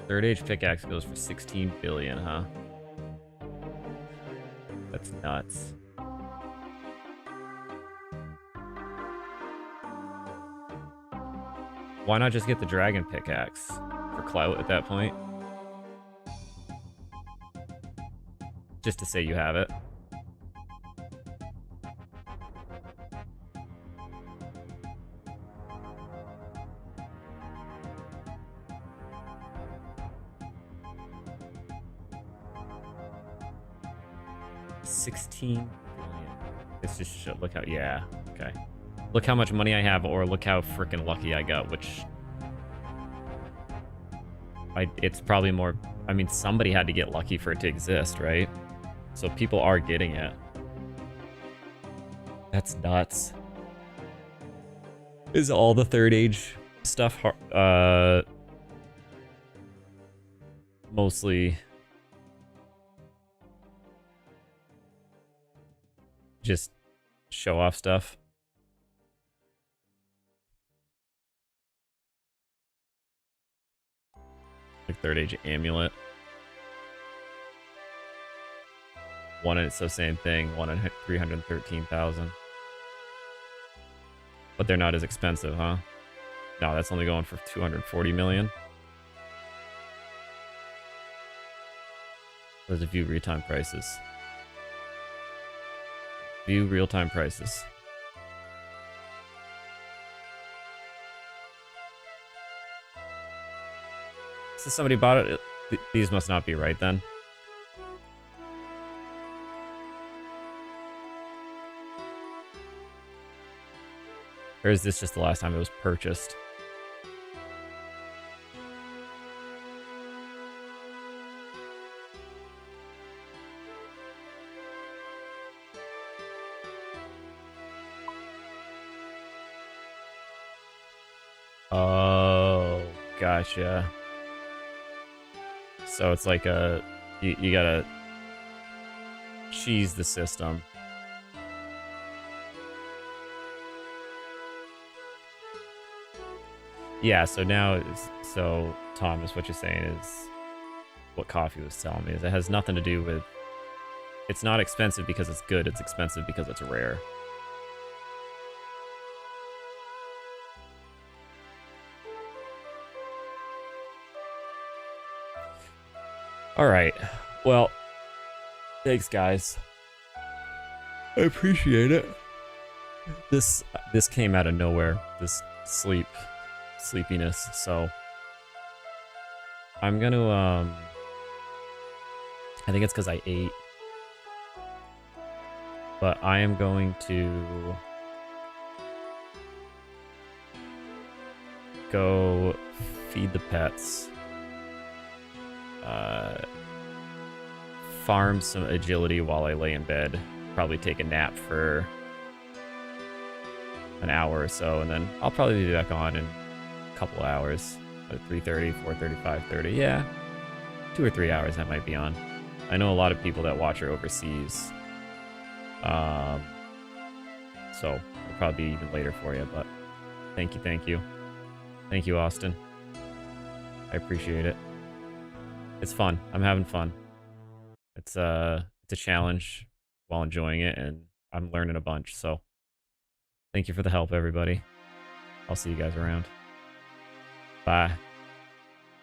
Third age pickaxe goes for 16 billion, huh? That's nuts. Why not just get the dragon pickaxe for clout at that point? Just to say you have it. $16 billion. It's just look how, yeah, okay. Look how much money I have, or look how freaking lucky I got, which it's probably more, I mean, somebody had to get lucky for it to exist, right? So people are getting it. That's nuts. Is all the third age stuff mostly just show off stuff? Like third age amulet. One in, so same thing, 1 in 313,000. But they're not as expensive, huh? No, that's only going for 240 million. There's a view real-time prices. View real-time prices. So somebody bought it. These must not be right then. Or is this just the last time it was purchased? Oh, gotcha. So it's like a, you gotta cheese the system. Yeah, so now, so Thomas, what you're saying is what coffee was telling me is it has nothing to do with, it's not expensive because it's good, it's expensive because it's rare. All right. Well, thanks guys. I appreciate it. This came out of nowhere. This sleepiness. So I'm gonna I think it's because I ate, but I am going to go feed the pets, farm some agility while I lay in bed, probably take a nap for an hour or so, and then I'll probably be back on in a couple hours at 3:30, 4:30, 5:30. Yeah, 2 or 3 hours I might be on. I know a lot of people that watch are overseas, so it'll probably be even later for you, but thank you, thank you. Thank you, Austin. I appreciate it. It's fun. I'm having fun. It's a challenge while enjoying it, and I'm learning a bunch, so thank you for the help, everybody. I'll see you guys around. Bye.